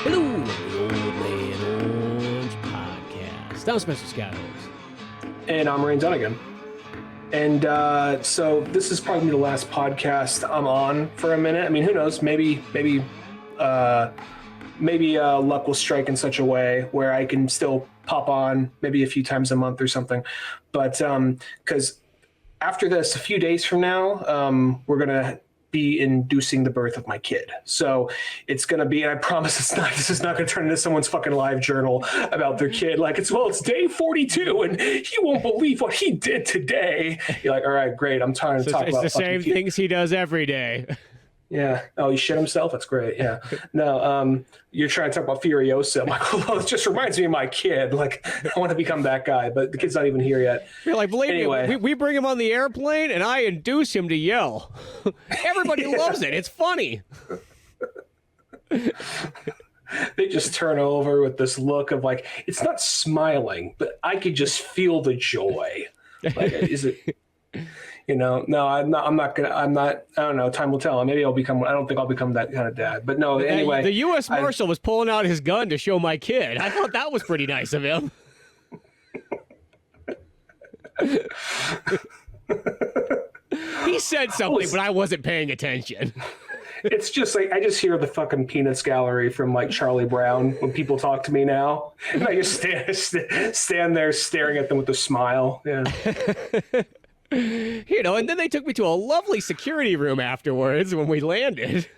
Hello, the Old Man Orange Podcast. I'm Special Scott host. And I'm Rain Dunnigan. And so this is probably the last podcast I'm on for a minute. I mean, who knows? Maybe luck will strike in such a way where I can still pop on maybe a few times a month or something. But because after this, a few days from now, we're gonna be inducing the birth of my kid. So it's going to be, and I promise this is not going to turn into someone's fucking live journal about their kid. Like it's day 42 and he won't believe what he did today. You're like, all right, great. I'm trying to talk about it's the same things he does every day. Yeah. Oh, he shit himself? That's great. Yeah. No, you're trying to talk about Furiosa. I'm like, well, it just reminds me of my kid. Like, I want to become that guy, but the kid's not even here yet. You're like, believe me, we bring him on the airplane and I induce him to yell. Everybody loves it. It's funny. They just turn over with this look of like, it's not smiling, but I could just feel the joy. Like, is it... You know, no, I don't know. Time will tell. Maybe I don't think I'll become that kind of dad. But no, anyway. The U.S. Marshal was pulling out his gun to show my kid. I thought that was pretty nice of him. He said something, but I wasn't paying attention. It's just like, I just hear the fucking Peanuts gallery from like Charlie Brown when people talk to me now. And I just stand there staring at them with a smile. Yeah. You know, and then they took me to a lovely security room afterwards when we landed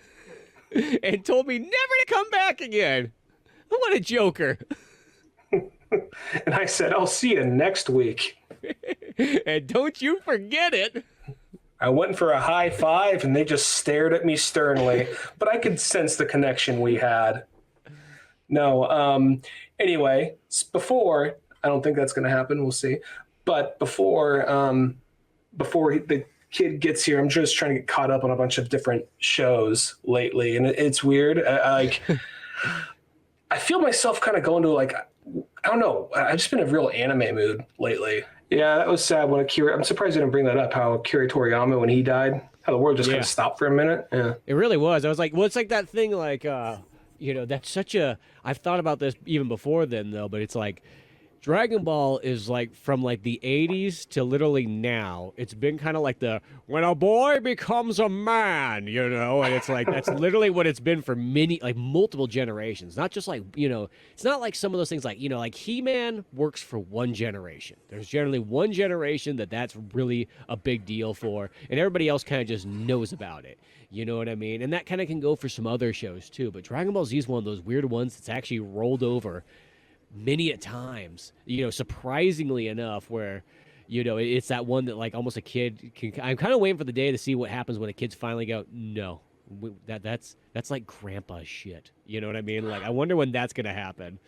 and told me never to come back again. What a joker. And I said, I'll see you next week. And don't you forget it. I went for a high five and they just stared at me sternly, but I could sense the connection we had. No, anyway, before, I don't think that's going to happen. We'll see. But before the kid gets here, I'm just trying to get caught up on a bunch of different shows lately. And it's weird. I feel myself kind of going to like, I don't know. I've just been in a real anime mood lately. Yeah, that was sad when I'm surprised I didn't bring that up. How Akira Toriyama, when he died, how the world just kind of stopped for a minute. Yeah, it really was. I was like, well, it's like that thing, like, you know, that's such a. I've thought about this even before then, though. But it's like, Dragon Ball is like from like the 80s to literally now. It's been kind of like the when a boy becomes a man, you know, and it's like that's literally what it's been for multiple generations. Not just like, you know, it's not like some of those things like, you know, like He-Man works for one generation. There's generally one generation that's really a big deal for, and everybody else kind of just knows about it. You know what I mean? And that kind of can go for some other shows too. But Dragon Ball Z is one of those weird ones that's actually rolled over many a times, you know, surprisingly enough, where, you know, it's that one that like almost a kid can. I'm kind of waiting for the day to see what happens when the kids finally go, no, that's like grandpa's shit. You know what I mean? Like, I wonder when that's gonna happen.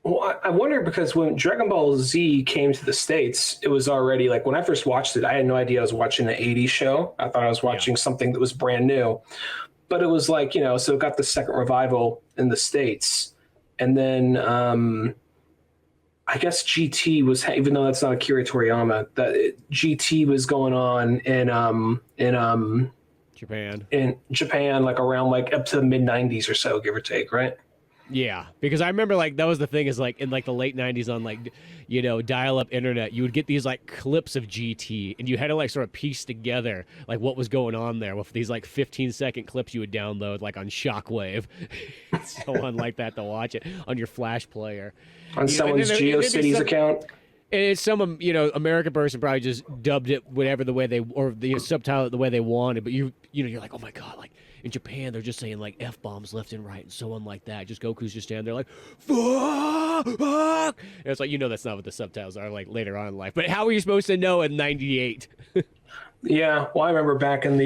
Well, I wonder because when Dragon Ball Z came to the States, it was already like when I first watched it, I had no idea I was watching an 80s show. I thought I was watching something that was brand new, but it was like, you know, so it got the second revival in the States. And then I guess GT was, even though that's not Akira Toriyama, GT was going on in Japan, like around like up to the mid 90s or so, give or take, right? Yeah, because I remember like that was the thing is like in like the late 90s on like, you know, dial-up internet, you would get these like clips of GT and you had to like sort of piece together like what was going on there with these like 15-second clips you would download like on Shockwave and so on like that to watch it on your Flash player. On someone's GeoCities account. And some, you know, American person probably just dubbed it whatever the way they, or the subtitle it the way they wanted, but you know, you're like, oh my God, like, in Japan, they're just saying like F-bombs left and right and so on like that. Just Goku's just standing there like, fuck! And it's like, you know, that's not what the subtitles are like later on in life. But how are you supposed to know in 98? Yeah, well, I remember back in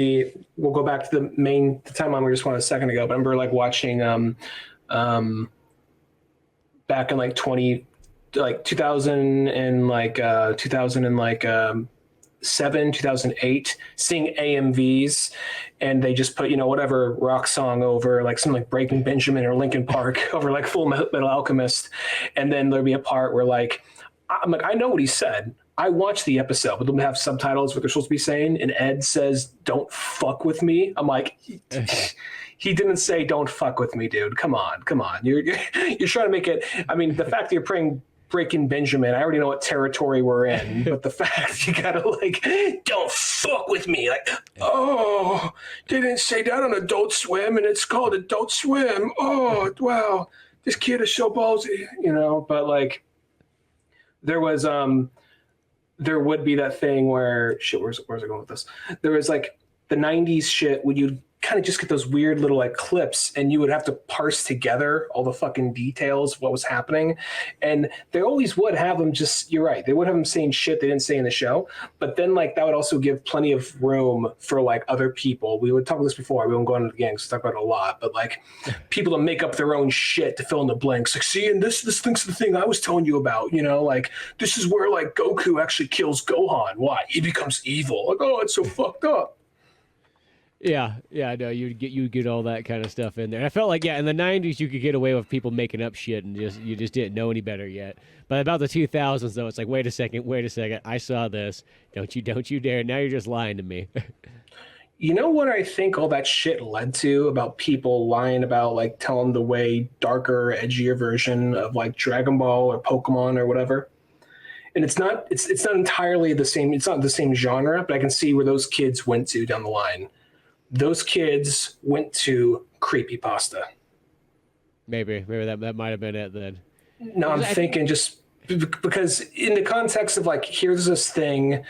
we'll go back to the timeline we just went a second ago, but I remember like watching back in like 2000 and like 2007, 2008, seeing AMVs, and they just put, you know, whatever rock song over, like something like Breaking Benjamin or Linkin Park over like Full Metal Alchemist, and then there'd be a part where like, I'm like, I know what he said. I watched the episode, but they'll have subtitles what they're supposed to be saying, and Ed says, "Don't fuck with me." I'm like, He didn't say "Don't fuck with me, dude." Come on, come on. You're trying to make it. I mean, the fact that you're playing Breaking Benjamin, I already know what territory we're in. But the fact you gotta like, "Don't fuck with me," like, oh, they didn't say that on Adult Swim, and it's called Adult Swim. Oh, wow, this kid is so ballsy, you know. But like, there was there would be that thing where shit. Where's I going with this? There was like the '90s shit when you kind of just get those weird little like clips, and you would have to parse together all the fucking details of what was happening, and they always would have them just. You're right. They would have them saying shit they didn't say in the show, but then like that would also give plenty of room for like other people. We would talk about this before. We won't go into the gangs. Talk about it a lot, but like people to make up their own shit to fill in the blanks. Like, see, and this thing's the thing I was telling you about. You know, like this is where like Goku actually kills Gohan. Why? He becomes evil. Like, oh, it's so fucked up. Yeah, no, you'd get all that kind of stuff in there. And I felt like, yeah, in the '90s you could get away with people making up shit and you just didn't know any better yet. But about the 2000s though, it's like, wait a second, I saw this. Don't you dare! Now you're just lying to me. You know what I think all that shit led to about people lying about like telling the way darker, edgier version of like Dragon Ball or Pokemon or whatever. And it's not entirely the same. It's not the same genre, but I can see where those kids went to down the line. Those kids went to creepypasta. Maybe that might have been it then. No, I'm thinking just because in the context of like, here's this thing,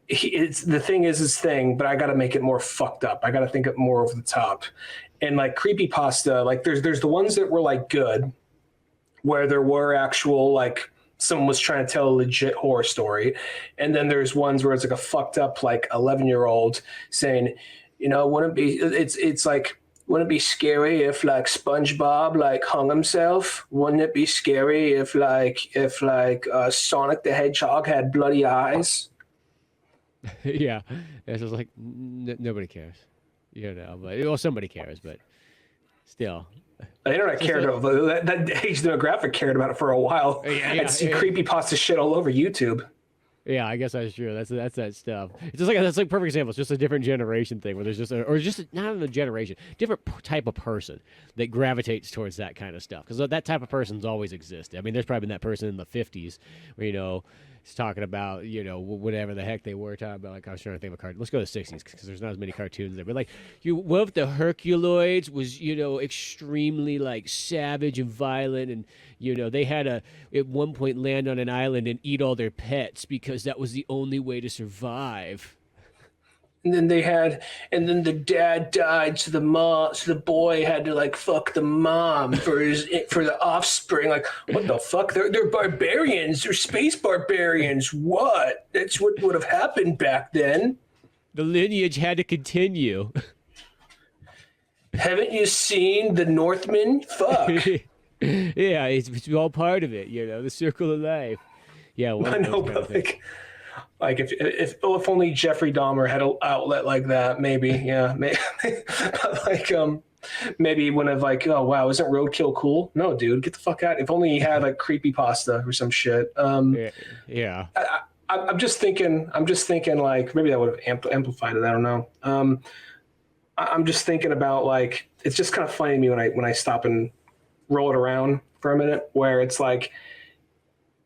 it's the thing is this thing, but I got to make it more fucked up. I got to think it more over the top. And like creepypasta, like there's the ones that were like good, where there were actual like someone was trying to tell a legit horror story, and then there's ones where it's like a fucked up like 11-year-old saying, you know, wouldn't it be scary if like SpongeBob like hung himself? Wouldn't it be scary if Sonic the Hedgehog had bloody eyes? Yeah, it's just like nobody cares, you know. But well, somebody cares, but still, The internet cared about that age demographic cared about it for a while. Yeah, and see creepypasta shit all over YouTube. Yeah, I guess that's true. That's that stuff. It's just like that's like a perfect example. It's just a different generation thing where there's just not even a generation, different type of person that gravitates towards that kind of stuff because that type of person's always existed. I mean, there's probably been that person in the '50s where he's talking about whatever the heck they were talking about. Like I was trying to think of a cartoon. Let's go to the '60s because there's not as many cartoons there. But like what if the Herculoids was extremely like savage and violent and they had to at one point land on an island and eat all their pets because that was the only way to survive. And then the dad died, so the boy had to like fuck the mom for the offspring. Like, what the fuck? They're barbarians. They're space barbarians. What? That's what would have happened back then. The lineage had to continue. Haven't you seen the Northmen? Fuck. Yeah, it's all part of it. The circle of life. Yeah, I know, but like if only Jeffrey Dahmer had an outlet like that, maybe, yeah, maybe, but like maybe he wouldn't have like, oh wow, isn't roadkill cool? No, dude, get the fuck out. If only he had like creepypasta or some shit. Yeah. I'm just thinking like maybe that would have amplified it. I don't know. I'm just thinking about like it's just kind of funny to me when I stop and roll it around for a minute, where it's like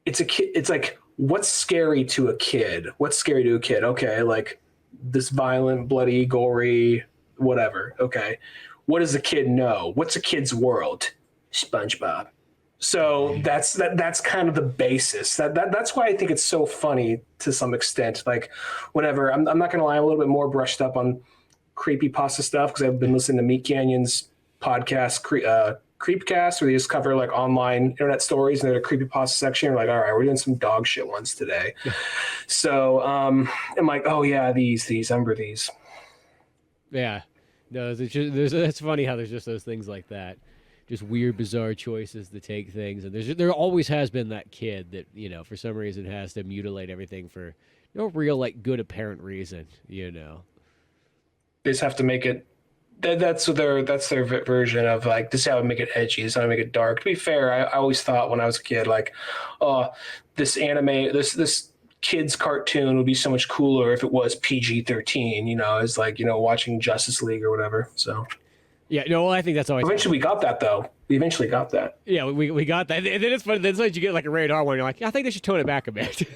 it's a kid. It's like, what's scary to a kid? Okay, like this violent, bloody, gory, whatever. Okay, what does a kid know? What's a kid's world? SpongeBob. So that's kind of the basis. That's why I think it's so funny to some extent. Like, whenever I'm not gonna lie, I'm a little bit more brushed up on creepypasta stuff because I've been listening to Meat Canyon's podcast, Creepcast, where they just cover like online internet stories and there's a creepypasta section. You're like, all right, we're doing some dog shit ones today. So I'm like, oh yeah, these, I remember these. Yeah, no, that's funny how there's just those things like that, just weird, bizarre choices to take things, and there always has been that kid that for some reason has to mutilate everything for no real like good apparent reason. They just have to make it. That's their version of like, this is how I make it edgy, this is how I make it dark. To be fair, I always thought when I was a kid, like, oh, this anime, this kid's cartoon would be so much cooler if it was PG-13. It's like watching Justice League or whatever. So Yeah, no, well, I think that's always. Eventually, we got that though. We eventually got that. Yeah, we got that. And then it's funny. Then sometimes you get like a rated R one. You're like, yeah, I think they should tone it back a bit.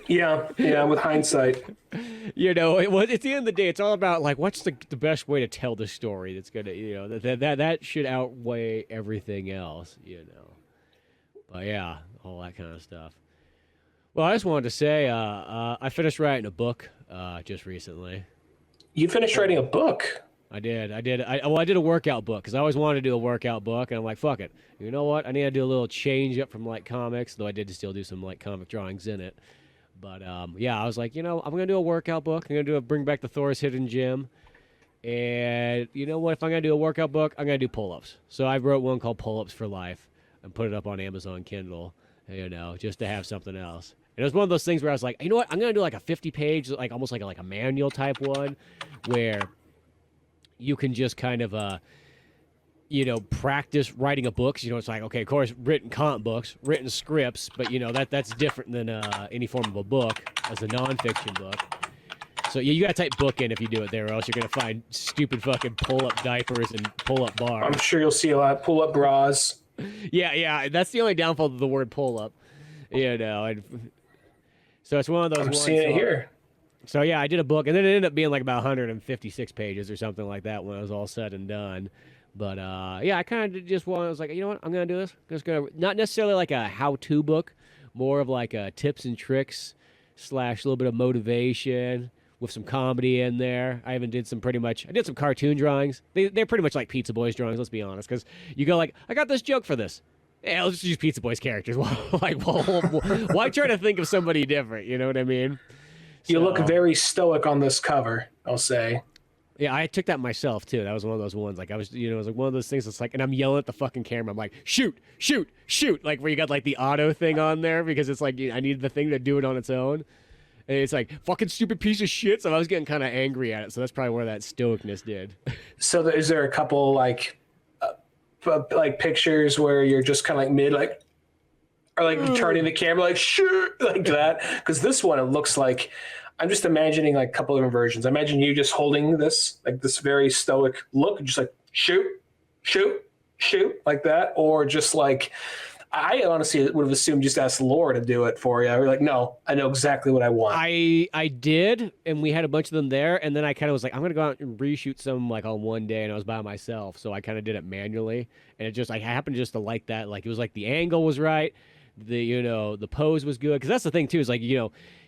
Yeah. With hindsight, At the end of the day, it's all about like what's the best way to tell the story. That's gonna, that should outweigh everything else. But yeah, all that kind of stuff. Well, I just wanted to say, I finished writing a book just recently. you finished writing a book. I did. I did a workout book because I always wanted to do a workout book, and I'm like, fuck it. You know what? I need to do a little change up from like comics, though I did still do some like comic drawings in it. But yeah, I was like, I'm gonna do a workout book. I'm gonna bring back the Thor's Hidden Gym, and you know what? If I'm gonna do a workout book, I'm gonna do pull-ups. So I wrote one called Pull-ups for Life and put it up on Amazon Kindle, just to have something else. And it was one of those things where I was like, you know what? I'm gonna do like a 50-page, like almost like a manual type one, where you can just kind of practice writing a book. It's like, okay, of course, written comic books, written scripts, but that's different than any form of a book as a nonfiction book. So you gotta type book in if you do it there, or else you're gonna find stupid fucking pull-up diapers and pull-up bars. I'm sure you'll see a lot of pull-up bras. Yeah, that's the only downfall of the word pull-up. And so it's one of those I'm ones. seeing it here. So yeah, I did a book, and then it ended up being like about 156 pages or something like that when it was all said and done. But yeah, I kind of just wanted. I was like, you know what, I'm gonna do this. I'm just gonna not necessarily like a how-to book, more of like a tips and tricks / a little bit of motivation with some comedy in there. I did some cartoon drawings. They're pretty much like Pizza Boys drawings. Let's be honest, because you go like, I got this joke for this. Yeah, let's just use Pizza Boys characters. Why try to think of somebody different? You know what I mean? You look very stoic on this cover, I'll say. Yeah, I took that myself too. That was one of those ones. Like I was, it was like one of those things that's like, and I'm yelling at the fucking camera. I'm like, shoot, shoot, shoot. Like where you got like the auto thing on there because it's like, I need the thing to do it on its own. And it's like, fucking stupid piece of shit. So I was getting kind of angry at it. So that's probably where that stoicness did. So is there a couple like pictures where you're just kind of like mid, like, or like turning the camera like, shoot, like that? Because this one, it looks like, I'm just imagining like a couple different versions. I imagine you just holding this, like this very stoic look, just like shoot, shoot, shoot, like that. Or just like, I honestly would have assumed just ask Laura to do it for you. We're like, no, I know exactly what I want. I did, and we had a bunch of them there, and then I kind of was like, I'm going to go out and reshoot some like on one day, and I was by myself, so I kind of did it manually. And it just, I happened just to like that. Like, it was like the angle was right. The pose was good, because that's the thing too, is like,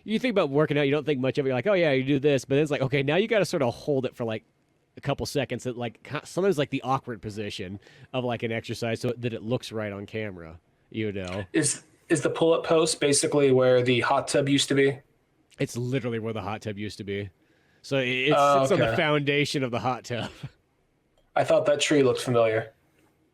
you think about working out, you don't think much of it. You're like, oh yeah, you do this, but then it's like, okay, now you got to sort of hold it for like a couple seconds at like sometimes like the awkward position of like an exercise so that it looks right on camera. Is the pull-up post basically where the hot tub used to be? It's literally where the hot tub used to be. So it's on the foundation of the hot tub. I thought that tree looked familiar.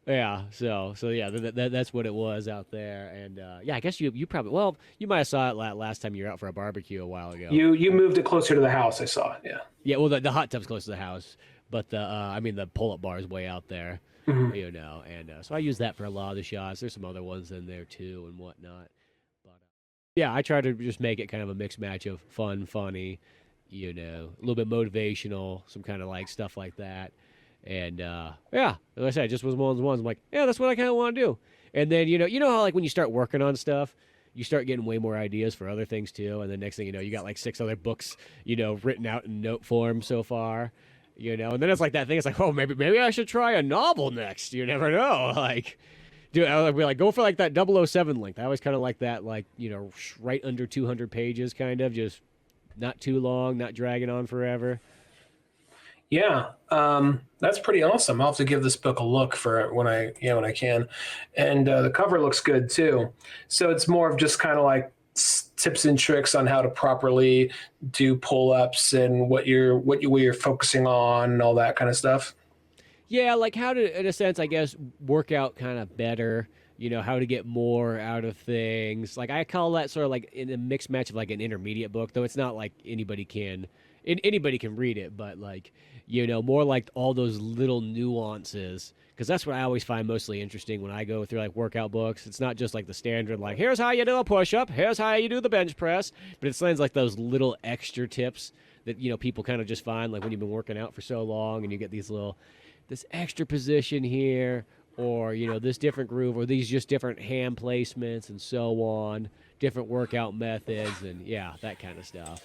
Yeah, so yeah, that's what it was out there, and yeah, I guess you probably you might have saw it last time you were out for a barbecue a while ago. You moved it closer to the house. I saw it. Yeah. Well, the hot tub's close to the house, but the pull-up bar is way out there, and so I use that for a lot of the shots. There's some other ones in there too and whatnot, but yeah, I try to just make it kind of a mixed match of fun, funny, a little bit motivational, some kind of like stuff like that. And yeah, as I said, it just was one of those ones. I'm like, yeah, that's what I kind of want to do. And then you know how like when you start working on stuff, you start getting way more ideas for other things too. And the next thing you know, you got like 6 other books, written out in note form so far. And then it's like that thing. It's like, oh, maybe I should try a novel next. You never know. Like, dude, we like go for like that 007 length. I always kind of like that, like right under 200 pages, kind of just not too long, not dragging on forever. Yeah, that's pretty awesome. I'll have to give this book a look for when I can. And the cover looks good too. So it's more of just kind of like tips and tricks on how to properly do pull-ups and what you're focusing on and all that kind of stuff. Yeah, like how to, in a sense, I guess, work out kind of better. How to get more out of things. Like I call that sort of like in a mixed match of like an intermediate book, though it's not like anybody can read it, but like, more like all those little nuances, because that's what I always find mostly interesting when I go through like workout books. It's not just like the standard, like, here's how you do a push-up, here's how you do the bench press, but it's like those little extra tips that, people kind of just find like when you've been working out for so long and you get these little this extra position here, or this different groove, or these just different hand placements and so on, different workout methods, and yeah, that kind of stuff.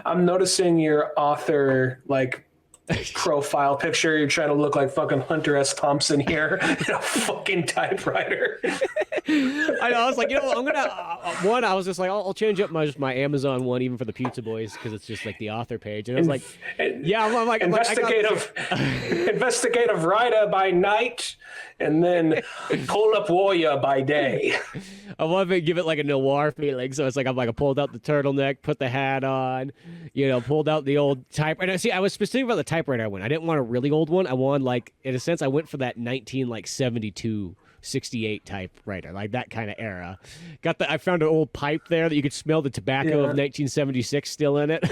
I'm noticing your author like profile picture. You're trying to look like fucking Hunter S. Thompson here in a fucking typewriter. I know. I was like, I'm gonna one. I was just like, I'll change up my Amazon one even for the Pizza Boys because it's just like the author page. And I was like, yeah, I'm like investigative writer by night, and then pull up warrior by day. I want to give it like a noir feeling. So it's like I pulled out the turtleneck, put the hat on, pulled out the old type. And I was specific about the typewriter I went. I didn't want a really old one. I wanted like, in a sense, I went for that 1972. 68 typewriter, like that kind of era. I found an old pipe there that you could smell the tobacco of 1976 still in it.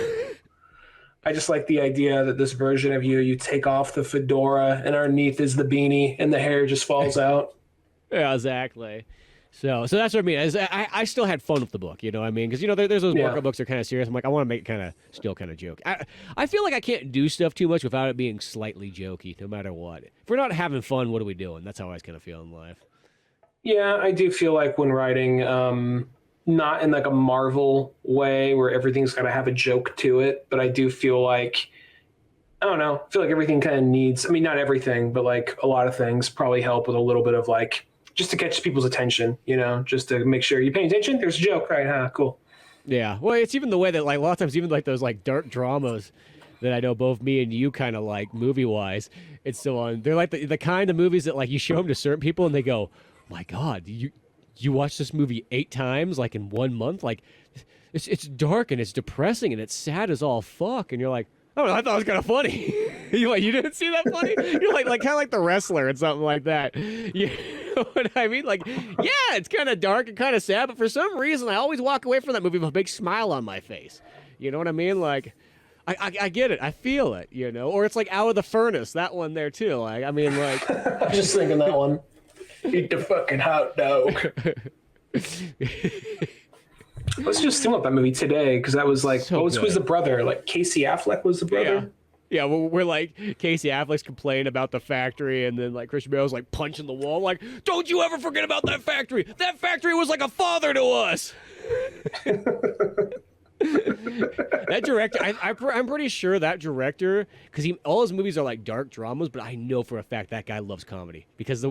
I just like the idea that this version of you take off the fedora and underneath is the beanie and the hair just falls out. Yeah, exactly. So that's what I mean. I still had fun with the book, what I mean? Because, there's those workout books that are kind of serious. I'm like, I want to make it still kind of joke. I feel like I can't do stuff too much without it being slightly jokey, no matter what. If we're not having fun, what are we doing? That's how I always kind of feel in life. Yeah, I do feel like when writing, not in like a Marvel way where everything's got to have a joke to it, but I do feel like, I don't know, I feel like everything kind of needs, I mean, not everything, but like a lot of things probably help with a little bit of like, just to catch people's attention, just to make sure you're paying attention. There's a joke, right? Huh? Cool. Yeah. Well, it's even the way that like a lot of times, even like those like dark dramas that I know both me and you kind of like movie wise, it's so on. They're like the kind of movies that like you show them to certain people and they go, my God, you watched this movie 8 times like in 1 month? Like it's dark and it's depressing and it's sad as all fuck. And you're like, oh, I thought it was kind of funny. You didn't see that funny? You're like kind of like The Wrestler and something like that. You know what I mean? Like, yeah, it's kind of dark and kind of sad, but for some reason, I always walk away from that movie with a big smile on my face. You know what I mean? Like, I get it. I feel it, Or it's like Out of the Furnace, that one there, too. Like, I mean, like... I'm just thinking that one. Eat the fucking hot dog. Let's just think about that movie today, because that was like, so who's the brother? Like Casey Affleck was the brother? Yeah, we're like, Casey Affleck's complaining about the factory, and then like Christian Bale's like punching the wall, like, don't you ever forget about that factory! That factory was like a father to us! That director, I'm pretty sure that director, because all his movies are like dark dramas, but I know for a fact that guy loves comedy because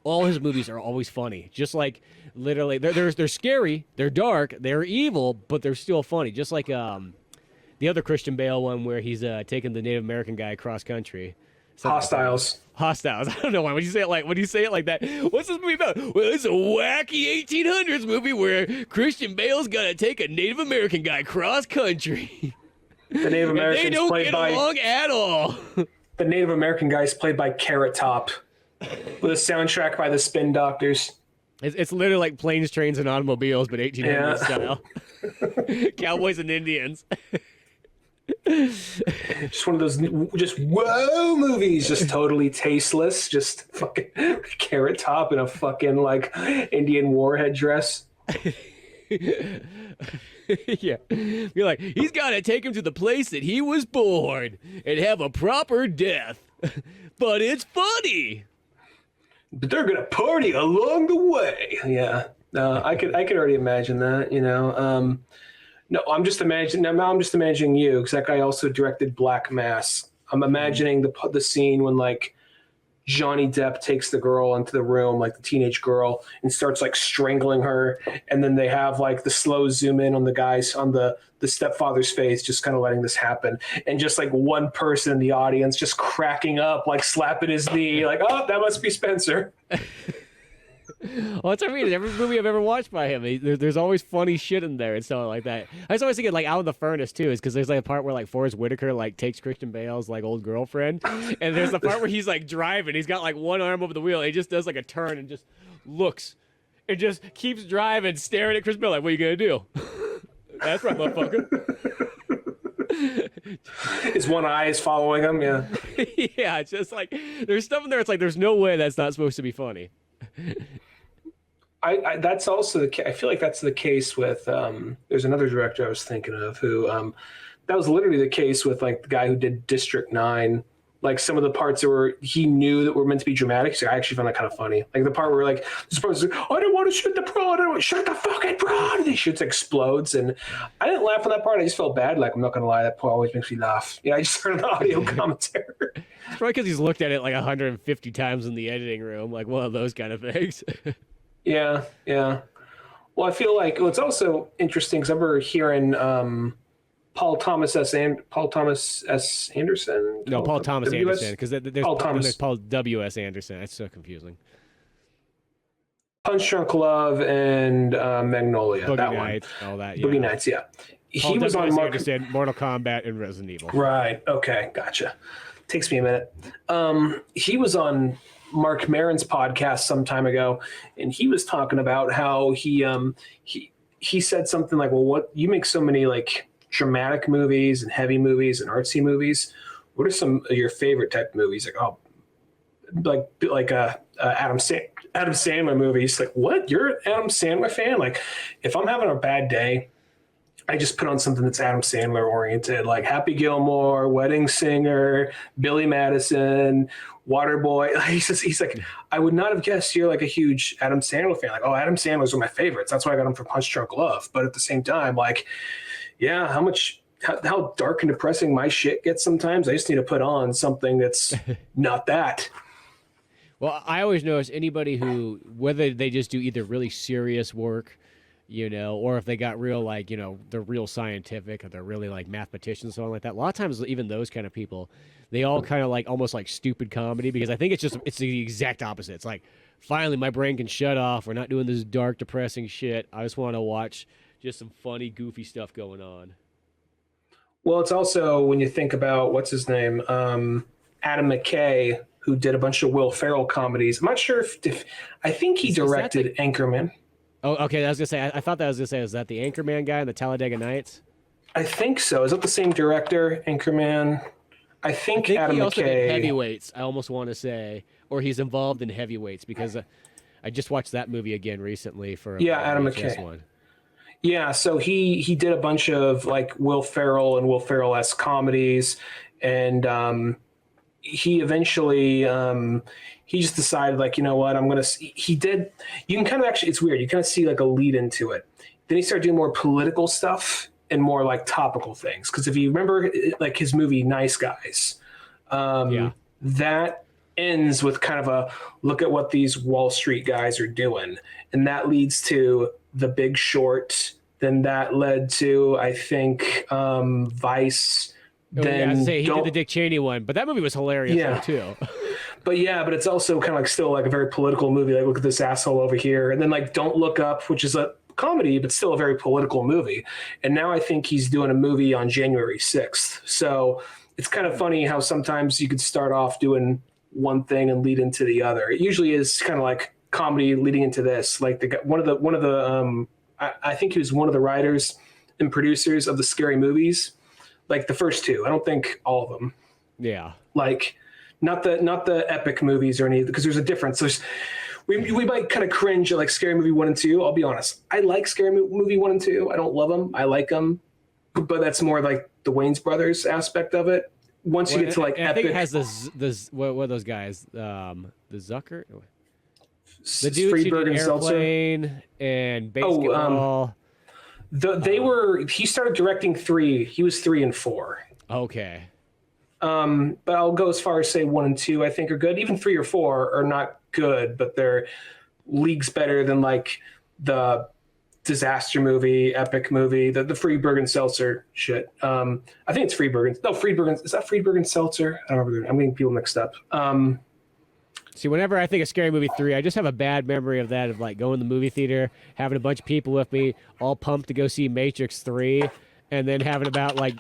all his movies are always funny. Just like literally, they're scary, they're dark, they're evil, but they're still funny. Just like the other Christian Bale one where he's taking the Native American guy across country. Hostiles. Hostiles. I don't know why. When you say it like that, what's this movie about? Well, it's a wacky 1800s movie where Christian Bale's got to take a Native American guy cross country. The Native Americans they don't get along at all. The Native American guy is played by Carrot Top, with a soundtrack by the Spin Doctors. It's literally like Planes, Trains, and Automobiles, but 1800s style. Cowboys and Indians. Just one of those just whoa movies, just totally tasteless, just fucking Carrot Top in a fucking like Indian warhead dress. Yeah, you're like, he's got to take him to the place that he was born and have a proper death, but it's funny. But they're gonna party along the way. Yeah, I could already imagine that. No, I'm just imagining you, because that guy also directed Black Mass. I'm imagining the scene when like Johnny Depp takes the girl into the room, like the teenage girl, and starts like strangling her, and then they have like the slow zoom in on the guys on the stepfather's face, just kind of letting this happen, and just like one person in the audience just cracking up, like slapping his knee, like, oh, that must be Spencer. Well, that's what I mean. Every movie I've ever watched by him, there's always funny shit in there and stuff like that. I was always thinking like Out of the Furnace too, is because there's like a part where like Forrest Whitaker like takes Christian Bale's like old girlfriend, and there's the part where he's like driving, he's got like one arm over the wheel, and he just does like a turn and just looks, and just keeps driving, staring at Christian Bale like, what are you gonna do? That's right, motherfucker. His one eye is following him. Yeah. Yeah, it's just like there's stuff in there. It's like there's no way that's not supposed to be funny. That's also I feel like that's the case with there's another director I was thinking of who that was literally the case with like the guy who did District 9, Like some of the parts that he knew that were meant to be dramatic. So I actually found that kind of funny. Like the part where like this person's like, I don't want to shoot the prawn. I don't want to shoot the fucking prawn. And he shoots, explodes. And I didn't laugh on that part. I just felt bad. Like, I'm not going to lie. That part always makes me laugh. Yeah, I just heard the audio commentary. It's probably because he's looked at it like 150 times in the editing room, like one of those kind of things. Yeah. Well, I feel like it's also interesting because I remember hearing Paul Thomas S. Anderson. No, Paul Thomas Anderson, because there's Paul W.S. Anderson. That's so confusing. Punch Drunk Love and Magnolia. Boogie that Nights, one. All that. Yeah. Boogie Nights, yeah. Paul He was on Anderson, Mortal Kombat, and Resident Evil. Right. Okay. Gotcha. Takes me a minute. He was on Mark Maron's podcast some time ago, and he was talking about how he said something like, "Well, what you make so many like dramatic movies and heavy movies and artsy movies. What are some of your favorite type of movies?" Like Adam Sandler movies. Like, what? You're an Adam Sandler fan? Like, if I'm having a bad day, I just put on something that's Adam Sandler oriented, like Happy Gilmore, Wedding Singer, Billy Madison, Waterboy. He's like, I would not have guessed you're like a huge Adam Sandler fan. Like, oh, Adam Sandler's one of my favorites. That's why I got him for Punch Drunk Love. But at the same time, like, yeah, how dark and depressing my shit gets sometimes. I just need to put on something that's not that. Well, I always notice anybody who, whether they just do either really serious work, or if they got real, like, they're real scientific or they're really like mathematicians, something like that. A lot of times, even those kind of people, they all kind of like almost like stupid comedy, because I think it's the exact opposite. It's like, finally, my brain can shut off. We're not doing this dark, depressing shit. I just want to watch just some funny, goofy stuff going on. Well, it's also when you think about what's his name, Adam McKay, who did a bunch of Will Ferrell comedies. I'm not sure if I think he directed Anchorman. Oh, okay. I was gonna say. I thought that was gonna say. Is that the Anchorman guy in the Talladega Nights? I think so. Is that the same director, Anchorman? I think Adam he also McKay. did Heavyweights. I almost want to say, or he's involved in Heavyweights, because I just watched that movie again recently for Adam VHS McKay one. Yeah, so he did a bunch of like Will Ferrell and Will Ferrell-esque comedies, and he eventually he just decided, like, you know what, he did. You can kind of actually, it's weird. You kind of see like a lead into it. Then he started doing more political stuff and more like topical things. Because if you remember, like his movie Nice Guys, that ends with kind of a look at what these Wall Street guys are doing, and that leads to The Big Short. Then that led to, I think, Vice. Then he did the Dick Cheney one, but that movie was hilarious too. But it's also kind of like still like a very political movie. Like, look at this asshole over here. And then like Don't Look Up, which is a comedy, but still a very political movie. And now I think he's doing a movie on January 6th. So it's kind of funny how sometimes you could start off doing one thing and lead into the other. It usually is kind of like comedy leading into this. Like one of the I think he was one of the writers and producers of the Scary Movies. Like the first two. I don't think all of them. Yeah. Like not the epic movies or any, because there's a difference. We might kind of cringe at like Scary Movie 1 and 2. I'll be honest. I like Scary Movie 1 and 2. I don't love them. I like them. But that's more like the Wayans Brothers aspect of it. Once you get to like epic. I think it has this what are those guys? The Zucker? The dudes who did Airplane and Basketball. He started directing 3. He was 3 and 4. Okay. But I'll go as far as say 1 and 2 I think are good. Even 3 or 4 are not good, but they're leagues better than like the disaster movie, epic movie, the Friedberg and Seltzer shit. I think it's Friedberg. No, Friedberg. Is that Friedberg and Seltzer? I don't remember. I'm getting people mixed up. See, whenever I think of Scary Movie 3, I just have a bad memory of that, of like going to the movie theater, having a bunch of people with me, all pumped to go see Matrix 3, and then having about like,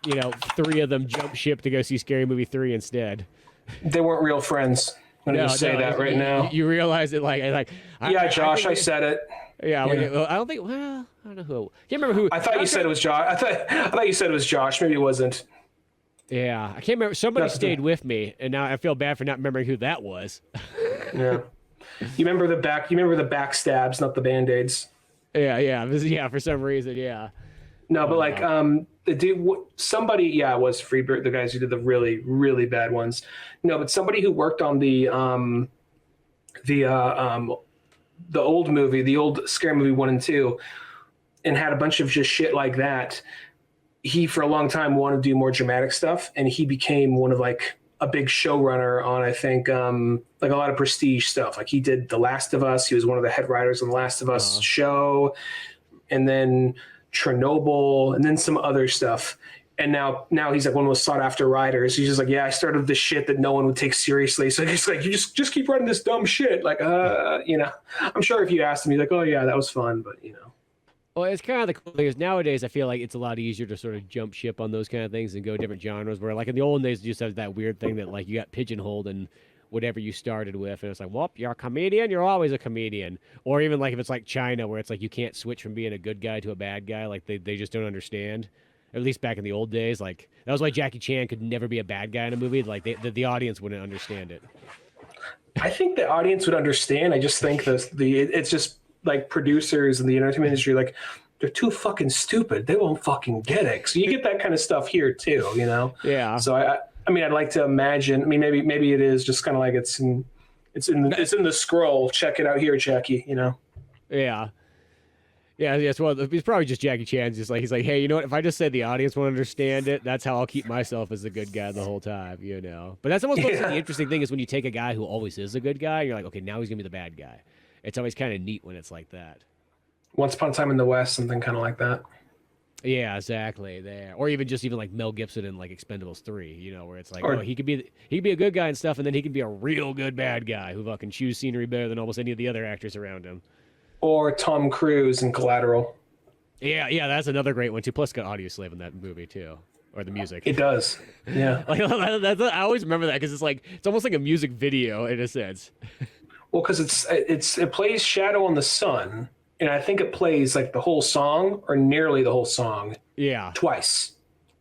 3 of them jump ship to go see Scary Movie 3 instead. They weren't real friends. I'm going to just say that right now. You realize it Josh, I said it. Yeah, well, I don't know who. You remember who? I thought you said it was Josh. I thought you said it was Josh. Maybe it wasn't. Yeah, I can't remember. Somebody stayed with me, and now I feel bad for not remembering who that was. Yeah, you remember the backstabs, not the Band-Aids. Yeah. For some reason, yeah. No, but like, the dude, somebody, yeah, it was Freebird, the guys who did the really, really bad ones. No, but somebody who worked on the the old movie, the old Scary Movie 1 and 2, and had a bunch of just shit like that. He for a long time wanted to do more dramatic stuff, and he became one of like a big showrunner on, I think, like a lot of prestige stuff. Like he did The Last of Us. He was one of the head writers on The Last of Us show, and then Chernobyl, and then some other stuff. And now he's like one of the most sought after writers. He's just like, yeah, I started this shit that no one would take seriously. So he's like, you just keep writing this dumb shit. Like, I'm sure if you asked him, he's like, oh yeah, that was fun, but you know. Well, it's kind of the cool thing is nowadays I feel like it's a lot easier to sort of jump ship on those kind of things and go different genres. Where like in the old days, you just have that weird thing that like you got pigeonholed in whatever you started with, and it's like, well, you're a comedian, you're always a comedian. Or even like if it's like China, where it's like you can't switch from being a good guy to a bad guy. Like they just don't understand. At least back in the old days, like that was why Jackie Chan could never be a bad guy in a movie. Like the audience wouldn't understand it. I think the audience would understand. I just think it's just like producers in the entertainment industry, like they're too fucking stupid. They won't fucking get it. So you get that kind of stuff here too, you know? Yeah. So I mean, I'd like to imagine. I mean, maybe it is just kind of like it's in the scroll. Check it out here, Jackie. You know? Yeah. Yeah, yes. Well, it's probably just Jackie Chan's. Just like he's like, hey, you know what? If I just said the audience won't understand it, that's how I'll keep myself as the good guy the whole time, you know. But that's almost the interesting thing is when you take a guy who always is a good guy, you're like, okay, now he's gonna be the bad guy. It's always kind of neat when it's like that. Once Upon a Time in the West, something kind of like that. Yeah, exactly. There, or even like Mel Gibson in like Expendables 3, you know, where it's like, oh, he could be a good guy and stuff, and then he could be a real good bad guy who fucking chews scenery better than almost any of the other actors around him. Or Tom Cruise in Collateral. Yeah, that's another great one too. Plus, got Audio Slave in that movie too, or the music. It does. Yeah. I always remember that because it's almost like a music video in a sense. Well, because it plays Shadow on the Sun, and I think it plays like the whole song or nearly the whole song. Yeah. Twice.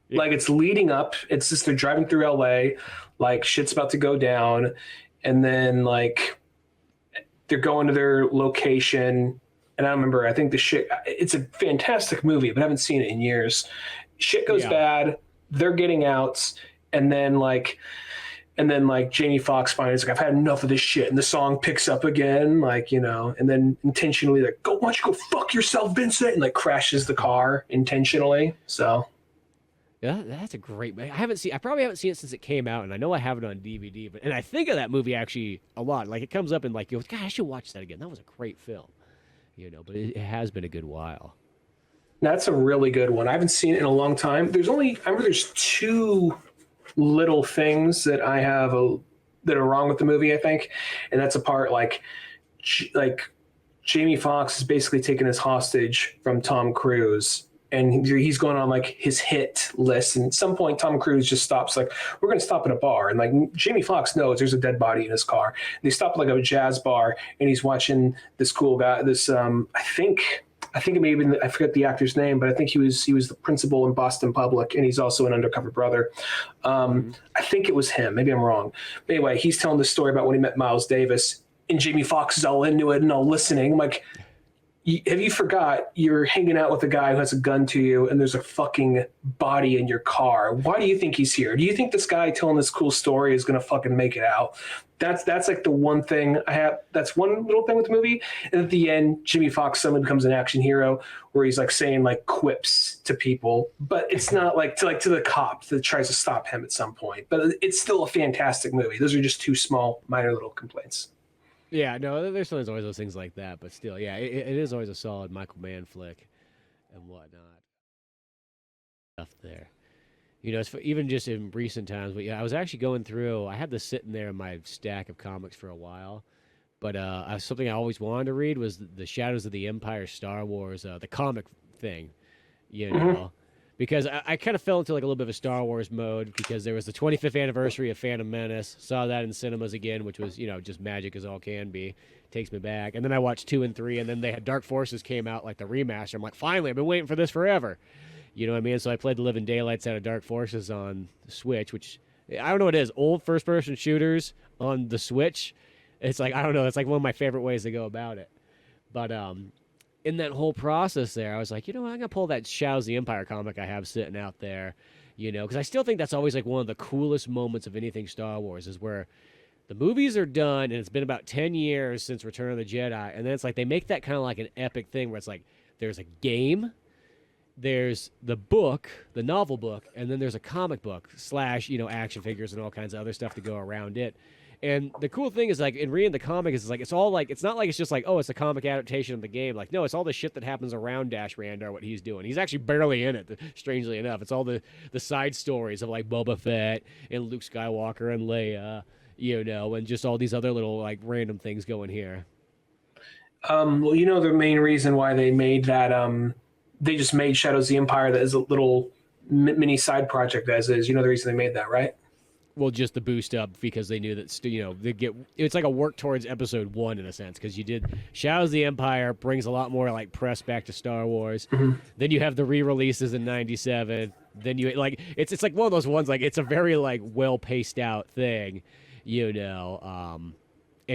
Yeah. Like it's leading up. It's just they're driving through LA, like shit's about to go down, and then like they're going to their location. And I remember, I think it's a fantastic movie, but I haven't seen it in years. Shit goes bad. They're getting out. And then Jamie Foxx finally is like, I've had enough of this shit. And the song picks up again, like, you know, and then intentionally like, why don't you go fuck yourself, Vincent? And like crashes the car intentionally. So. Yeah, that's a great movie. I probably haven't seen it since it came out, and I know I have it on DVD, and I think of that movie actually a lot. Like it comes up and like, God, I should watch that again. That was a great film. You know, but it has been a good while. That's a really good one. I haven't seen it in a long time. I remember there's two little things that I have that are wrong with the movie, I think. And that's a part like Jamie Foxx is basically taking his hostage from Tom Cruise. And he's going on like his hit list. And at some point, Tom Cruise just stops, like, we're going to stop at a bar. And like Jamie Foxx knows there's a dead body in his car. And they stop at like a jazz bar, and he's watching this cool guy. I think it may have been, I forget the actor's name, but I think he was the principal in Boston Public, and he's also an undercover brother. I think it was him. Maybe I'm wrong. But anyway, he's telling the story about when he met Miles Davis, and Jamie Foxx is all into it and all listening. I'm like, have you forgot you're hanging out with a guy who has a gun to you and there's a fucking body in your car? Why do you think he's here? Do you think this guy telling this cool story is going to fucking make it out? That's like the one thing I have. That's one little thing with the movie. And at the end, Jimmy Foxx suddenly becomes an action hero where he's like saying like quips to people, but it's not like to the cop that tries to stop him at some point. But it's still a fantastic movie. Those are just two small, minor little complaints. Yeah, no, there's always those things like that, but still, yeah, it is always a solid Michael Mann flick and whatnot. Stuff there, you know, it's even just in recent times. But yeah, I was actually going through. I had this sitting there in my stack of comics for a while, but something I always wanted to read was the Shadows of the Empire, Star Wars, the comic thing, you know. Because I kind of fell into like a little bit of a Star Wars mode because there was the 25th anniversary of Phantom Menace. Saw that in cinemas again, which was, you know, just magic as all can be. Takes me back. And then I watched 2 and 3, and then they had Dark Forces came out, like the remaster. I'm like, finally, I've been waiting for this forever. You know what I mean? So I played the living daylights out of Dark Forces on the Switch, which I don't know what it is. Old first-person shooters on the Switch. It's like, I don't know. It's like one of my favorite ways to go about it. But in that whole process there, I was like, you know what, I'm gonna pull that Shadows of the Empire comic I have sitting out there, because I still think that's always like one of the coolest moments of anything Star Wars is where the movies are done and it's been about 10 years since Return of the Jedi, and then it's like they make that kind of like an epic thing where it's like there's a game, there's the book, the novel book, and then there's a comic book slash action figures and all kinds of other stuff to go around it. And the cool thing is, like, in reading the comic, is like it's all like, it's not like it's just like, oh, it's a comic adaptation of the game. Like, no, it's all the shit that happens around Dash Rendar, what he's doing. He's actually barely in it, strangely enough. It's all the side stories of like Boba Fett and Luke Skywalker and Leia, and just all these other little like random things going here. Well, the main reason why they made that, they just made Shadows of the Empire that is a little mini side project as is. The reason they made that, right? Well, just the boost up because they knew that they get, it's like a work towards episode 1 in a sense, because you did Shadows of the Empire brings a lot more like press back to Star Wars. Mm-hmm. Then you have the re-releases in '97. Then you like it's like one of those ones, like it's a very like well paced out thing, And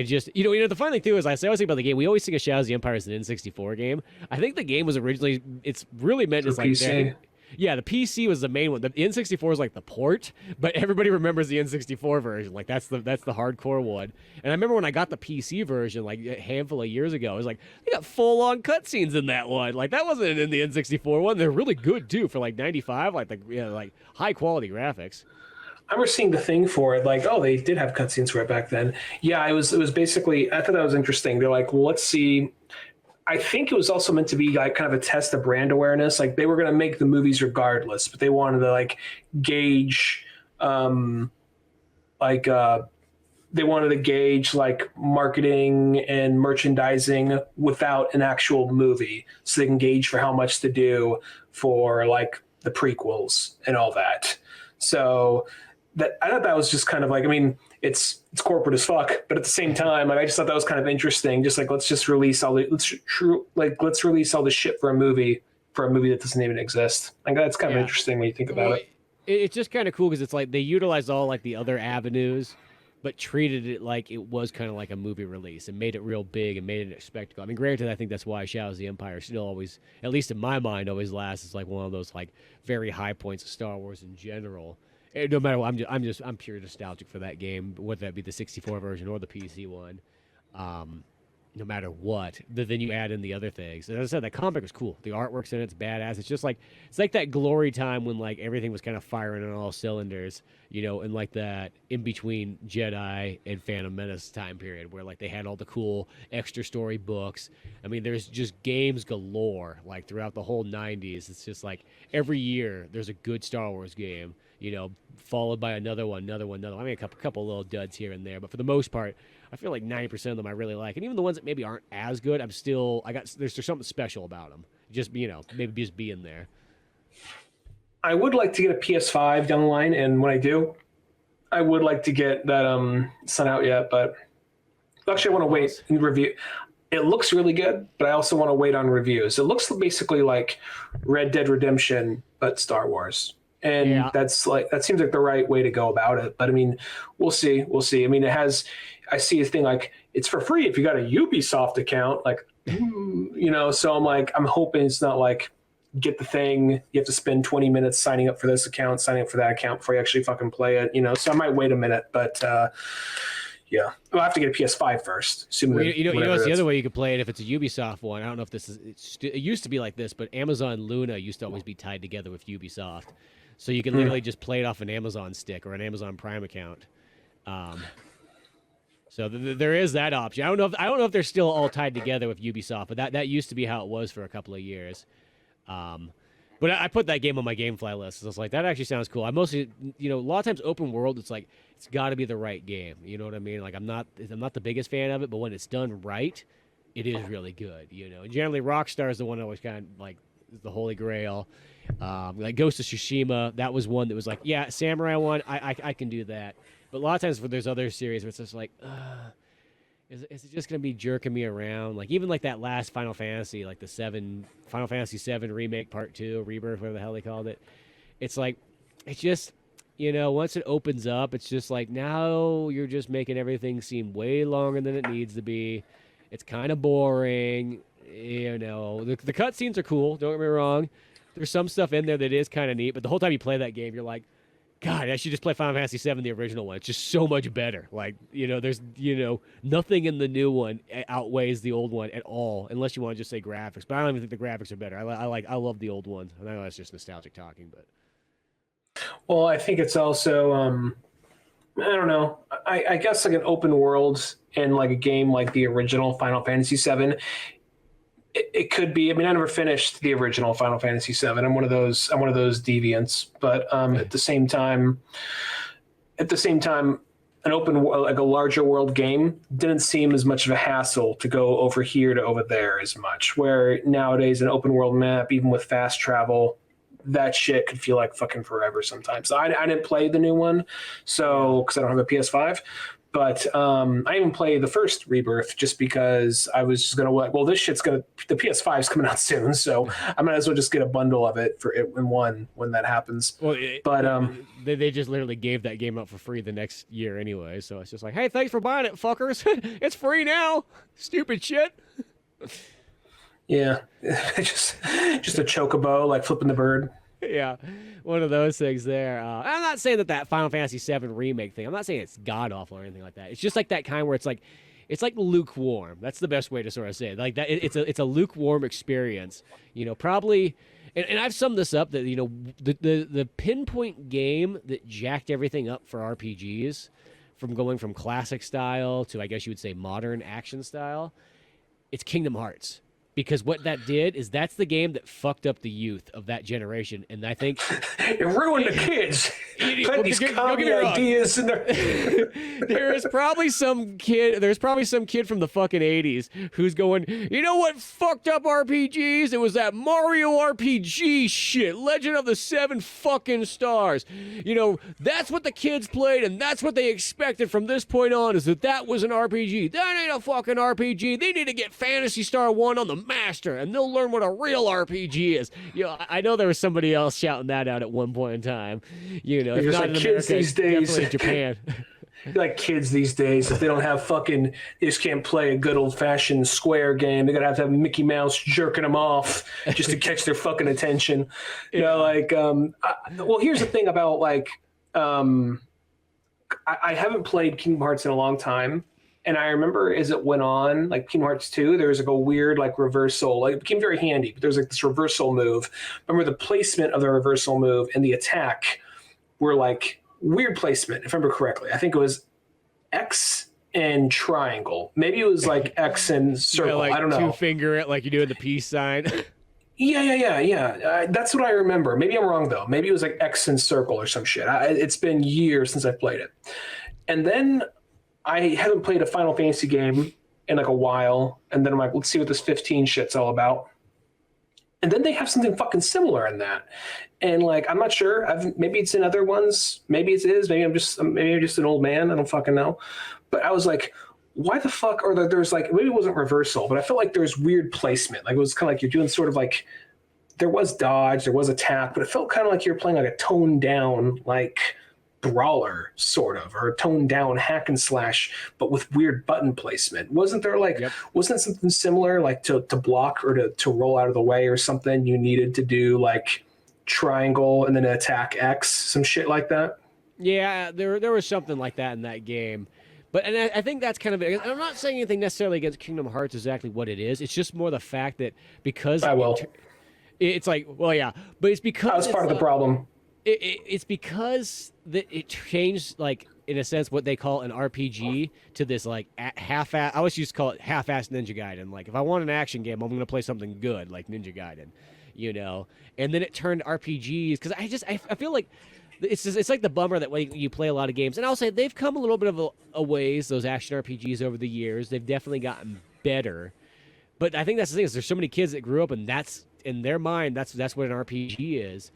just the funny thing too is I always think about the game. We always think of Shadows of the Empire as an N64 game. I think the game was originally, it's really meant as like PC. Yeah, the PC was the main one. The N64 is like the port, but everybody remembers the N64 version. Like that's the hardcore one. And I remember when I got the PC version like a handful of years ago, I was like, they got full on cutscenes in that one. Like that wasn't in the N64 one. They're really good too for like 95, like high quality graphics. I remember seeing the thing for it, like, oh, they did have cutscenes for it back then. Yeah, it was basically, I thought that was interesting. They're like, well, let's see. I think it was also meant to be like kind of a test of brand awareness. Like they were going to make the movies regardless, but they wanted to like gauge, they wanted to gauge like marketing and merchandising without an actual movie, so they can gauge for how much to do for like the prequels and all that. So that I thought that was just kind of like, I mean, it's corporate as fuck, but at the same time, like I just thought that was kind of interesting. Just like let's release all the shit for a movie that doesn't even exist. Like that's kind of interesting when you think about it. It's just kind of cool because it's like they utilized all like the other avenues, but treated it like it was kind of like a movie release and made it real big and made it a spectacle. I mean, granted, I think that's why Shadows of the Empire still always, at least in my mind, always lasts as like one of those like very high points of Star Wars in general. And no matter what, I'm pure nostalgic for that game, whether that be the 64 version or the PC one. No matter what, then you add in the other things. And as I said, that comic was cool. The artwork's in it's badass. It's just like it's like that glory time when like everything was kind of firing on all cylinders, and like that in between Jedi and Phantom Menace time period where like they had all the cool extra story books. I mean, there's just games galore like throughout the whole '90s. It's just like every year there's a good Star Wars game, followed by another one. I mean, a couple little duds here and there, but for the most part, I feel like 90% of them I really like, and even the ones that maybe aren't as good, there's something special about them. Just maybe just being there. I would like to get a PS5 down the line, and when I do, I would like to get that. It's not out yet, but actually, I want to wait and review. It looks really good, but I also want to wait on reviews. It looks basically like Red Dead Redemption, but Star Wars. And that seems like the right way to go about it. But I mean, we'll see. I mean, I see a thing like it's for free if you got a Ubisoft account, like, so I'm hoping it's not like get the thing, you have to spend 20 minutes signing up for this account, signing up for that account before you actually fucking play it, so I might wait a minute, but yeah, I'll have to get a PS5 first. It's the other way you could play it if it's a Ubisoft one. I don't know if this is, it used to be like this, but Amazon Luna used to always be tied together with Ubisoft. So you can literally just play it off an Amazon stick or an Amazon Prime account. So there is that option. I don't know if they're still all tied together with Ubisoft, but that used to be how it was for a couple of years. But I put that game on my GameFly list. So I was like, that actually sounds cool. I mostly, a lot of times open world, it's like it's got to be the right game. You know what I mean? Like I'm not the biggest fan of it, but when it's done right, it is really good. And generally Rockstar is the one that always kind of like is the holy grail. Like Ghost of Tsushima, that was one that was like, yeah, Samurai one, I can do that. But a lot of times there's other series where it's just like, is it just going to be jerking me around? Like even like that last Final Fantasy, like the Final Fantasy 7 Remake Part 2, Rebirth, whatever the hell they called it. It's like, it's just, once it opens up, it's just like now you're just making everything seem way longer than it needs to be. It's kind of boring. the cutscenes are cool. Don't get me wrong. There's some stuff in there that is kind of neat, but the whole time you play that game, you're like, God, I should just play Final Fantasy VII, the original one. It's just so much better. Like, there's, nothing in the new one outweighs the old one at all, unless you want to just say graphics. But I don't even think the graphics are better. I love the old ones. I know that's just nostalgic talking, but. Well, I think it's also, I don't know. I guess like an open world in like a game like the original Final Fantasy VII, it could be. I mean, I never finished the original Final Fantasy VII. I'm one of those deviants. But at the same time, an open like a larger world game didn't seem as much of a hassle to go over here to over there as much. Where nowadays an open world map, even with fast travel, that shit could feel like fucking forever sometimes. So I didn't play the new one, so because I don't have a PS5. But I even played the first Rebirth just because I was just gonna like, well, this shit's the PS5 is coming out soon, so I might as well just get a bundle of it for it in one when that happens. Well, they just literally gave that game out for free the next year anyway, so it's just like, hey, thanks for buying it, fuckers. It's free now. Stupid shit. Yeah, just a chocobo like flipping the bird. Yeah, one of those things there. I'm not saying that Final Fantasy VII remake thing, I'm not saying it's god awful or anything like that. It's just like that kind where it's like lukewarm. That's the best way to sort of say it. Like that, it's a lukewarm experience. Probably, and I've summed this up that the pinpoint game that jacked everything up for RPGs, from going from classic style to I guess you would say modern action style, it's Kingdom Hearts. Because what that did is that's the game that fucked up the youth of that generation, and I think it ruined the kids. Put these commie ideas in there. There's probably some kid from the fucking 80s who's going, you know what fucked up RPGs? It was that Mario RPG shit, Legend of the Seven fucking Stars. That's what the kids played, and that's what they expected from this point on, is that was an RPG. That ain't a fucking RPG. They need to get Phantasy Star 1 on the master, and they'll learn what a real RPG is. I know there was somebody else shouting that out at one point in time. If not like in kids America, these days, definitely Japan. Like kids these days, if they don't have they just can't play a good old fashioned Square game. They gotta have Mickey Mouse jerking them off just to catch their fucking attention. Well, here's the thing about I haven't played Kingdom Hearts in a long time. And I remember as it went on, like Kingdom Hearts 2, there was like a weird reversal. Like it became very handy, but there was like this reversal move. Remember the placement of the reversal move and the attack were like weird placement, if I remember correctly. I think it was X and triangle. Maybe it was like X and circle. I don't know. Two finger it like you do in the peace sign. Yeah. That's what I remember. Maybe I'm wrong though. Maybe it was like X and circle or some shit. It's been years since I played it. And then I haven't played a Final Fantasy game in like a while, and then I'm like, let's see what this 15 shit's all about. And then they have something fucking similar in that, and like I'm not sure. Maybe it's in other ones. Maybe it is. Maybe I'm just an old man. I don't fucking know. But I was like, why the fuck? Or there's like maybe it wasn't reversal, but I felt like there's weird placement. Like it was kind of like you're doing sort of like there was dodge, there was attack, but it felt kind of like you're playing like a toned down like brawler sort of, or a toned down hack and slash, but with weird button placement. Wasn't there wasn't something similar like to block or to roll out of the way or something you needed to do like triangle and then attack X, some shit like that? Yeah, there was something like that in that game. But I think that's kind of it. I'm not saying anything necessarily against Kingdom Hearts exactly what it is. It's just more the fact that because it's like, well, yeah, but it's because that was part of the problem. It's because that it changed, like, in a sense, what they call an RPG to this, like, half-ass. I always used to call it half-ass Ninja Gaiden. Like, if I want an action game, I'm going to play something good, like Ninja Gaiden, And then it turned RPGs, because I feel like it's like the bummer that when you play a lot of games. And I'll say they've come a little bit of a ways, those action RPGs, over the years. They've definitely gotten better. But I think that's the thing, is there's so many kids that grew up, and that's, in their mind, that's what an RPG is.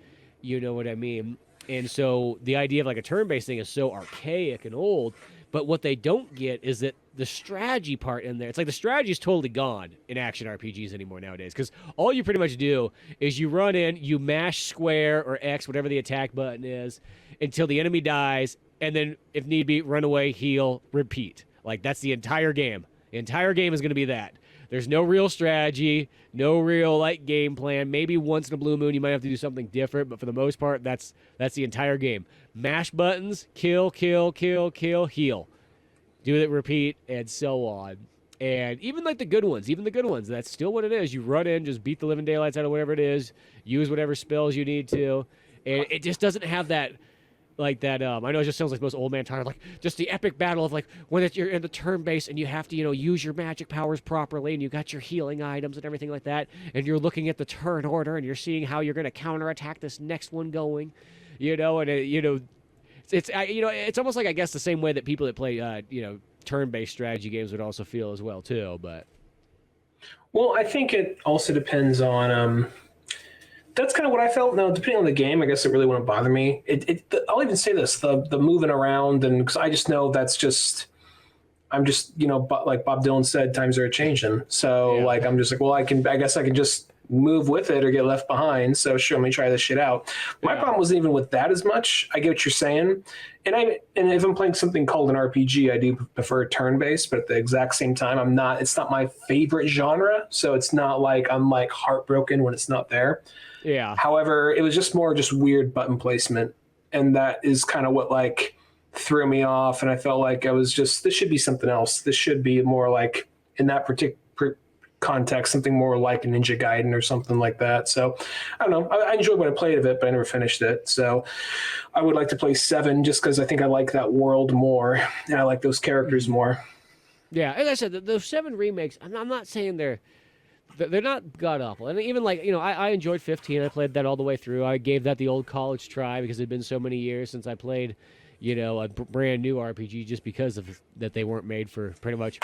You know what I mean? And so the idea of like a turn-based thing is so archaic and old, but what they don't get is that the strategy part in there, it's like the strategy is totally gone in action RPGs anymore nowadays, because all you pretty much do is you run in, you mash square or X, whatever the attack button is, until the enemy dies, and then if need be, run away, heal, repeat. Like that's the entire game. The entire game is going to be that. There's no real strategy, no real like game plan. Maybe once in a blue moon you might have to do something different, but for the most part, that's the entire game. Mash buttons, kill, kill, kill, kill, heal. Do it, repeat, and so on. And even like the good ones, that's still what it is. You run in, just beat the living daylights out of whatever it is, use whatever spells you need to, and it just doesn't have that. Like that, I know it just sounds like the most old man tired. Like just the epic battle of like when you're in the turn base and you have to use your magic powers properly and you got your healing items and everything like that, and you're looking at the turn order and you're seeing how you're going to counterattack this next one going, and it's almost like I guess the same way that people that play turn-based strategy games would also feel as well too. But well, I think it also depends on. That's kind of what I felt. Now, depending on the game, I guess it really wouldn't bother me. I'll even say this: the moving around, and because I just know I'm just like Bob Dylan said, times are changing. So Yeah. like I'm just like, well, I guess I can just move with it or get left behind. So sure, let me try this shit out. My problem wasn't even with that as much. I get what you're saying, and if I'm playing something called an RPG, I do prefer turn-based, but at the exact same time, I'm not. It's not my favorite genre, so it's not like I'm like heartbroken when it's not there. yeah, However, it was just weird button placement, and that is kind of what like threw me off. And I felt like this should be something else. This should be more like in that particular context, something more like a Ninja Gaiden or something like that. So I don't know. I enjoyed what I played of it, but I never finished it. So I would like to play 7 just because I think I like that world more and I like those characters more. yeah. As I said, those 7 remakes. I'm not saying they're not god awful, and even like I enjoyed 15. I played that all the way through. I gave that the old college try because it had been so many years since I played, a brand new RPG, just because of that they weren't made for pretty much.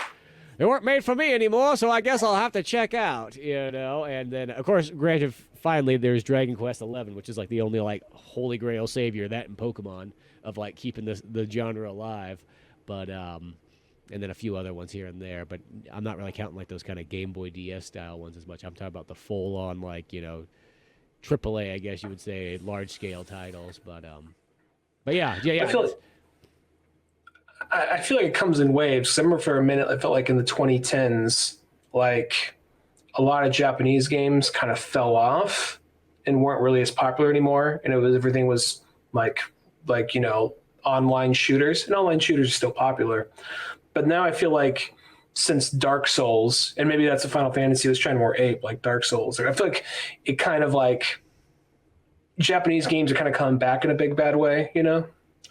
They weren't made for me anymore, so I guess I'll have to check out, And then, of course, granted, finally there's Dragon Quest 11, which is like the only like holy grail savior that in Pokemon of like keeping the genre alive, but and then a few other ones here and there, but I'm not really counting like those kind of Game Boy DS style ones as much. I'm talking about the full on like AAA, I guess you would say, large scale titles. But yeah. I feel like it comes in waves. I remember for a minute, I felt like in the 2010s, like a lot of Japanese games kind of fell off and weren't really as popular anymore. And everything was like online shooters, and online shooters are still popular. But now I feel like since Dark Souls, and maybe that's a Final Fantasy was trying to more ape like Dark Souls, I feel like it kind of like Japanese games are kind of coming back in a big bad way,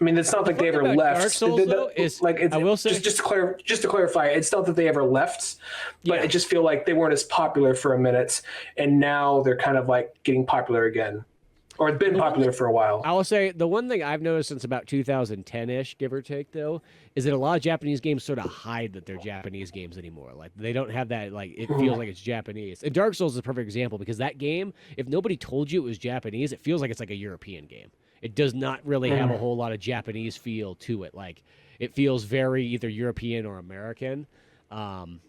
I mean, it's not like they ever left. Dark Souls, though, is, I will say, just to clarify, it's not that they ever left, but I just feel like they weren't as popular for a minute, and now they're kind of like getting popular again, or been popular for a while. I will say the one thing I've noticed since about 2010-ish, give or take, though, is that a lot of Japanese games sort of hide that they're Japanese games anymore. Like they don't have that. Like it feels like it's Japanese. And Dark Souls is a perfect example because that game, if nobody told you it was Japanese, it feels like it's like a European game. It does not really have a whole lot of Japanese feel to it. Like it feels very either European or American. And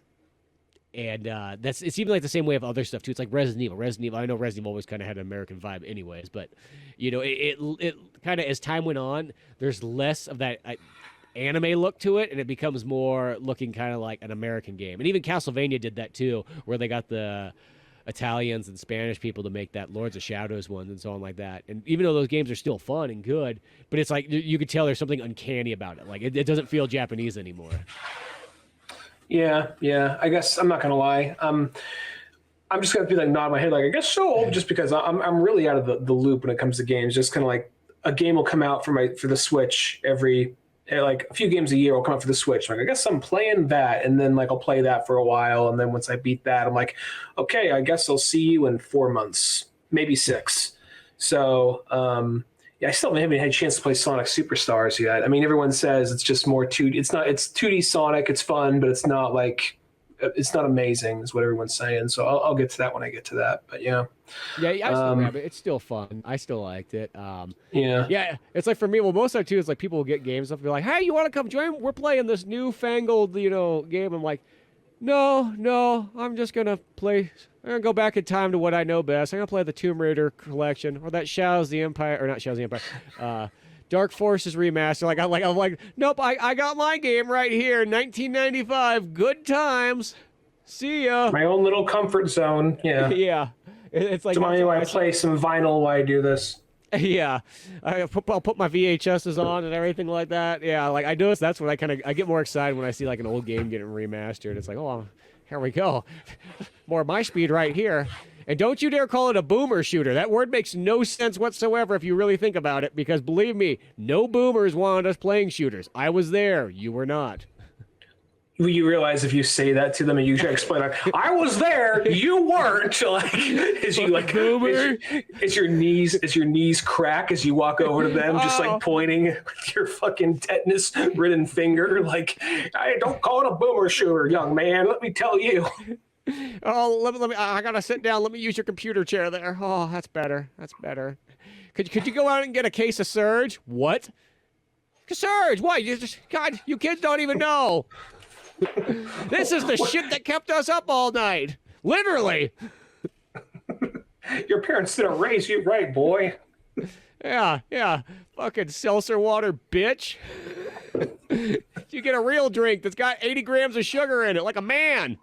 it's even like the same way of other stuff too. It's like Resident Evil. I know Resident Evil always kind of had an American vibe, anyways. But it kind of as time went on, there's less of that anime look to it, and it becomes more looking kind of like an American game. And even Castlevania did that too, where they got the Italians and Spanish people to make that Lords of Shadows ones and so on like that. And even though those games are still fun and good, but it's like you could tell there's something uncanny about it. Like it doesn't feel Japanese anymore. Yeah. I guess I'm not gonna lie. I'm just gonna be like nodding my head, like I guess so, just because I'm really out of the loop when it comes to games. Just kind of like a game will come out for the Switch every like a few games a year will come out for the Switch. Like I guess I'm playing that, and then like I'll play that for a while, and then once I beat that, I'm like, okay, I guess I'll see you in 4 months, maybe 6. So yeah, I still haven't had a chance to play Sonic Superstars yet. I mean, everyone says it's just more 2D. It's 2D Sonic. It's fun, but it's not amazing, is what everyone's saying. So I'll get to that when I get to that. But yeah. Yeah, I still grab it. It's still fun. I still liked it. Yeah. It's like for me, well, most of the time too, is like people will get games and be like, "Hey, you want to come join? We're playing this newfangled, game." I'm like, No, I'm just gonna play. I'm gonna go back in time to what I know best. I'm gonna play the Tomb Raider collection or that Shadows the Empire, or not Shadows the Empire. Dark Forces remaster. I'm like, nope. I got my game right here, 1995. Good times. See ya. My own little comfort zone. Yeah. Yeah. It's like, Tomorrow I play some vinyl while I do this. yeah, I'll put my VHSs on and everything like that. Yeah, like I notice that's when I get more excited when I see like an old game getting remastered. It's like, oh, here we go, more my speed right here. And don't you dare call it a boomer shooter. That word makes no sense whatsoever if you really think about it. Because believe me, no boomers wanted us playing shooters. I was there. You were not. You realize if you say that to them and you try to explain, like, I was there, you weren't. Like, as you like, boomer. As your knees crack as you walk over to them, just like pointing with your fucking tetanus-ridden finger, like, I don't call it a boomer shooter, young man. Let me tell you. Oh, let me. I gotta sit down. Let me use your computer chair there. Oh, that's better. That's better. Could you go out and get a case of Surge? What? Surge? What? God, you kids don't even know. This is the shit that kept us up all night. Literally. Your parents didn't raise you right, boy. Yeah. Fucking seltzer water, bitch. You get a real drink that's got 80 grams of sugar in it, like a man.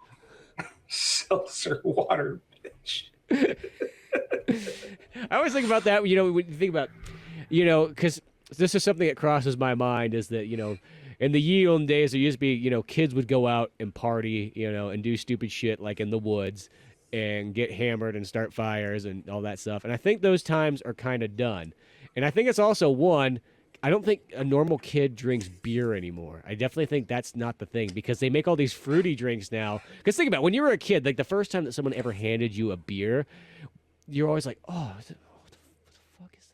Seltzer water, bitch. I always think about that, when you think about, because this is something that crosses my mind, is that, in the ye olden days, there used to be, kids would go out and party, and do stupid shit like in the woods and get hammered and start fires and all that stuff. And I think those times are kind of done. And I think it's also I don't think a normal kid drinks beer anymore. I definitely think that's not the thing, because they make all these fruity drinks now. Because think about it, when you were a kid, like the first time that someone ever handed you a beer, you're always like, oh, what the fuck is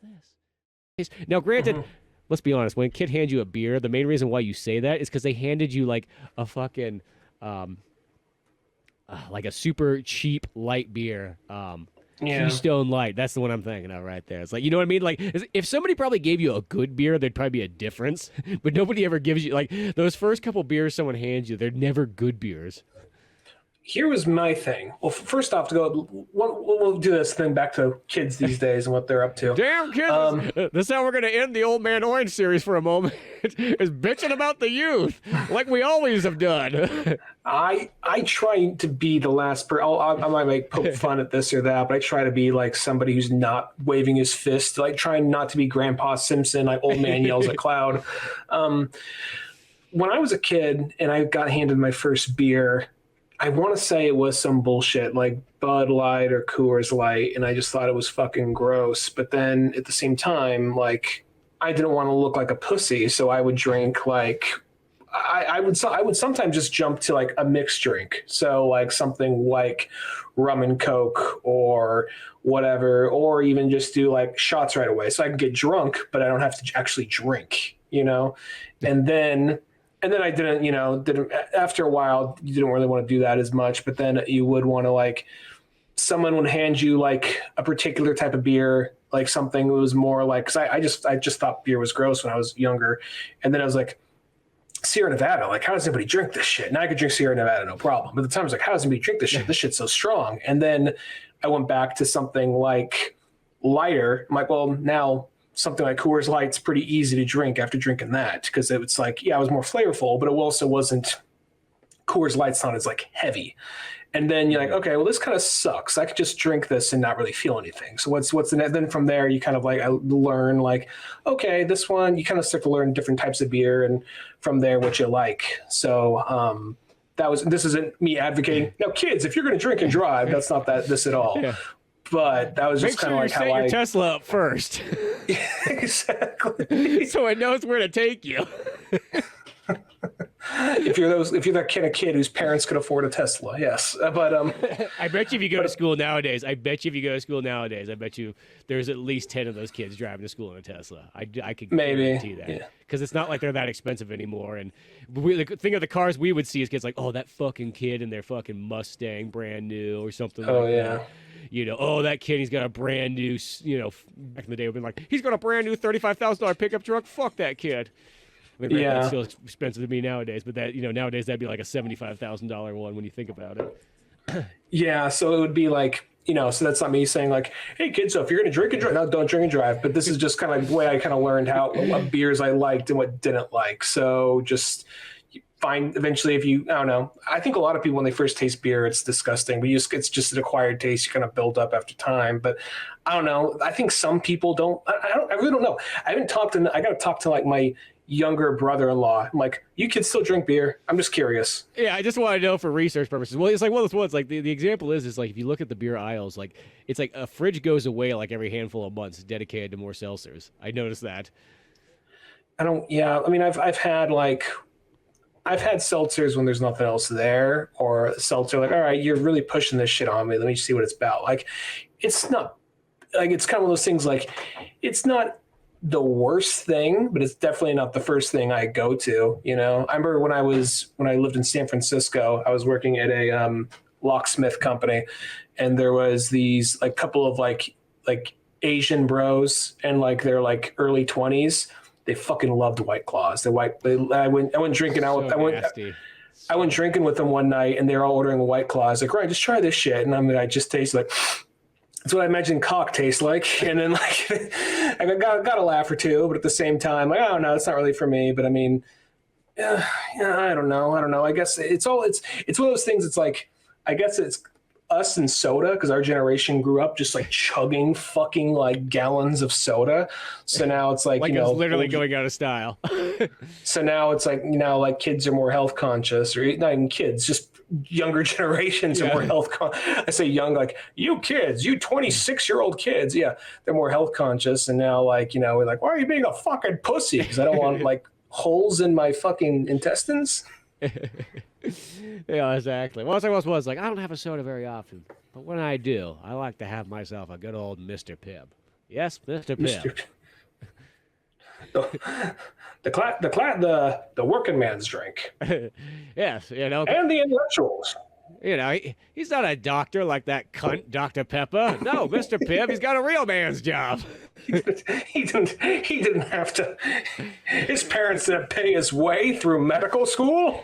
this? Now, granted, let's be honest, when a kid hands you a beer, the main reason why you say that is because they handed you like a fucking, like a super cheap light beer. Keystone Light. That's the one I'm thinking of right there. It's like, you know what I mean? Like, if somebody probably gave you a good beer, there'd probably be a difference. But nobody ever gives you, like, those first couple beers someone hands you, they're never good beers. Here was my thing. Well, first off, we'll do this thing back to kids these days and what they're up to. Damn kids! This is how we're going to end the Old Man Orange series for a moment. Is bitching about the youth, like we always have done. I try to be the last person. I might poke fun at this or that, but I try to be like somebody who's not waving his fist, like trying not to be Grandpa Simpson, like old man yells at cloud. When I was a kid and I got handed my first beer, I want to say it was some bullshit like Bud Light or Coors Light, and I just thought it was fucking gross. But then at the same time, like, I didn't want to look like a pussy, so I would drink like I would sometimes just jump to like a mixed drink, so like something like rum and Coke or whatever, or even just do like shots right away, so I can get drunk, but I don't have to actually drink, And then I didn't after a while, you didn't really want to do that as much, but then you would want to, like, someone would hand you like a particular type of beer, like something that was more like, cause I just thought beer was gross when I was younger. And then I was like, Sierra Nevada, like, how does anybody drink this shit? Now I could drink Sierra Nevada, no problem. But at the time I was like, how does anybody drink this shit? This shit's so strong. And then I went back to something like lighter. I'm like, well, now something like Coors Light's pretty easy to drink after drinking that, because it was like, yeah, it was more flavorful, but it also wasn't, Coors Light's not as like heavy. And then you're like, okay, well, this kind of sucks. I could just drink this and not really feel anything. So what's the net? Then from there, you kind of like learn like, okay, this one, you kind of start to learn different types of beer, and from there, what you like. So this isn't me advocating. Now, kids, if you're going to drink and drive, that's not this at all. Yeah. But that was just kind of like how your Tesla up first. Exactly. So it knows where to take you. If you're that kind of kid whose parents could afford a Tesla, yes. But I bet you if you go to school nowadays, I bet you there's at least 10 of those kids driving to school in a Tesla. I could guarantee that, because it's not like they're that expensive anymore. And think of the cars we would see as kids, like, oh, that fucking kid in their fucking Mustang, brand new, or something. Oh, like that. Oh, that kid, he's got a brand new, back in the day, we've been like, he's got a brand new $35,000 pickup truck. Fuck that kid. I mean, that's still expensive to me nowadays, but that, nowadays that'd be like a $75,000 one when you think about it. Yeah, so it would be like, so that's not me saying like, hey kids, so if you're gonna drink and drive, no, don't drink and drive. But this is just kind of like the way I kind of learned what beers I liked and what didn't like. So just find eventually, if you, I don't know, I think a lot of people, when they first taste beer, it's disgusting, but it's just an acquired taste. You kind of build up after time. But I don't know. I think some people don't, I really don't know. I got to talk to like my younger brother-in-law. I'm like, you kids still drink beer? I'm just curious. Yeah, I just want to know for research purposes. Well, it's like one of those ones. Like the example is like if you look at the beer aisles, like it's like a fridge goes away like every handful of months, dedicated to more seltzers. I noticed that. Yeah. I mean, I've had seltzers when there's nothing else there, or a seltzer like, all right, you're really pushing this shit on me. Let me see what it's about. Like, it's not like, it's kind of one of those things like, it's not the worst thing, but it's definitely not the first thing I go to. You know, I remember when I lived in San Francisco, I was working at a locksmith company, and there was these like couple of like Asian bros, and like they're like early 20s. They fucking loved White Claws. I went drinking out. I went drinking with them one night, and they were all ordering White Claws. Like, right, just try this shit. And I just taste like, that's what I imagine cock tastes like. And then like, I got a laugh or two, but at the same time, like, oh no, it's not really for me. But I mean, yeah, I don't know. I guess it's one of those things. It's like, I guess it's us and soda, because our generation grew up just like chugging fucking like gallons of soda. So now it's like it's literally going out of style. So now it's like, like kids are more health conscious, or not even kids, just younger generations are more health I say young, like you kids, you 26-year-old kids, they're more health conscious. And now like, we're like, why are you being a fucking pussy? Because I don't want like holes in my fucking intestines. Yeah, exactly. Well, I was like, I don't have a soda very often, but when I do, I like to have myself a good old Mr. Pibb. Yes, Mr. Pibb. The working man's drink. Yes, and the intellectuals. He's not a doctor like that cunt Dr. Pepper. No, Mr. Pibb, he's got a real man's job. He didn't have to. His parents didn't pay his way through medical school.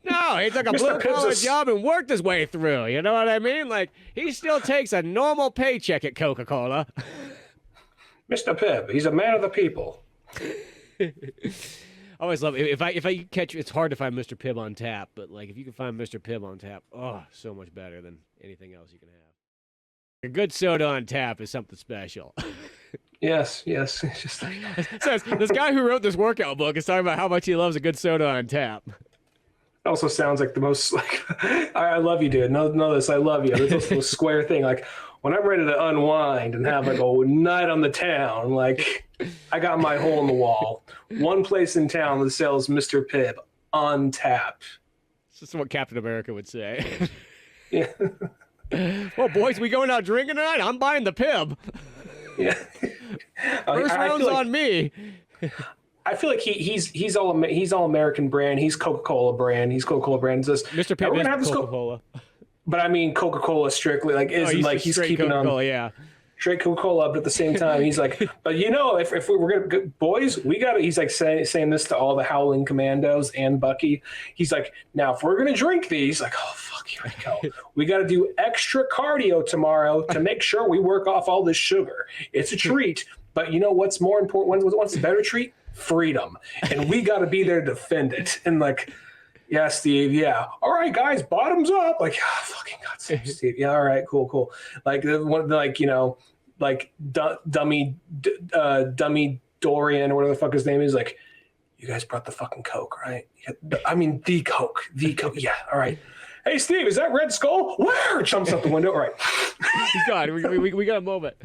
No, he took a blue-collar job and worked his way through. You know what I mean? Like, he still takes a normal paycheck at Coca-Cola. Mr. Pibb, he's a man of the people. I always love it. If I catch, it's hard to find Mr. Pibb on tap, but like if you can find Mr. Pibb on tap, oh, so much better than anything else you can have. A good soda on tap is something special. Yes. It's just like... So this guy who wrote this workout book is talking about how much he loves a good soda on tap. It also sounds like the most like, I love you, dude. Know this, I love you. It's also a square thing. Like when I'm ready to unwind and have like a night on the town, like I got my hole in the wall. One place in town that sells Mr. Pibb on tap. This is what Captain America would say. Yeah. Well, boys, we going out drinking tonight? I'm buying the Pibb. Yeah. First round's on me. I feel like he's all American brand. He's Coca-Cola brand. Says, Mr. Pibb is Coca-Cola. But I mean Coca-Cola strictly. Like he's keeping on. Yeah. Straight Coca-Cola, but at the same time, he's like, but if we're gonna boys, we got to. He's like saying this to all the Howling Commandos and Bucky. He's like, now if we're gonna drink these, like, oh fuck, here we go. We got to do extra cardio tomorrow to make sure we work off all this sugar. It's a treat, but you know what's more important? What's a better treat? Freedom, and we got to be there to defend it. And like, yeah, Steve. Yeah, all right, guys, bottoms up. Like, oh, fucking God, Steve. Yeah, all right, cool. Like dummy Dorian or whatever the fuck his name is. Like, you guys brought the fucking Coke, right? I mean, the Coke. Yeah, all right. Hey, Steve, is that Red Skull? Where? Jumps out the window. All right. He's gone. We got a moment.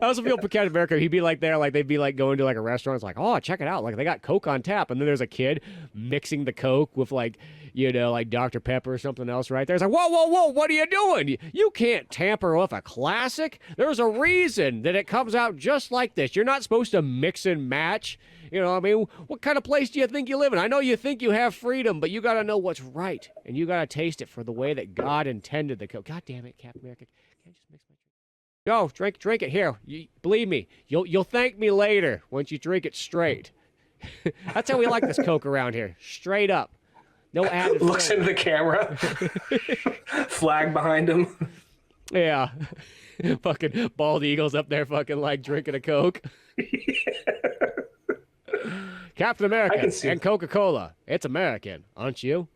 I also feel for Captain America. He'd be like there, like they'd be like going to like a restaurant. It's like, oh, check it out. Like they got Coke on tap. And then there's a kid mixing the Coke with like, like Dr. Pepper or something else right there. It's like, whoa, what are you doing? You can't tamper with a classic. There's a reason that it comes out just like this. You're not supposed to mix and match. I mean, what kind of place do you think you live in? I know you think you have freedom, but you got to know what's right. And you got to taste it for the way that God intended the Coke. God damn it, Captain America. Can't just mix my drink. No, drink it. Here, believe me, you'll thank me later once you drink it straight. That's how we like this Coke around here. Straight up. No added looks into the camera. Flag behind him. Yeah. Fucking bald eagles up there fucking like drinking a Coke. Captain America I can see. and Coca-Cola. It's American, aren't you?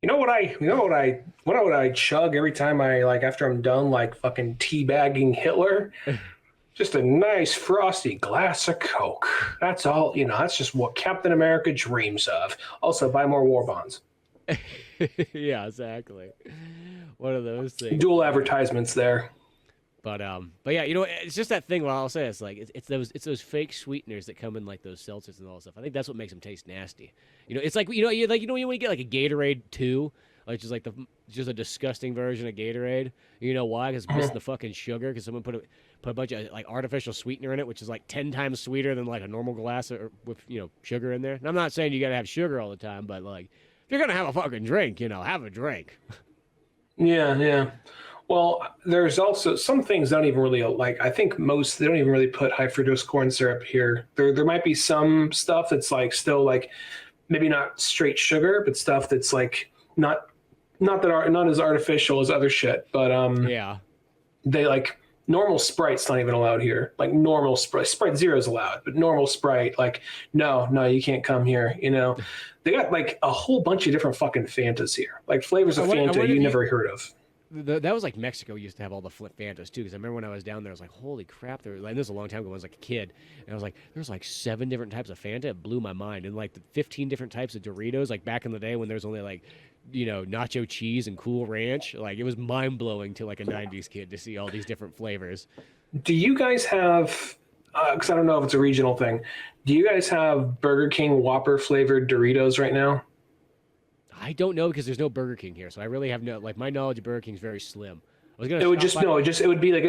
What I chug every time I like after I'm done like fucking teabagging Hitler? Just a nice frosty glass of Coke. That's all, that's just what Captain America dreams of. Also, buy more war bonds. Yeah, exactly. One of those things. Dual advertisements there. But yeah, it's just that thing. What I'll say is like it's those fake sweeteners that come in like those seltzers and all that stuff. I think that's what makes them taste nasty. It's like you when you get like a Gatorade 2, like just a disgusting version of Gatorade. You know why? Because it's missing the fucking sugar. Because someone put a bunch of like artificial sweetener in it, which is like 10 times sweeter than like a normal glass with sugar in there. And I'm not saying you gotta have sugar all the time, but like if you're gonna have a fucking drink, have a drink. Yeah, yeah. Well, there's also some things don't even really like. I think they don't even really put high fructose corn syrup here. There might be some stuff that's like still like maybe not straight sugar, but stuff that's like not as artificial as other shit. But Yeah. they like normal Sprite's not even allowed here. Like normal Sprite Zero is allowed, but normal Sprite, like no, you can't come here. They got like a whole bunch of different fucking Fantas here, like flavors of Fanta you never heard of. That was like Mexico used to have all the flip Fantas too. Because I remember when I was down there, I was like, "Holy crap!" This was a long time ago. When I was like a kid, and I was like, "There's like 7 different types of Fanta." It blew my mind, and like the 15 different types of Doritos. Like back in the day when there was only like, nacho cheese and Cool Ranch. Like it was mind blowing to like a '90s kid to see all these different flavors. Do you guys have? Because I don't know if it's a regional thing. Do you guys have Burger King Whopper flavored Doritos right now? I don't know because there's no Burger King here, so I really have my knowledge of Burger King is very slim. I was gonna. It would be like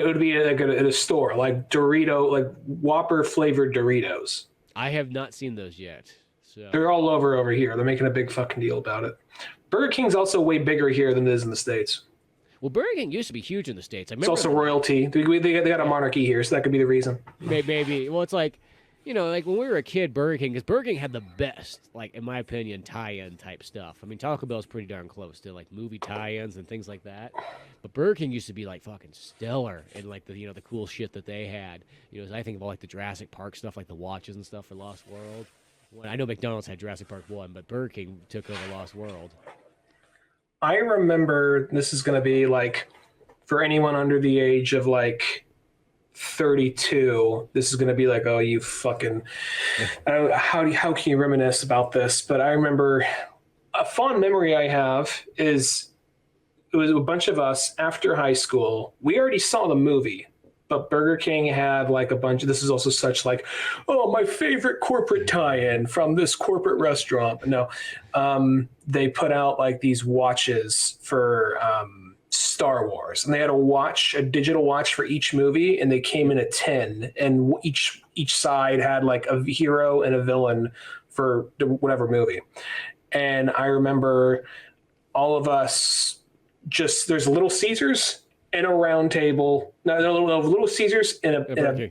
at a store like Dorito, like Whopper flavored Doritos. I have not seen those yet. So They're all over here. They're making a big fucking deal about it. Burger King's also way bigger here than it is in the States. Well, Burger King used to be huge in the States. It's also royalty. They got a monarchy here, so that could be the reason. Maybe. Well, it's like, like when we were a kid, Burger King had the best, like, in my opinion, tie-in type stuff. I mean, Taco Bell's pretty darn close to, like, movie tie-ins and things like that. But Burger King used to be, like, fucking stellar in, like, the cool shit that they had. I think of all, like, the Jurassic Park stuff, like the watches and stuff for Lost World. Well, I know McDonald's had Jurassic Park 1, but Burger King took over Lost World. I remember, this is going to be, like, for anyone under the age of, like, 32, this is going to be like, oh, you fucking, I don't know, how can you reminisce about this? But I remember a fond memory I have is it was a bunch of us after high school. We already saw the movie, but Burger King had like a bunch of, this is also such like, oh, my favorite corporate tie-in from this corporate restaurant. No, they put out like these watches for, Star Wars, and they had a digital watch for each movie, and they came in a 10, and each side had like a hero and a villain for whatever movie. And I remember all of us there's Little Caesars and a round table, Little Caesars and a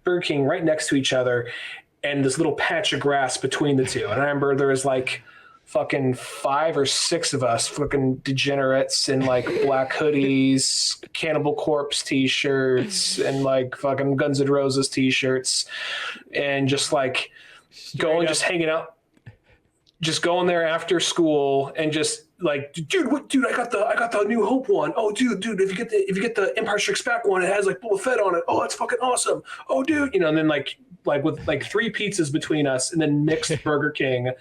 Burger King right next to each other, and this little patch of grass between the two. And I remember there was like fucking 5 or 6 of us fucking degenerates in like black hoodies, Cannibal Corpse t-shirts, and like fucking Guns N' Roses t-shirts, and just like just hanging out, just going there after school and just like, dude, I got the New Hope one. Oh, dude, if you get the Empire Strikes Back one, it has like Boba Fett on it. Oh, that's fucking awesome. Oh, dude, and then like with like 3 pizzas between us, and then mixed Burger King,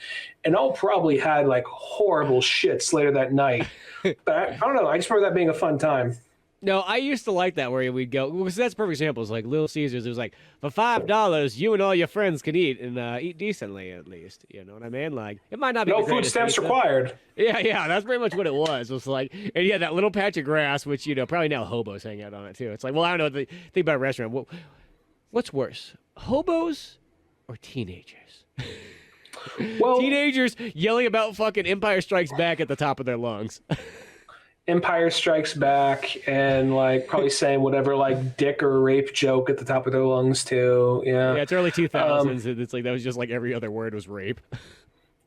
and all probably had like horrible shits later that night. But I don't know. I just remember that being a fun time. No, I used to like that where we'd go. Because that's a perfect example. It's like Little Caesars. It was like, for $5, you and all your friends could eat and eat decently at least. You know what I mean? Like, it might not be no food stamps pizza required. Yeah, that's pretty much what it was. It was like, and yeah, that little patch of grass, which probably now hobos hang out on it too. It's like, well, I don't know. Think about a restaurant. What's worse, hobos or teenagers? Well, teenagers yelling about fucking Empire Strikes Back at the top of their lungs. Empire Strikes Back, and like probably saying whatever like dick or rape joke at the top of their lungs too. Yeah, it's early 2000s. It's like that was just like every other word was rape.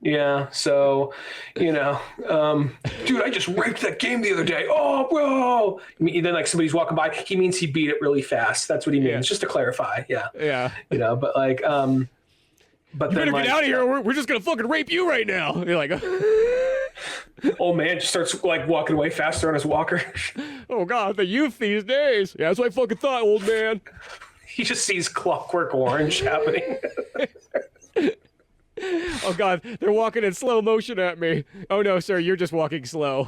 Yeah, so dude, I just raped that game the other day. Oh, bro. Then like somebody's walking by, he means he beat it really fast. That's what he means, just to clarify. Yeah. Yeah. But like But You then better get out of here. We're just gonna fucking rape you right now. You're like, old man just starts like walking away faster on his walker. oh god, the youth these days. Yeah, that's what I fucking thought, old man. He just sees Clockwork Orange happening. Oh god, they're walking in slow motion at me. Oh no, sir, you're just walking slow.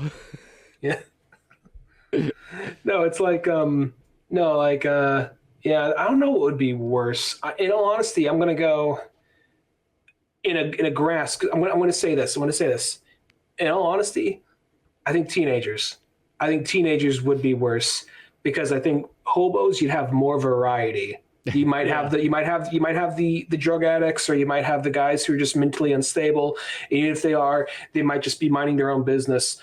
Yeah. No, it's like yeah, I don't know what would be worse. In all honesty, I'm gonna go in a grass. I'm gonna say this. In all honesty, I think teenagers. I think teenagers would be worse because I think hobos you'd have more variety. You might have the drug addicts, or you might have the guys who are just mentally unstable. And even if they are, they might just be minding their own business.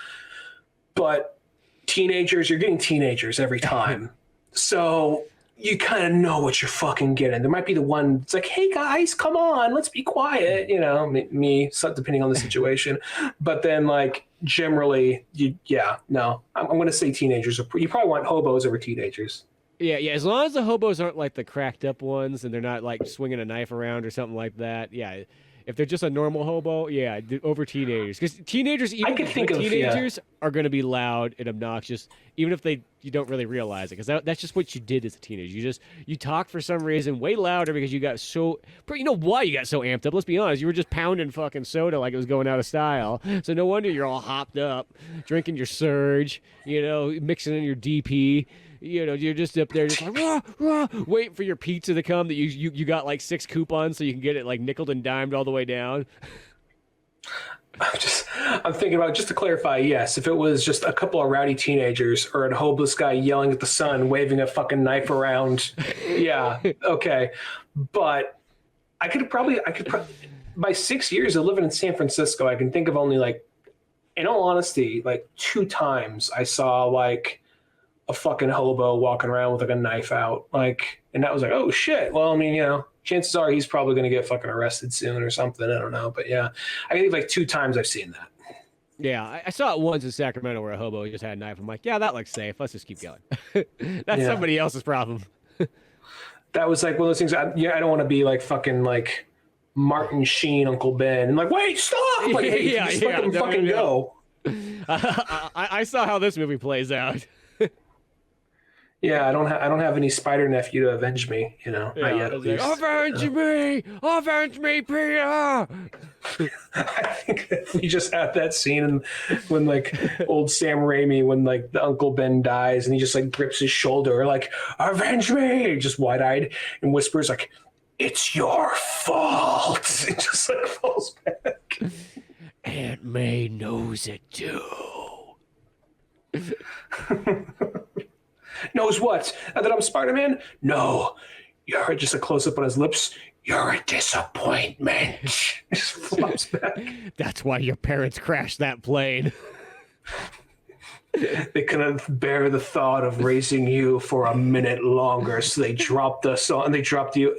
But teenagers, you're getting teenagers every time. So you kind of know what you're fucking getting. There might be the one that's like, hey guys, come on, let's be quiet. You know, me, depending on the situation. But then like generally, I'm going to say teenagers. You probably want hobos over teenagers. Yeah, as long as the hobos aren't like the cracked up ones and they're not like swinging a knife around or something like that. Yeah. If they're just a normal hobo, yeah, over teenagers. Because teenagers, even teenagers are going to be loud and obnoxious, even if you don't really realize it. Because that's just what you did as a teenager. You talked for some reason way louder because you got so... You know why you got so amped up? Let's be honest. You were just pounding fucking soda like it was going out of style. So no wonder you're all hopped up, drinking your Surge, mixing in your DP. You're just up there just like, rah, rah, waiting for your pizza to come that you got like 6 coupons so you can get it like nickeled and dimed all the way down. I'm thinking about, just to clarify, yes, if it was just a couple of rowdy teenagers or a hopeless guy yelling at the sun, waving a fucking knife around, yeah, okay. But I could probably, by 6 years of living in San Francisco, I can think of only like, in all honesty, like 2 times I saw like a fucking hobo walking around with like a knife out, like, and that was like, oh shit. Well, I mean, chances are he's probably going to get fucking arrested soon or something. I don't know, but yeah, I think like 2 times I've seen that. Yeah, I saw it once in Sacramento where a hobo just had a knife. I'm like, yeah, that looks safe. Let's just keep going. That's somebody else's problem. That was like one of those things. I don't want to be like fucking like Martin Sheen, Uncle Ben, and like, wait, stop! Like, hey, just fucking go. I saw how this movie plays out. Yeah, I don't have any spider nephew to avenge me, not yet at least. Avenge me, Peter! I think that we just had that scene when like old Sam Raimi, when like the Uncle Ben dies and he just like grips his shoulder like, avenge me, just wide-eyed, and whispers like, it's your fault. It just like falls back. Aunt May knows it too. Knows what? That I'm Spider-Man? No. You're just a close-up on his lips. You're a disappointment. Just flops back. That's why your parents crashed that plane. They couldn't bear the thought of raising you for a minute longer, so they dropped us on. They dropped you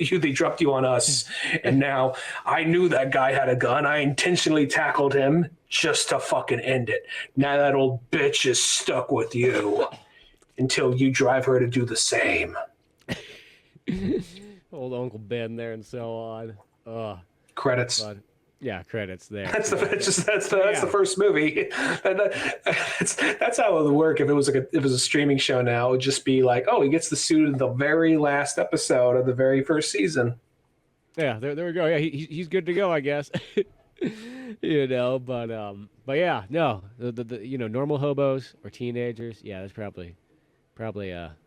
on us. And now I knew that guy had a gun. I intentionally tackled him just to fucking end it. Now that old bitch is stuck with you until you drive her to do the same. Old Uncle Ben there and so on. Credits. But, yeah, credits there. That's the first movie. That's how it would work if it was a streaming show now. It would just be like, oh, he gets the suit in the very last episode of the very first season. Yeah, there we go. Yeah, he's good to go, I guess. But yeah, no, the normal hobos or teenagers, yeah, that's probably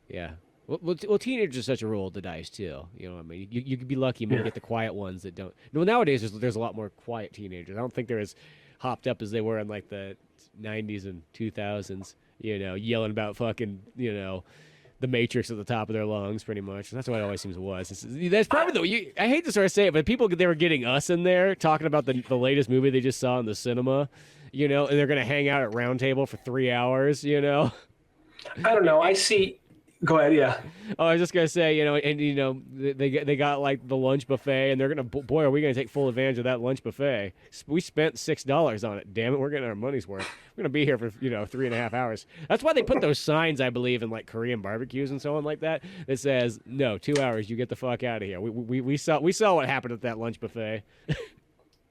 yeah. Well, teenagers are such a roll of the dice too. You know what I mean? You could be lucky, maybe get the quiet ones that don't. Well, nowadays there's a lot more quiet teenagers. I don't think they're as hopped up as they were in like the 90s and 2000s. Yelling about fucking the Matrix at the top of their lungs, pretty much. That's what it always seems it was. That's probably I hate to sort of say it, but they were getting us in there talking about the latest movie they just saw in the cinema. And they're gonna hang out at Round Table for 3 hours. I don't know. I see Go ahead. Yeah. Oh, I was just gonna say, and they got like the lunch buffet, and they're gonna, boy, are we gonna take full advantage of that lunch buffet? We spent $6 on it. Damn it, we're getting our money's worth. We're gonna be here for 3.5 hours. That's why they put those signs, I believe, in like Korean barbecues and so on like that. That says, no, 2 hours, you get the fuck out of here. We saw what happened at that lunch buffet.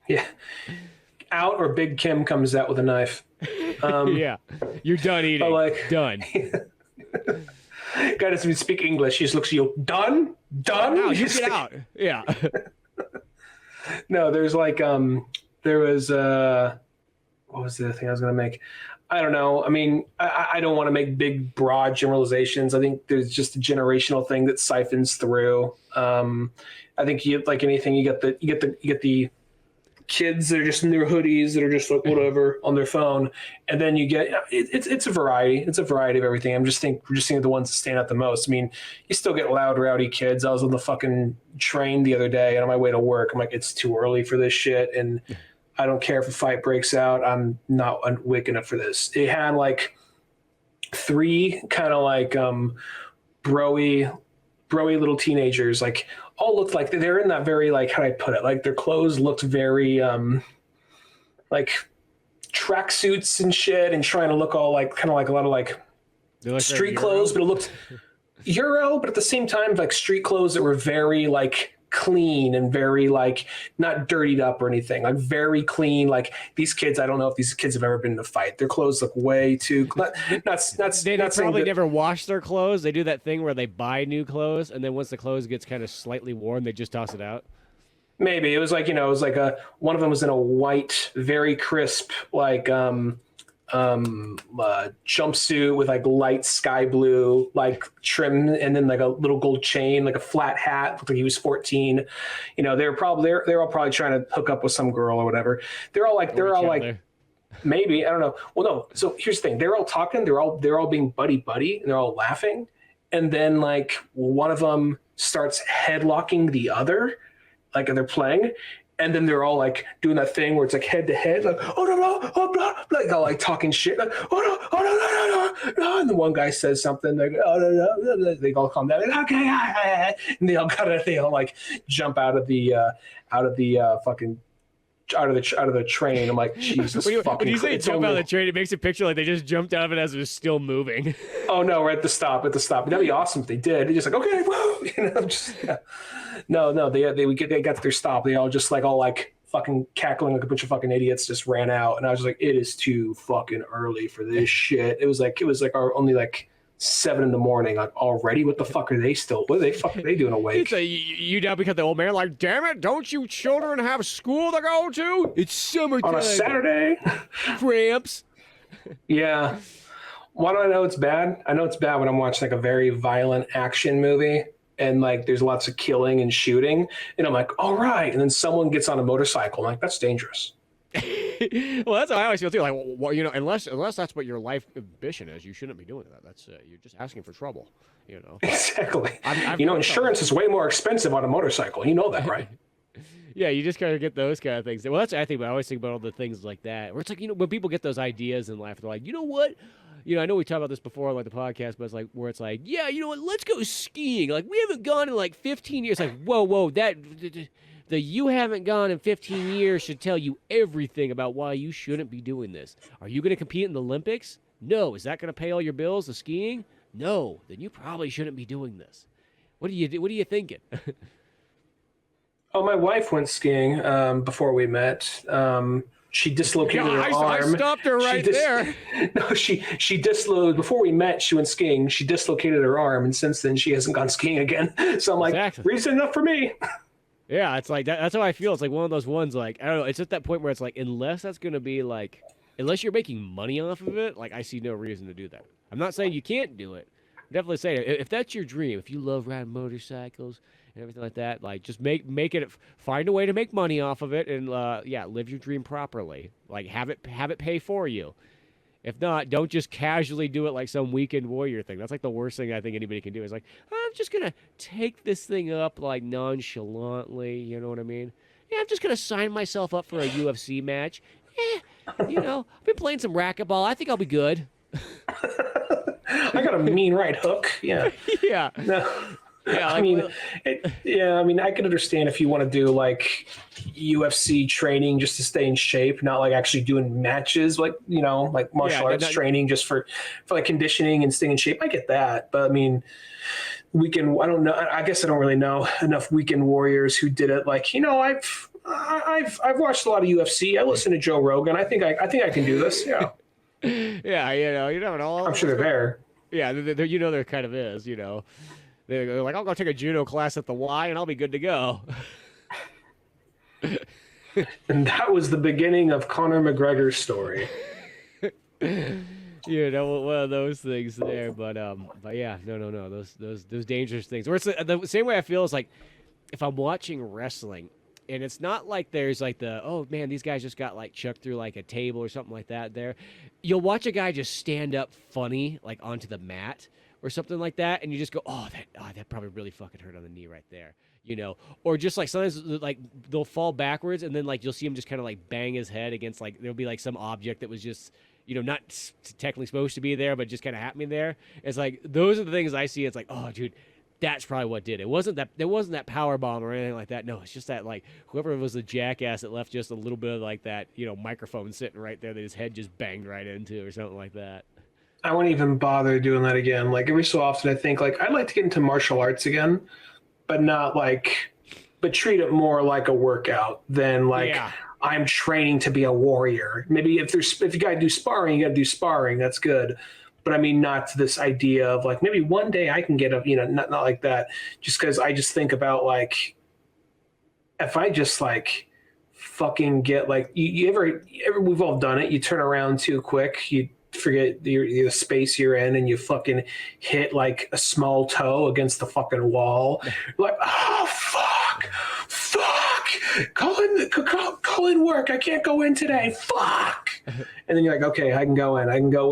Yeah. Out or Big Kim comes out with a knife. Yeah, you're done eating. Done. Guy doesn't even speak English. He just looks at you. Done. No, you get out. Yeah. No, there's like there was what was the other thing I was gonna make? I don't know. I mean, I don't want to make big, broad generalizations. I think there's just a generational thing that siphons through. I think you, like anything, you get the kids that are just in their hoodies that are just like whatever on their phone, and then you get it's a variety. It's a variety of everything. We're just thinking of the ones that stand out the most. I mean, you still get loud, rowdy kids. I was on the fucking train the other day, and on my way to work, I'm like, it's too early for this shit, and I don't care if a fight breaks out. I'm not waking up for this. It had like 3 kind of like broy little teenagers, like all looked like they're in that very, like, how do I put it? Like their clothes looked very like tracksuits and shit, and trying to look all like kind of like a lot of like street clothes, but it looked Euro, but at the same time like street clothes that were very like clean and very like not dirtied up or anything, like very clean. Like these kids, I don't know if these kids have ever been in a fight. Their clothes look way too they probably never wash their clothes. They do that thing where they buy new clothes, and then once the clothes gets kind of slightly worn, they just toss it out. Maybe it was like, it was like one of them was in a white, very crisp, like jumpsuit with like light sky blue like trim, and then like a little gold chain, like a flat hat. Looked like he was 14. They're all probably trying to hook up with some girl or whatever. They're all like maybe, I don't know. Well, no. So here's the thing: they're all talking. They're all being buddy, and they're all laughing. And then like one of them starts headlocking the other, like, and they're playing. And then they're all like doing that thing where it's like head to head, like, oh no, no, oh blah, like all like talking shit, like, oh no, no, no, no. And the one guy says something, like, oh no, no, no. They all calm down, like, okay, and they all like jump out of the train. I'm like, Jesus fucking. When you say jump out of the train, it makes a picture like they just jumped out of it as it was still moving. Oh no, we're at the stop. That'd be awesome if they did. They're just like, okay, whoa, just yeah. No, they got to their stop. They all just like all like fucking cackling like a bunch of fucking idiots, just ran out, and I was just like, it is too fucking early for this shit. It was like our only like 7 a.m, like already. What the fuck are they doing awake? You now become the old man, like, damn it, don't you children have school to go to? It's summertime on a Saturday. Cramps. Yeah. Why do I know it's bad? I know it's bad when I'm watching like a very violent action movie and like there's lots of killing and shooting, and I'm like, all right, and then someone gets on a motorcycle. I'm like, that's dangerous. Well, that's how I always feel too. Like, well, unless that's what your life ambition is, you shouldn't be doing that. That's you're just asking for trouble. Exactly. Insurance is way more expensive on a motorcycle. You know that, right? Yeah, you just kind of get those kind of things. Well, that's I think. But I always think about all the things like that, where it's like, when people get those ideas in life, they're like, you know what? I know we talked about this before on like the podcast, but it's like where it's like, yeah, you know what? Let's go skiing. Like we haven't gone in like 15 years. Like whoa, that. The you haven't gone in 15 years should tell you everything about why you shouldn't be doing this. Are you going to compete in the Olympics? No. Is that going to pay all your bills, the skiing? No. Then you probably shouldn't be doing this. What are you thinking? Oh, my wife went skiing before we met. She dislocated her arm. I stopped her there. No, she dislocated before we met. She went skiing. She dislocated her arm, and since then she hasn't gone skiing again. So I'm like, exactly. Reason enough for me. Yeah, it's like that's how I feel. It's like one of those ones. Like I don't know. It's at that point where it's like, unless that's gonna be like, unless you're making money off of it, like I see no reason to do that. I'm not saying you can't do it. I'm definitely saying if that's your dream, if you love riding motorcycles and everything like that, like just make it, find a way to make money off of it, and live your dream properly. Like have it pay for you. If not, don't just casually do it like some weekend warrior thing. That's like the worst thing I think anybody can do. Is like, I'm just going to take this thing up like nonchalantly. You know what I mean? Yeah, I'm just going to sign myself up for a UFC match. I've been playing some racquetball. I think I'll be good. I got a mean right hook. Yeah. Yeah. No. Yeah, I like, mean, I mean, I can understand if you want to do like UFC training just to stay in shape, not like actually doing matches, like like martial arts training just for like conditioning and staying in shape. I get that, but I mean, I don't know. I guess I don't really know enough weekend warriors who did it. Like, I've watched a lot of UFC. I listen to Joe Rogan. I think I can do this. Yeah. yeah, you never know. I'm sure they're there. Yeah, there kind of is. They're like, I'll go take a judo class at the Y and I'll be good to go. And that was the beginning of Conor McGregor's story. One of those things there, but yeah, no, those dangerous things. Or it's the same way I feel is like if I'm watching wrestling, and it's not like there's like oh man, these guys just got like chucked through like a table or something like that. There, you'll watch a guy just stand up funny like onto the mat or something like that, and you just go, that probably really fucking hurt on the knee right there. Or just like sometimes like they'll fall backwards and then like you'll see him just kind of like bang his head against like there'll be like some object that was just not technically supposed to be there but just kind of happening there. It's like those are the things I see. It's like, oh dude, that's probably what did it. There wasn't that power bomb or anything like that. No, it's just that like whoever was the jackass that left just a little bit of like that microphone sitting right there that his head just banged right into or something like that. I won't even bother doing that again. Like every so often I think like I'd like to get into martial arts again, but treat it more like a workout than like I'm training to be a warrior. Maybe if you gotta do sparring, you gotta do sparring. That's good. But I mean, not to this idea of like maybe one day I can get not like that. Just because I just think about like if I just like fucking get like you ever we've all done it. You turn around too quick. You forget the space you're in and you fucking hit like a small toe against the fucking wall. You're like, oh fuck, call in work, I can't go in today, fuck. And then you're like, okay, I can go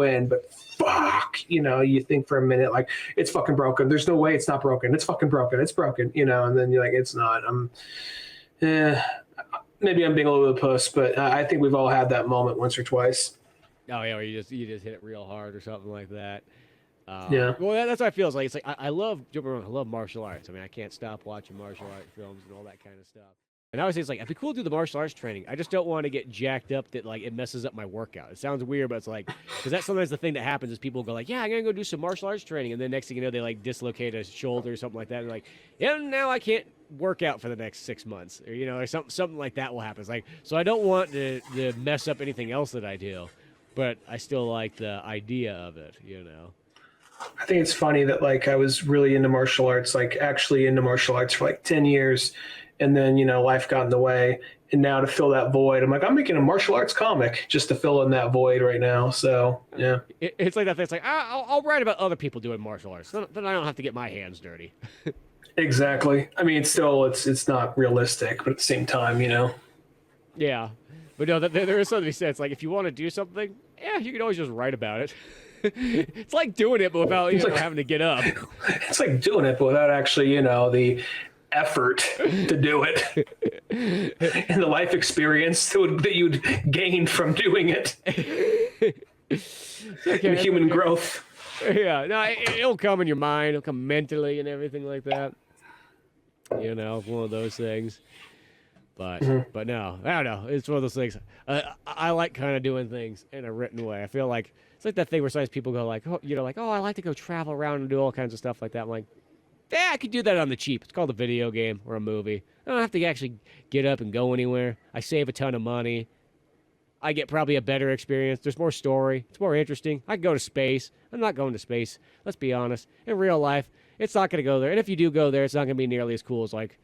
in, but fuck, you think for a minute like it's fucking broken, there's no way it's not broken, it's fucking broken, it's broken, and then you're like, it's not. Maybe I'm being a little bit puss, but I think we've all had that moment once or twice. Oh yeah, where you just hit it real hard or something like that. Yeah. Well, that's what I feel. It's like I love martial arts. I mean, I can't stop watching martial art films and all that kind of stuff. And obviously, it's like it'd be cool to do the martial arts training. I just don't want to get jacked up that like it messes up my workout. It sounds weird, but it's like because that's sometimes the thing that happens is people go like, yeah, I'm gonna go do some martial arts training, and then next thing you know, they like dislocate a shoulder or something like that. And they're like, yeah, now I can't work out for the next 6 months, or or something like that will happen. It's like, so I don't want to mess up anything else that I do. But I still like the idea of it, I think it's funny that like I was really into martial arts, like actually into martial arts for like 10 years. And then, life got in the way. And now to fill that void, I'm like, I'm making a martial arts comic just to fill in that void right now. So, yeah. It's like that thing. It's like, I'll write about other people doing martial arts. Then I don't have to get my hands dirty. Exactly. I mean, it's not realistic, but at the same time, Yeah. But no, there is something to be said. It's like if you want to do something, yeah, you can always just write about it. It's like doing it, but without having to get up. It's like doing it, but without actually, the effort to do it and the life experience that you'd gain from doing it. Okay, and human growth. Yeah, no, it'll come in your mind. It'll come mentally and everything like that. One of those things. But no, I don't know. It's one of those things. I like kind of doing things in a written way. I feel like it's like that thing where sometimes people go like, I like to go travel around and do all kinds of stuff like that. I'm like, yeah, I could do that on the cheap. It's called a video game or a movie. I don't have to actually get up and go anywhere. I save a ton of money. I get probably a better experience. There's more story. It's more interesting. I can go to space. I'm not going to space. Let's be honest. In real life, it's not going to go there. And if you do go there, it's not going to be nearly as cool as like,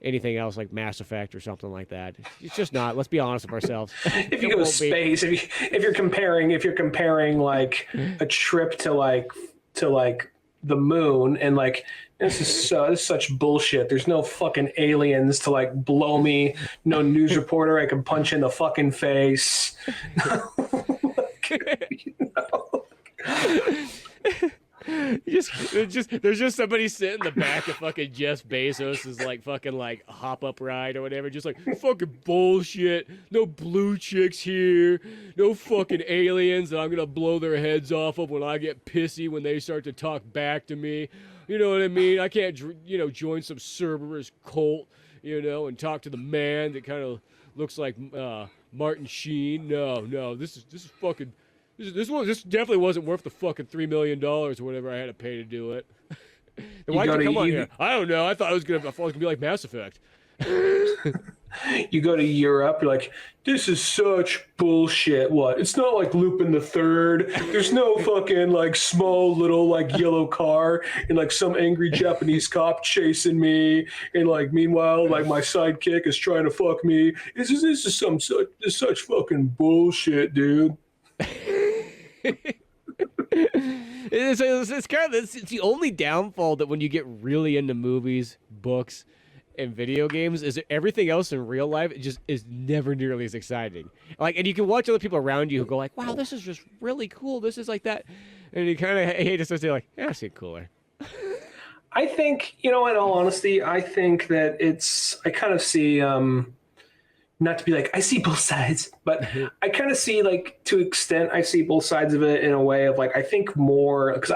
anything else like Mass Effect or something like that. It's just not. Let's be honest with ourselves. If you go to space, if you're comparing like a trip to like the moon and like this is such bullshit. There's no fucking aliens to like blow me. No news reporter I can punch in the fucking face. There's just somebody sitting in the back of fucking Jeff Bezos' like fucking like hop up ride or whatever, just like fucking bullshit. No blue chicks here, no fucking aliens that I'm gonna blow their heads off of when I get pissy when they start to talk back to me. You know what I mean? I can't join some Cerberus cult, and talk to the man that kind of looks like Martin Sheen. No, this is fucking. This definitely wasn't worth the fucking $3 million or whatever I had to pay to do it. Why'd you come on here? I don't know. I thought it was gonna be like Mass Effect. You go to Europe, you're like, this is such bullshit. What? It's not like Lupin the Third. There's no fucking like small little like yellow car and like some angry Japanese cop chasing me, and like meanwhile like my sidekick is trying to fuck me. This is such fucking bullshit, dude. It's kind of it's the only downfall that when you get really into movies, books, and video games is that everything else in real life just is never nearly as exciting. Like, and you can watch other people around you who go like, "Wow, this is just really cool. This is like that," and you kind of hate to say like, "Yeah, I've seen cooler." I think, in all honesty, I think that I kind of see, not to be like, I see both sides, but I kind of see like to an extent, I see both sides of it in a way of like, I think more, because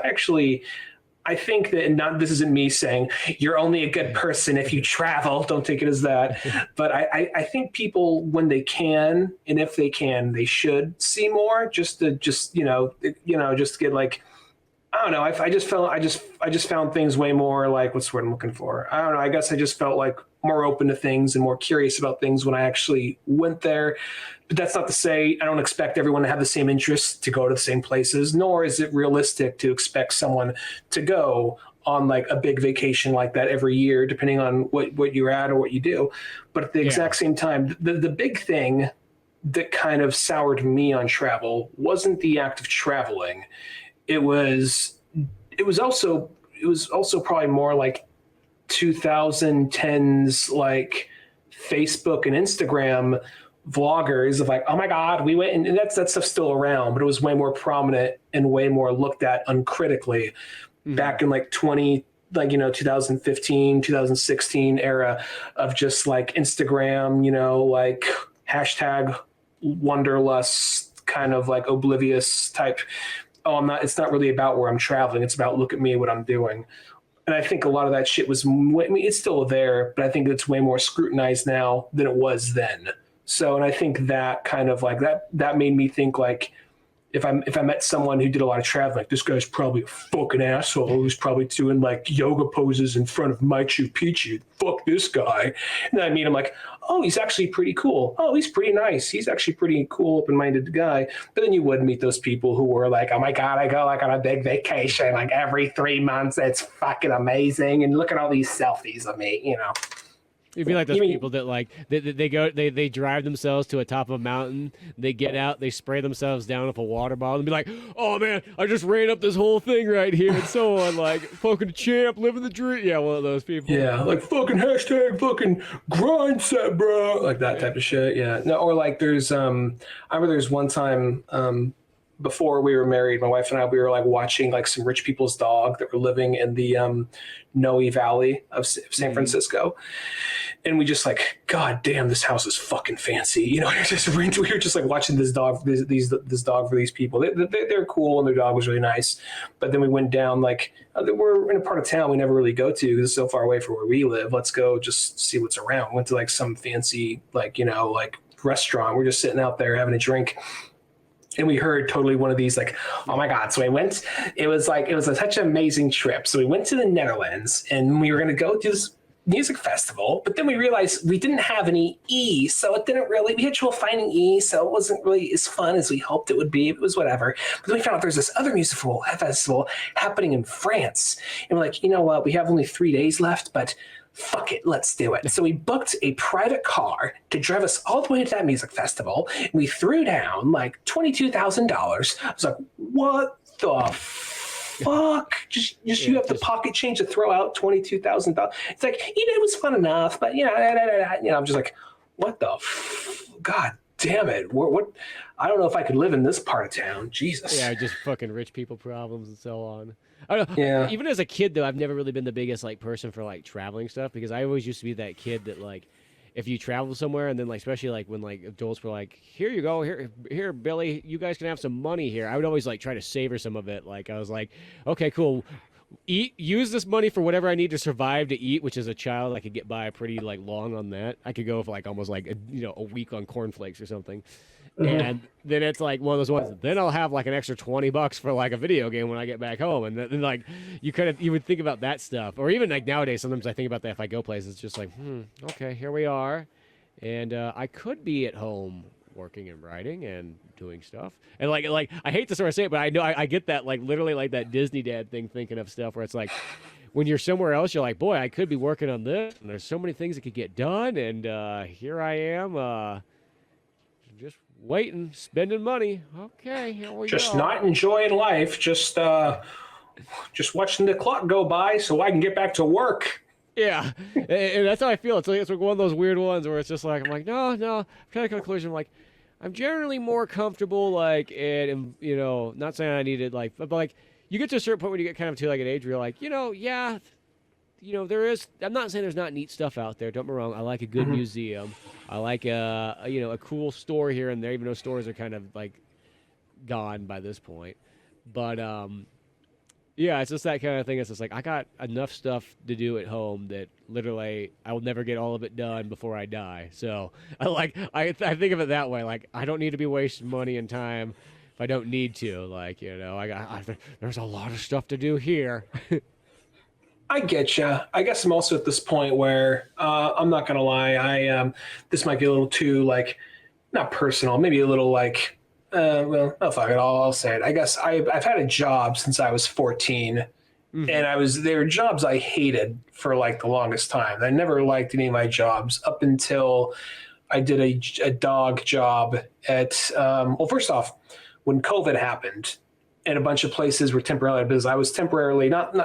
I think that, and not, this isn't me saying you're only a good person if you travel, don't take it as that. But I think people, when they can, and if they can, they should see more just to just get like, I don't know. I just found things way more like, what's the word I'm looking for? I don't know. I guess I just felt like more open to things and more curious about things when I actually went there. But that's not to say I don't expect everyone to have the same interests to go to the same places, nor is it realistic to expect someone to go on like a big vacation like that every year, depending on what you're at or what you do. But at the exact same time, the big thing that kind of soured me on travel wasn't the act of traveling. It was also probably more like 2010s like Facebook and Instagram vloggers of like, oh my God, we went, and that stuff's still around, but it was way more prominent and way more looked at uncritically back in like 2015, 2016 era of just like Instagram, like hashtag wanderlust, kind of like oblivious type. It's not really about where I'm traveling. It's about look at me, what I'm doing. And I think a lot of that shit it's still there, but I think it's way more scrutinized now than it was then. So, and I think that kind of like that made me think like, if I met someone who did a lot of traveling, like this guy's probably a fucking asshole who's probably doing like yoga poses in front of Machu Picchu. Fuck this guy. And then I meet him like, oh, he's actually pretty cool. Oh, he's pretty nice. He's actually pretty cool, open-minded guy. But then you would meet those people who were like, oh my God, I go like on a big vacation like every 3 months. It's fucking amazing. And look at all these selfies of me, It'd be like those people that like they drive themselves to a top of a mountain, they get out, they spray themselves down with a water bottle and be like, oh man, I just ran up this whole thing right here and so on, like fucking champ, living the dream. Yeah, one of those people. Yeah, like fucking hashtag fucking grind set, bro. Like that type of shit. Yeah. No, or like there's I remember there's one time before we were married, my wife and I, we were like watching like some rich people's dog that were living in the Noe Valley of San Francisco. And we just like, God damn, this house is fucking fancy. We were just like watching this dog, this dog for these people. They're cool and their dog was really nice. But then we went down like, we're in a part of town we never really go to because it's so far away from where we live. Let's go just see what's around. Went to like some fancy, like, like restaurant. We're just sitting out there having a drink. And we heard totally one of these like, oh my God. So it was such an amazing trip. So we went to the Netherlands and we were going to go to this music festival, but then we realized we didn't have any E. So we had trouble finding E. So it wasn't really as fun as we hoped it would be. It was whatever. But then we found out there's this other musical festival happening in France. And we're like, you know what? We have only 3 days left, but fuck it, let's do it. So we booked a private car to drive us all the way to that music festival. And we threw down like $22,000. I was like, what the fuck? Just you have the pocket change to throw out $22,000. It's like, it was fun enough, but I'm just like, what the God damn it. What I don't know if I could live in this part of town. Jesus. Yeah, just fucking rich people problems and so on. I don't know. Yeah. Even as a kid, though, I've never really been the biggest like person for like traveling stuff because I always used to be that kid that like if you travel somewhere and then like especially like when like adults were like, "Here you go, here, Billy, you guys can have some money here." I would always like try to savor some of it. Like I was like, "Okay, cool. Use this money for whatever I need to survive to eat," which as a child I could get by pretty like long on that. I could go for like almost like a week on cornflakes or something. Hmm. And then it's like one of those ones. Then I'll have like an extra $20 for like a video game when I get back home, and then like you would think about that stuff, or even like nowadays. Sometimes I think about that if I go places. It's just like, okay, here we are, and I could be at home working and writing and doing stuff. And like I hate to sort of say it, but I know I get that like literally like that Disney dad thing, thinking of stuff where it's like when you're somewhere else, you're like, boy, I could be working on this, and there's so many things that could get done, and here I am. Just waiting, spending money. Okay, here we Just go. not enjoying life. Just watching the clock go by so I can get back to work. Yeah, and that's how I feel. It's like one of those weird ones where it's just like I'm like, no. I'm kind of conclusion. I'm like, I'm generally more comfortable, like, and not saying I needed like, but like, you get to a certain point when you get kind of to like an age where you're like, yeah, there is. I'm not saying there's not neat stuff out there. Don't get me wrong. I like a good Hmm. museum. I like a cool store here and there, even though stores are kind of like gone by this point. But yeah, it's just that kind of thing. It's just like I got enough stuff to do at home that literally I will never get all of it done before I die. So I think of it that way. Like I don't need to be wasting money and time if I don't need to. Like there's a lot of stuff to do here. I get you. I guess I'm also at this point where I'm not gonna lie. This might be a little too like not personal, maybe a little like well, oh fuck it, I'll say it. I guess I've had a job since I was 14, Hmm. and they were jobs I hated for like the longest time. I never liked any of my jobs up until I did a dog job at well, first off, when COVID happened and a bunch of places were temporarily out of business. I was temporarily not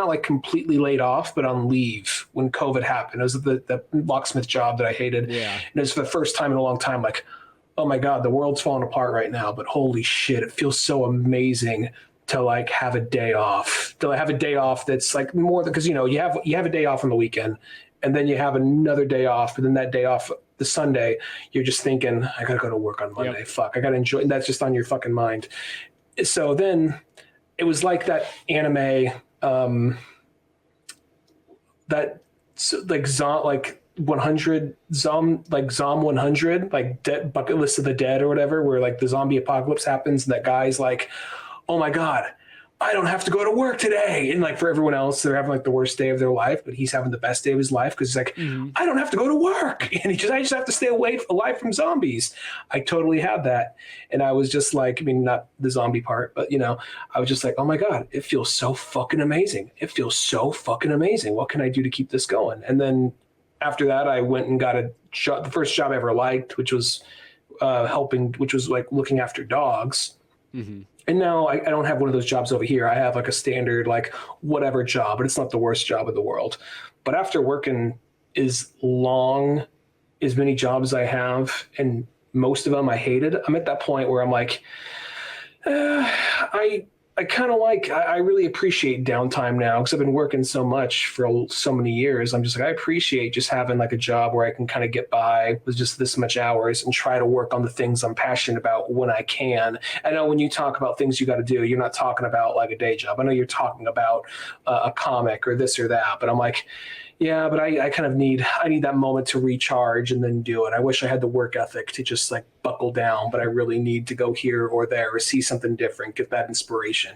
like completely laid off, but on leave when COVID happened. It was the locksmith job that I hated, and Yeah. it was for the first time in a long time. Like, oh my god, the world's falling apart right now, but holy shit, it feels so amazing to like have a day off. To have a day off that's like more than because you have a day off on the weekend, and then you have another day off, and then that day off the Sunday, you're just thinking, I gotta go to work on Yep. Monday. Fuck, I gotta enjoy. That's just on your fucking mind. So then it was like that anime, that like Zom like 100 Zom like Zom 100 like dead bucket list of the dead or whatever, where like the zombie apocalypse happens and that guy's like, oh my god, I don't have to go to work today. And like for everyone else, they're having like the worst day of their life, but he's having the best day of his life because he's like, Hmm. I don't have to go to work. And I just have to stay alive from zombies. I totally had that. And I was just like, I mean, not the zombie part, but I was just like, oh my God, it feels so fucking amazing. It feels so fucking amazing. What can I do to keep this going? And then after that, I went and got a job, the first job I ever liked, which was which was like looking after dogs. Hmm. And now I don't have one of those jobs over here. I have like a standard, like whatever job, but it's not the worst job in the world. But after working as long, as many jobs I have, and most of them I hated, I'm at that point where I'm like, I kind of like I really appreciate downtime now because I've been working so much for so many years. I'm just like I appreciate just having like a job where I can kind of get by with just this much hours and try to work on the things I'm passionate about when I can. I know when you talk about things you got to do, you're not talking about like a day job. I know you're talking about a comic or this or that, but I'm like, yeah, but I kind of need that moment to recharge and then do it. I wish I had the work ethic to just like buckle down, but I really need to go here or there or see something different, get that inspiration.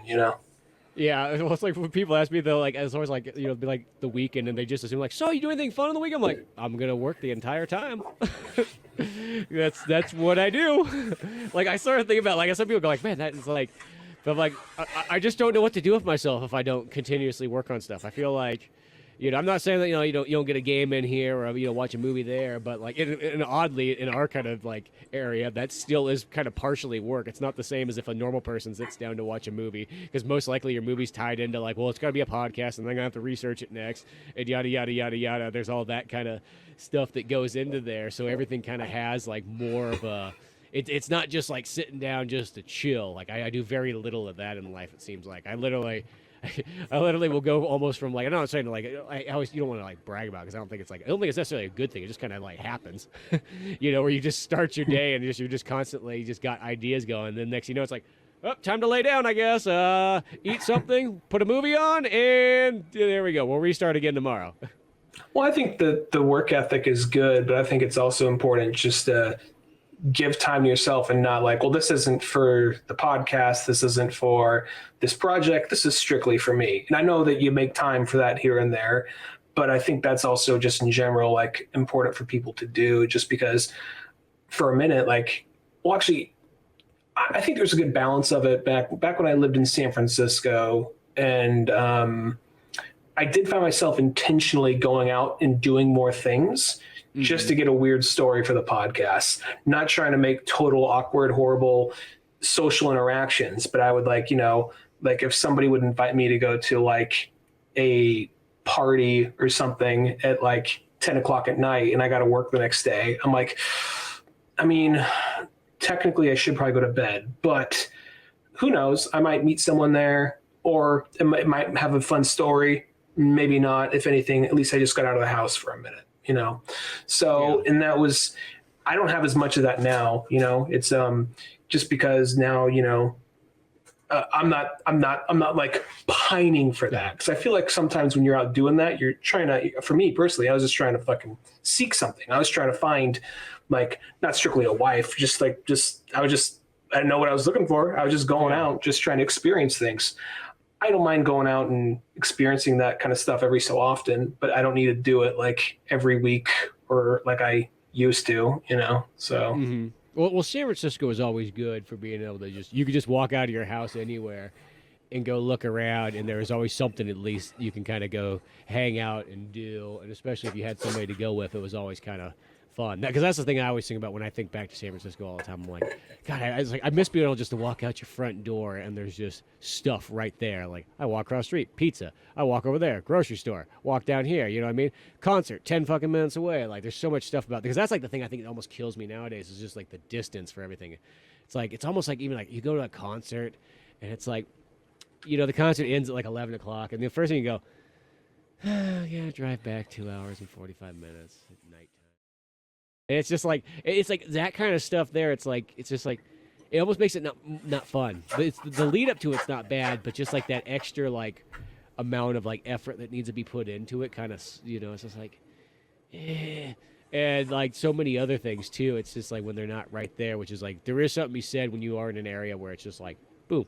Yeah, well, it's like when people ask me, they'll like, it's always like, be like the weekend, and they just assume like, so you do anything fun on the weekend? I'm like, I'm gonna work the entire time. That's what I do. Like I started thinking about like some people go like, man, that is like, but I'm like, I just don't know what to do with myself if I don't continuously work on stuff. I feel like. I'm not saying that you don't get a game in here or watch a movie there, but like oddly in our kind of like area, that still is kind of partially work. It's not the same as if a normal person sits down to watch a movie because most likely your movie's tied into like, well, it's got to be a podcast and then I'm gonna have to research it next and yada yada yada yada. There's all that kind of stuff that goes into there, so everything kind of has like more of a it's not just like sitting down just to chill. Like I do very little of that in life. It seems like I literally. I literally will go almost from like, I'm not saying like, I always, you don't want to like brag about, because I don't think it's necessarily a good thing. It just kind of like happens, where you just start your day and you're just constantly just got ideas going. And then next, it's like, oh, time to lay down, I guess. Eat something, put a movie on, and there we go. We'll restart again tomorrow. Well, I think the work ethic is good, but I think it's also important just to give time to yourself and not like, well, this isn't for the podcast. This isn't for this project. This is strictly for me. And I know that you make time for that here and there, but I think that's also just in general, like important for people to do, just because for a minute, like, well, actually, I think there's a good balance of it back when I lived in San Francisco, and I did find myself intentionally going out and doing more things just to get a weird story for the podcast, not trying to make total awkward, horrible social interactions. But I would like if somebody would invite me to go to like a party or something at like 10 o'clock at night and I got to work the next day, I'm like, I mean, technically I should probably go to bed, but who knows? I might meet someone there, or it might have a fun story. Maybe not. If anything, at least I just got out of the house for a minute. So, and that was, I don't have as much of that now, it's just because now, I'm not like pining for that, because I feel like sometimes when you're out doing that, you're trying to, for me personally, I was just trying to fucking seek something. I was trying to find like, not strictly a wife, I didn't know what I was looking for. I was just going out, just trying to experience things. I don't mind going out and experiencing that kind of stuff every so often, but I don't need to do it like every week or like I used to, so. Mm-hmm. Well, San Francisco is always good for being able to you could just walk out of your house anywhere and go look around, and there's always something at least you can kind of go hang out and do. And especially if you had somebody to go with, it was always kind of fun. Because that's the thing I always think about when I think back to San Francisco all the time. I'm like, God, I miss being able just to walk out your front door and there's just stuff right there. Like, I walk across the street, pizza. I walk over there, grocery store. Walk down here, you know what I mean? Concert, 10 fucking minutes away. Like, there's so much stuff about, because that's like the thing I think that almost kills me nowadays is just like the distance for everything. It's like, it's almost like even like you go to a concert and it's like, the concert ends at like 11 o'clock, and the first thing you go, yeah, drive back 2 hours and 45 minutes at nighttime. And it's just like, it's like that kind of stuff there. It's just like, it almost makes it not fun. But it's the lead up to it's not bad, but just like that extra like amount of like effort that needs to be put into it, kind of, it's just like, and like so many other things too. It's just like when they're not right there, which is like, there is something to be said when you are in an area where it's just like, boom,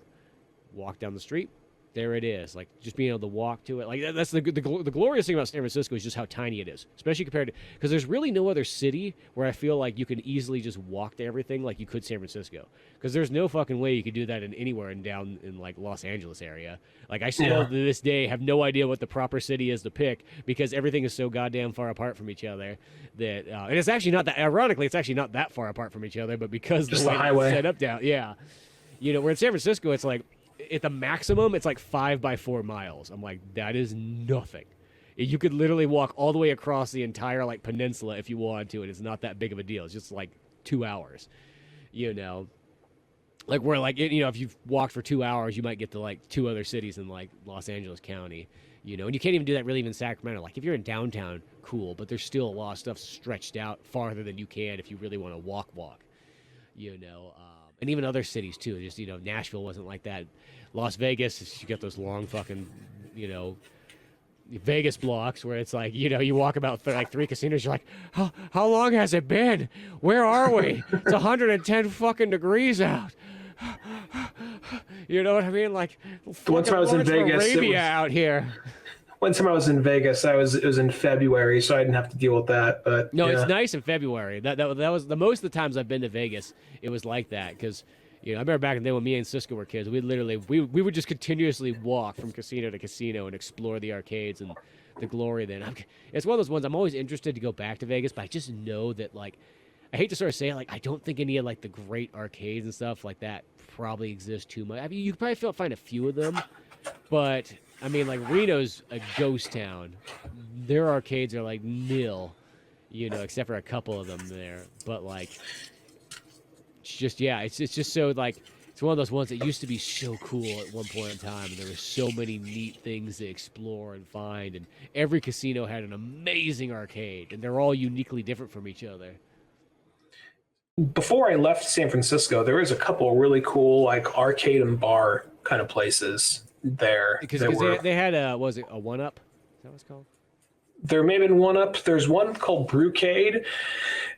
walk down the street, there it is. Like, just being able to walk to it. Like, that's the glorious thing about San Francisco is just how tiny it is, especially compared to, because there's really no other city where I feel like you can easily just walk to everything like you could San Francisco. Because there's no fucking way you could do that in anywhere down in like Los Angeles area. Like, I still to this day have no idea what the proper city is to pick, because everything is so goddamn far apart from each other that, and it's actually not that, ironically, it's actually not that far apart from each other, but because just the way the highway it's set up down, where in San Francisco, it's like, at the maximum, it's like 5 by 4 miles. I'm like, that is nothing. You could literally walk all the way across the entire like peninsula if you wanted to, and it's not that big of a deal. It's just like 2 hours, like where like if you've walked for 2 hours, you might get to like 2 other cities in like Los Angeles County, and you can't even do that really even in Sacramento. Like if you're in downtown, cool, but there's still a lot of stuff stretched out farther than you can if you really want to walk, and even other cities too. Just Nashville wasn't like that. Las Vegas, you got those long fucking Vegas blocks where it's like you walk about like 3 casinos. You're like, how long has it been? Where are we? It's 110 fucking degrees out. You know what I mean? Like, once I was in Vegas, Arabia out here. One time I was in Vegas, it was in February, so I didn't have to deal with that. But no, it's nice in February. That was the most of the times I've been to Vegas. It was like that because I remember back in the day when me and Cisco were kids, we would just continuously walk from casino to casino and explore the arcades and the glory. Then it's one of those ones I'm always interested to go back to Vegas, but I just know that like I hate to sort of say it, like I don't think any of like the great arcades and stuff like that probably exist too much. I mean, you could probably find a few of them, but I mean, like Reno's a ghost town. Their arcades are like nil, except for a couple of them there. But like, it's just it's just so like it's one of those ones that used to be so cool at one point in time, and there were so many neat things to explore and find, and every casino had an amazing arcade, and they're all uniquely different from each other. Before I left San Francisco, there was a couple of really cool like arcade and bar kind of places there. Because that were, they had a was it a one up? Is that what it's called? there may have been one up. There's one called Brewcade, and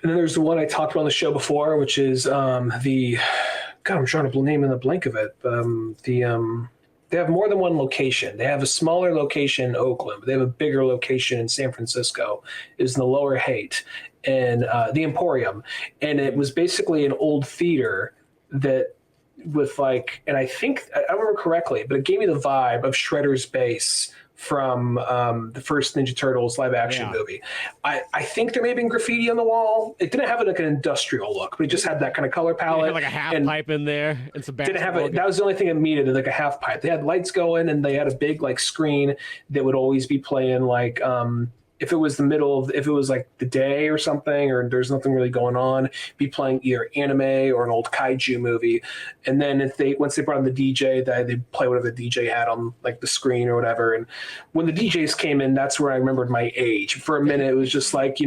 then there's the one I talked about on the show before, which is the God. I'm trying to name in the blank of it. They have more than one location. They have a smaller location in Oakland, but they have a bigger location in San Francisco. Is in the Lower Haight and the Emporium, and it was basically an old theater that with like, and I think I don't remember correctly, but it gave me the vibe of Shredder's base from the first Ninja Turtles live action movie. I think there may have been graffiti on the wall. It didn't have like an industrial look, but it just had that kind of color palette. Like a half pipe in there and some didn't have it. That was the only thing it needed, like a half pipe. They had lights going, and they had a big like screen that would always be playing like if it was if it was like the day or something, or there's nothing really going on, be playing either anime or an old kaiju movie. And then once they brought in the DJ, they play whatever the DJ had on like the screen or whatever. And when the DJs came in, that's where I remembered my age. For a minute, it was just like,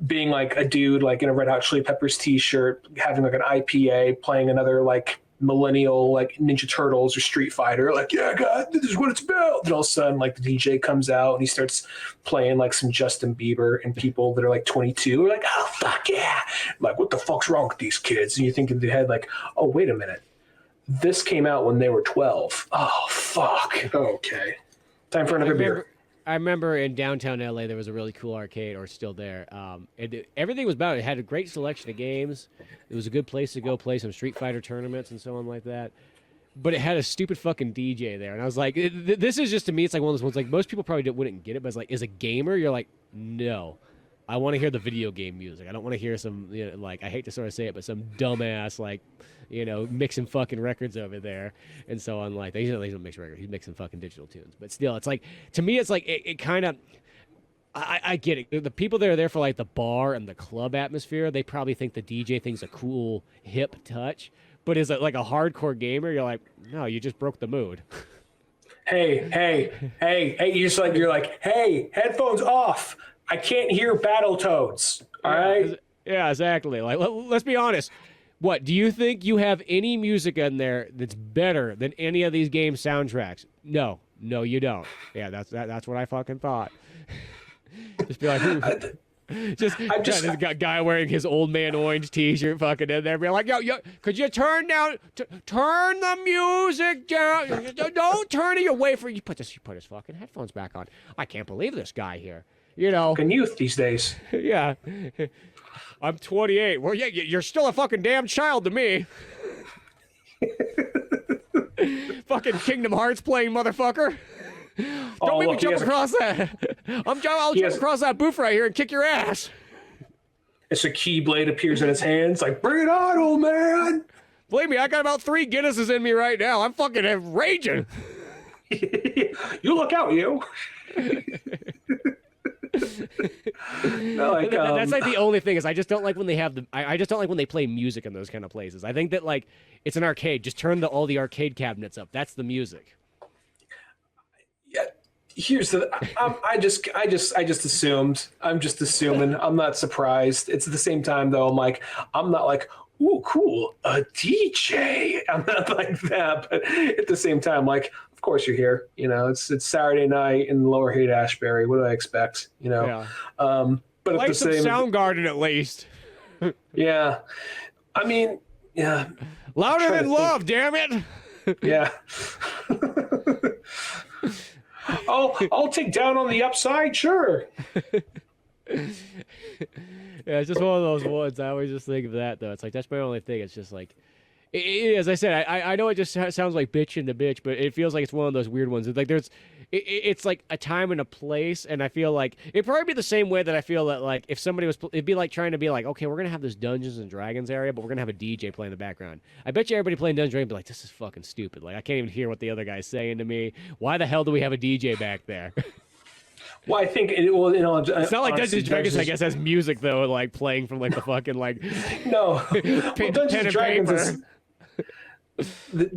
being like a dude like in a Red Hot Chili Peppers t-shirt, having like an IPA, playing another like millennial like Ninja Turtles or Street Fighter, like, yeah, God, this is what it's about. And all of a sudden, like the DJ comes out and he starts playing like some Justin Bieber, and people that are like 22 are like, oh fuck yeah, like what the fuck's wrong with these kids? And you think in the head like, oh wait a minute, this came out when they were 12. Oh fuck. Okay, time for another beer. I remember in downtown LA there was a really cool arcade, or still there. Everything was about it. It had a great selection of games. It was a good place to go play some Street Fighter tournaments and so on like that. But it had a stupid fucking DJ there, and I was like, "This is just to me. It's like one of those ones. Like most people probably wouldn't get it, but it's like, as a gamer, you're like, no, I want to hear the video game music. I don't want to hear some like, I hate to sort of say it, but some dumbass like mixing fucking records over there and so on. Like, they don't mix records. He's mixing fucking digital tunes. But still, it's like, to me, it's like, it kind of, I get it. The people that are there for like the bar and the club atmosphere, they probably think the DJ thing's a cool, hip touch. But as like a hardcore gamer, you're like, no, you just broke the mood. Hey, you're like, hey, headphones off. I can't hear Battletoads. All right? Yeah, exactly. Like, let's be honest. What, do you think you have any music in there that's better than any of these game soundtracks? No, you don't. Yeah, that's what I fucking thought. Just be like, this guy wearing his Old Man Orange t-shirt fucking in there, be like, yo, could you turn the music down? Don't turn it away from you. Put his fucking headphones back on. I can't believe this guy here. Fucking youth these days. Yeah. I'm 28. Well, yeah, you're still a fucking damn child to me. Fucking Kingdom Hearts playing motherfucker. Don't make me jump across that. I'll jump across that booth right here and kick your ass. It's a keyblade appears in his hands, like, bring it on, old man. Believe me, I got about 3 Guinnesses in me right now. I'm fucking raging. You look out, you. That's like the only thing is I just don't like when they have I just don't like when they play music in those kind of places. I think that like it's an arcade. Just turn all the arcade cabinets up. That's the music. Yeah, here's the. I just assumed. I'm just assuming. I'm not surprised. It's at the same time though. I'm not like, ooh, cool, a DJ. I'm not like that, but at the same time, like, of course you're here. It's Saturday night in Lower Haight Ashbury. What do I expect? Yeah. But like some Soundgarden at least. Yeah, I mean, yeah. Louder than love, damn it. Yeah. I'll take Down on the Upside, sure. Yeah, it's just one of those ones. I always just think of that, though. It's like, that's my only thing. It's just like, as I said, I know it just sounds like bitching to bitch, but it feels like it's one of those weird ones. It's like it's like a time and a place, and I feel like it'd probably be the same way that I feel that like if somebody was, it'd be like trying to be like, okay, we're gonna have this Dungeons and Dragons area, but we're gonna have a DJ playing in the background. I bet you everybody playing Dungeons and Dragons would be like, this is fucking stupid. Like, I can't even hear what the other guy's saying to me. Why the hell do we have a DJ back there? Well, I think it will. It's not like honestly, Dungeons and Dragons, I guess, has music though, like playing from like the fucking like No, well, Dungeons pen and and Dragons paper. is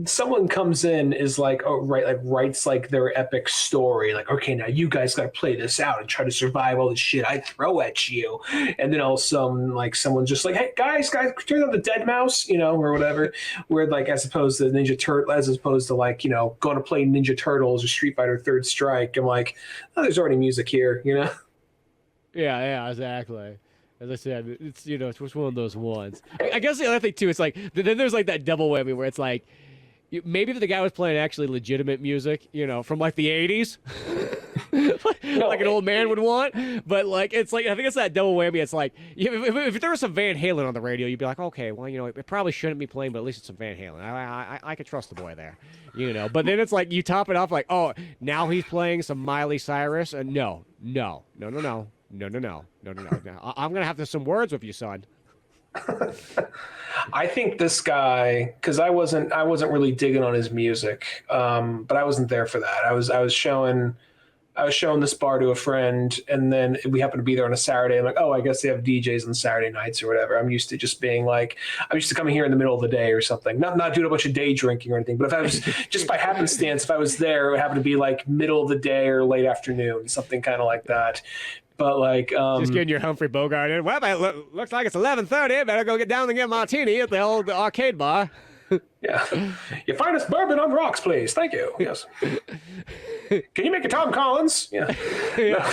someone comes in is like, oh right, like writes like their epic story, like, okay, now you guys got to play this out and try to survive all the shit I throw at you. And then all of a sudden, like, someone's just like, hey guys, turn on the dead mouse, or whatever. Where like, as opposed to Ninja Turtle, as opposed to like, going to play Ninja Turtles or Street Fighter Third Strike, I'm like, oh, there's already music here. Yeah, exactly. As I said, it's it's just one of those ones. I guess the other thing too, it's like then there's like that double whammy where it's like maybe if the guy was playing actually legitimate music, from like the '80s, like an old man would want. But like it's like I think it's that double whammy. It's like if there was some Van Halen on the radio, you'd be like, okay, well it probably shouldn't be playing, but at least it's some Van Halen. I could trust the boy there, But then it's like you top it off like, oh, now he's playing some Miley Cyrus, and no. I'm gonna have to some words with you, son. I think this guy, because I wasn't really digging on his music, but I wasn't there for that. I was showing this bar to a friend, and then we happened to be there on a Saturday. I'm like, oh, I guess they have DJs on Saturday nights or whatever. I'm used to just being like, I'm used to coming here in the middle of the day or something. Not doing a bunch of day drinking or anything. But if I was just by happenstance, if I was there, it would happen to be like middle of the day or late afternoon, something kind of like that. But like, just getting your Humphrey Bogart in. Well, looks like it's 11:30. Better go get down and get a martini at the old arcade bar. Yeah, your finest bourbon on rocks, please. Thank you. Yes. Can you make a Tom Collins? Yeah. Yeah.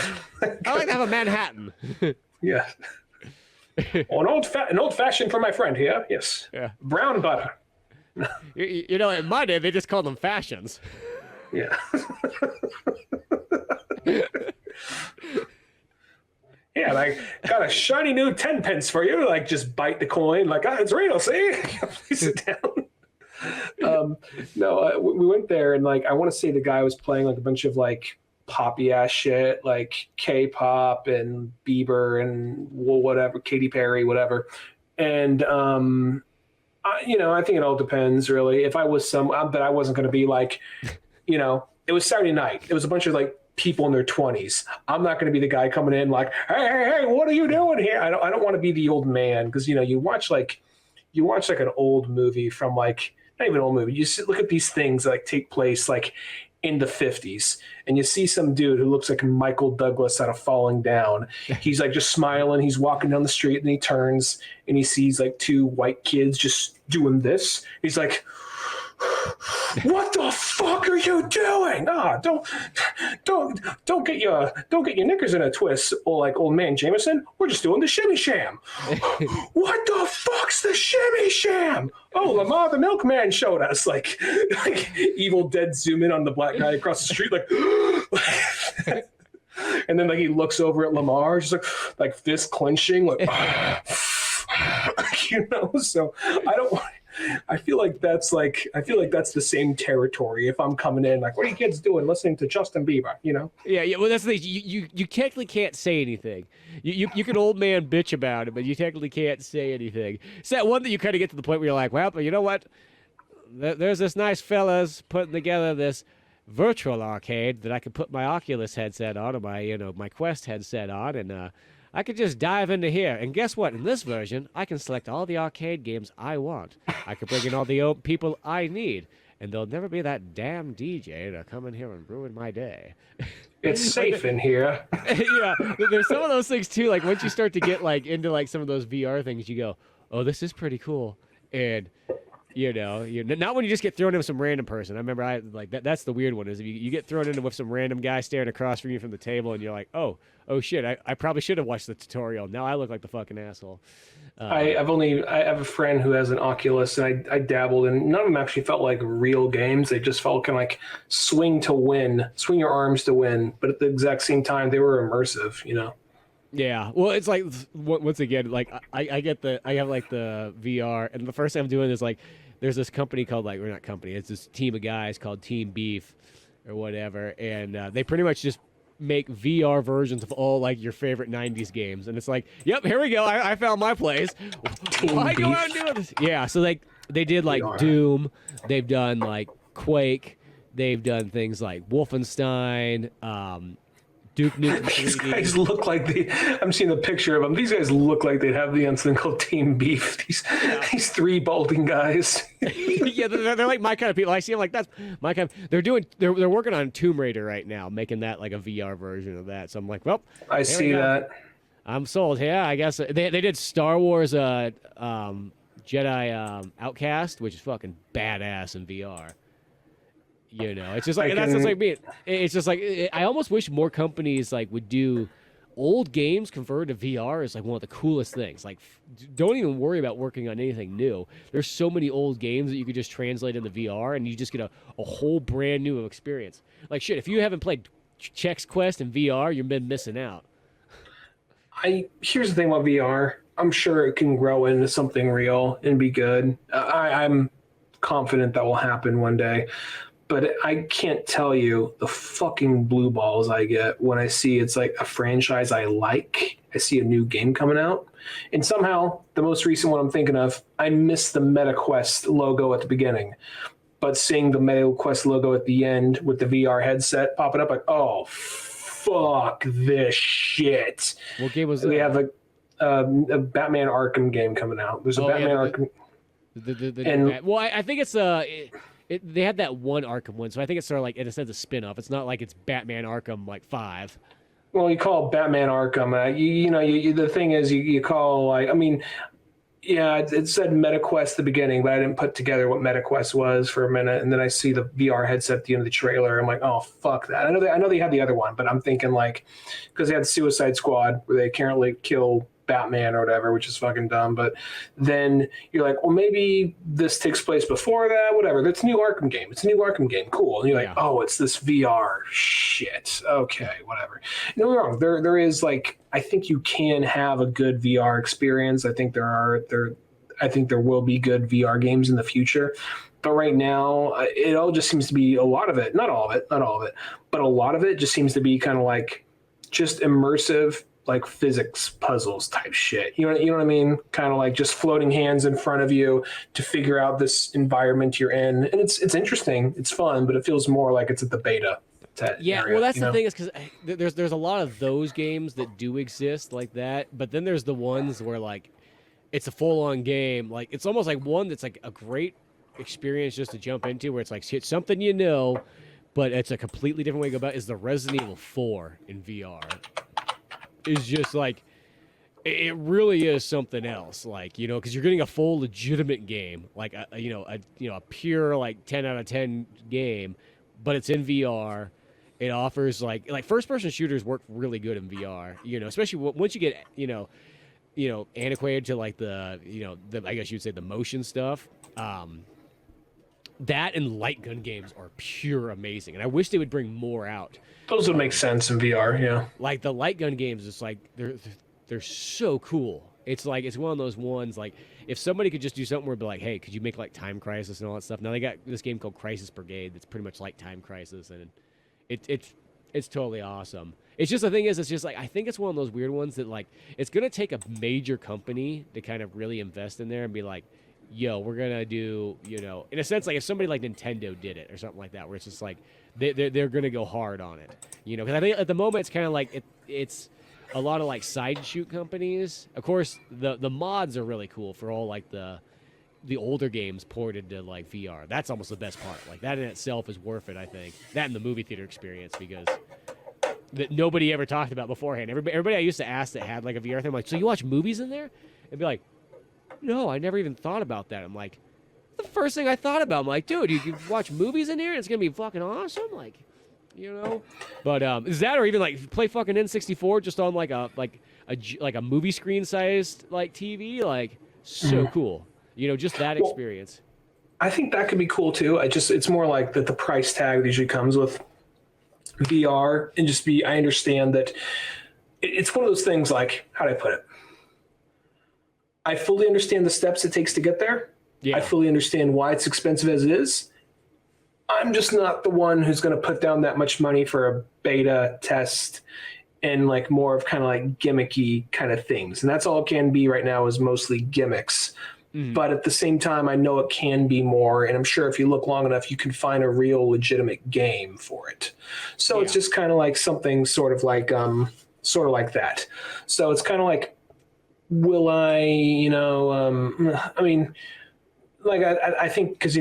I like to have a Manhattan. Yeah. Oh, an old fashioned for my friend here. Yes. Yeah. Brown butter. In my day, they just called them fashions. Yeah. Yeah, like, got a shiny new 10 pence for you. Like, just bite the coin. Like, it's real, see? Please sit down. No, we went there, and, like, I want to say the guy was playing, like, a bunch of, like, poppy-ass shit, like K-pop and Bieber and whatever, Katy Perry, whatever. And, I think it all depends, really. If I was but I wasn't going to be, like, it was Saturday night. It was a bunch of, like, people in their 20s. I'm not going to be the guy coming in like, hey, what are you doing here? I don't want to be the old man, because you watch like an old movie from like, not even an old movie. You look at these things that like take place like in the 50s, and you see some dude who looks like Michael Douglas out of Falling Down. He's like just smiling. He's walking down the street, and he turns and he sees like two white kids just doing this. He's like, what the fuck are you doing? Don't get your knickers in a twist, or like old man Jameson. We're just doing the shimmy sham. What the fuck's the shimmy sham? Oh, Lamar the milkman showed us. Like Evil Dead zoom in on the black guy across the street, like, and then like he looks over at Lamar, just like fist clenching, like, So I feel like that's the same territory. If I'm coming in, like, what are you kids doing listening to Justin Bieber? Yeah. Well, that's the thing. You technically can't say anything. You can old man bitch about it, but you technically can't say anything. It's that one that you kind of get to the point where you're like, well, but you know what? There's this nice fellas putting together this virtual arcade that I can put my Oculus headset on, or my Quest headset on, and I could just dive into here. And guess what? In this version, I can select all the arcade games I want. I can bring in all the people I need. And there'll never be that damn DJ to come in here and ruin my day. It's safe in here. Yeah. There's some of those things, too. Like, once you start to get, like, into, like, some of those VR things, you go, oh, this is pretty cool. And, not when you just get thrown in with some random person. I remember that's the weird one, is if you get thrown into with some random guy staring across from you from the table, and you're like, oh shit, I probably should have watched the tutorial. Now I look like the fucking asshole. I have a friend who has an Oculus, and I dabbled, and none of them actually felt like real games. They just felt kind of like swing your arms to win, but at the exact same time they were immersive. Yeah, well, it's like, once again, like I have like the VR, and the first thing I'm doing is like, there's this company called it's this team of guys called Team Beef or whatever, and they pretty much just make VR versions of all like your favorite 90s games, and it's like, yep, here we go, I found my place. Why go out and do this? Yeah, so like they did like Doom, they've done like Quake, they've done things like Wolfenstein, Duke Nukem These 3D. guys look like I'm seeing the picture of them. These guys look like they'd have the something called Team Beef. These three balding guys. Yeah, they're like my kind of people. I see them like that's my kind of. They're working on Tomb Raider right now, making that like a VR version of that. So I'm like, well, I see that. I'm sold. Yeah, I guess they did Star Wars Jedi Outcast, which is fucking badass in VR. You know, it's just like that's just like me. It's just like I almost wish more companies like would do old games converted to VR is like one of the coolest things. Like, don't even worry about working on anything new. There's so many old games that you could just translate into VR, and you just get a whole brand new experience. Like shit, if you haven't played Chex Quest in VR, you've been missing out. Here's the thing about VR. I'm sure it can grow into something real and be good. I'm confident that will happen one day. But I can't tell you the fucking blue balls I get when I see it's like a franchise I like. I see a new game coming out. And somehow, the most recent one I'm thinking of, I missed the MetaQuest logo at the beginning. But seeing the MetaQuest logo at the end with the VR headset popping up, like, oh, fuck this shit. What game was that? They have a Batman Arkham game coming out. There's a Batman Arkham. Well, I think it's they had that one Arkham one, so I think it's sort of like in a sense a spin-off. It's not like it's Batman Arkham like 5. Well, you call it Batman Arkham. The thing is, you call like, I mean, yeah, it said MetaQuest at the beginning, but I didn't put together what MetaQuest was for a minute, and then I see the VR headset at the end of the trailer. I'm like, oh fuck that. I know they had the other one, but I'm thinking like, because they had Suicide Squad where they currently kill Batman or whatever, which is fucking dumb. But then you're like, well, maybe this takes place before that, whatever. That's a new Arkham game. It's a new Arkham game. Cool. And you're like, oh, it's this VR shit. Okay, whatever. No, you're wrong. There is like, I think you can have a good VR experience. I think I think there will be good VR games in the future. But right now, it all just seems to be a lot of it, not all of it, but a lot of it just seems to be kind of like just immersive, like physics puzzles type shit. You know what I mean? Kind of like just floating hands in front of you to figure out this environment you're in. And it's interesting. It's fun, but it feels more like it's at the beta. Area, well, that's the thing is because there's a lot of those games that do exist like that, but then there's the ones where like it's a full-on game. Like it's almost like one that's like a great experience just to jump into where it's like it's something you know, but it's a completely different way to go about it, is the Resident Evil 4 in VR. Is just like it really is something else, like, you know, because you're getting a full legitimate game, like a pure like 10 out of 10 game, but it's in VR. It offers like first person shooters work really good in VR, you know, especially once you get antiquated to like the I guess you'd say the motion stuff. That and light gun games are pure amazing, and I wish they would bring more out. Those would make sense in VR, yeah. Like the light gun games, it's like they're so cool. It's like it's one of those ones like if somebody could just do something where it'd be like, hey, could you make like Time Crisis and all that stuff? Now they got this game called Crisis Brigade that's pretty much like Time Crisis, and it's totally awesome. It's just the thing is, it's just like I think it's one of those weird ones that like it's gonna take a major company to kind of really invest in there and be like, yo, we're gonna do, you know, in a sense, like if somebody like Nintendo did it or something like that, where it's just like they're gonna go hard on it, you know, because I think at the moment it's kind of like it's a lot of like side shoot companies. Of course, the mods are really cool for all like the older games ported to like VR. That's almost the best part. Like that in itself is worth it, I think. That and the movie theater experience, because that nobody ever talked about beforehand. Everybody I used to ask that had like a VR thing, I'm like, so you watch movies in there? And be like, no, I never even thought about that. I'm like, the first thing I thought about. I'm like, dude, you can watch movies in there and it's gonna be fucking awesome, like, you know. But is that, or even like play fucking N64 just on like a movie screen sized like TV, like so cool. You know, just that experience. I think that could be cool too. It's more like that the price tag that usually comes with VR, and I understand that it's one of those things like, how do I put it? I fully understand the steps it takes to get there. Yeah. I fully understand why it's expensive as it is. I'm just not the one who's going to put down that much money for a beta test and like more of kind of like gimmicky kind of things. And that's all it can be right now, is mostly gimmicks. Mhm. but at the same time, I know it can be more. And I'm sure if you look long enough, you can find a real legitimate game for it. So it's Yeah. just kind of like something sort of like that. So it's kind of like, will I, I mean, like I think because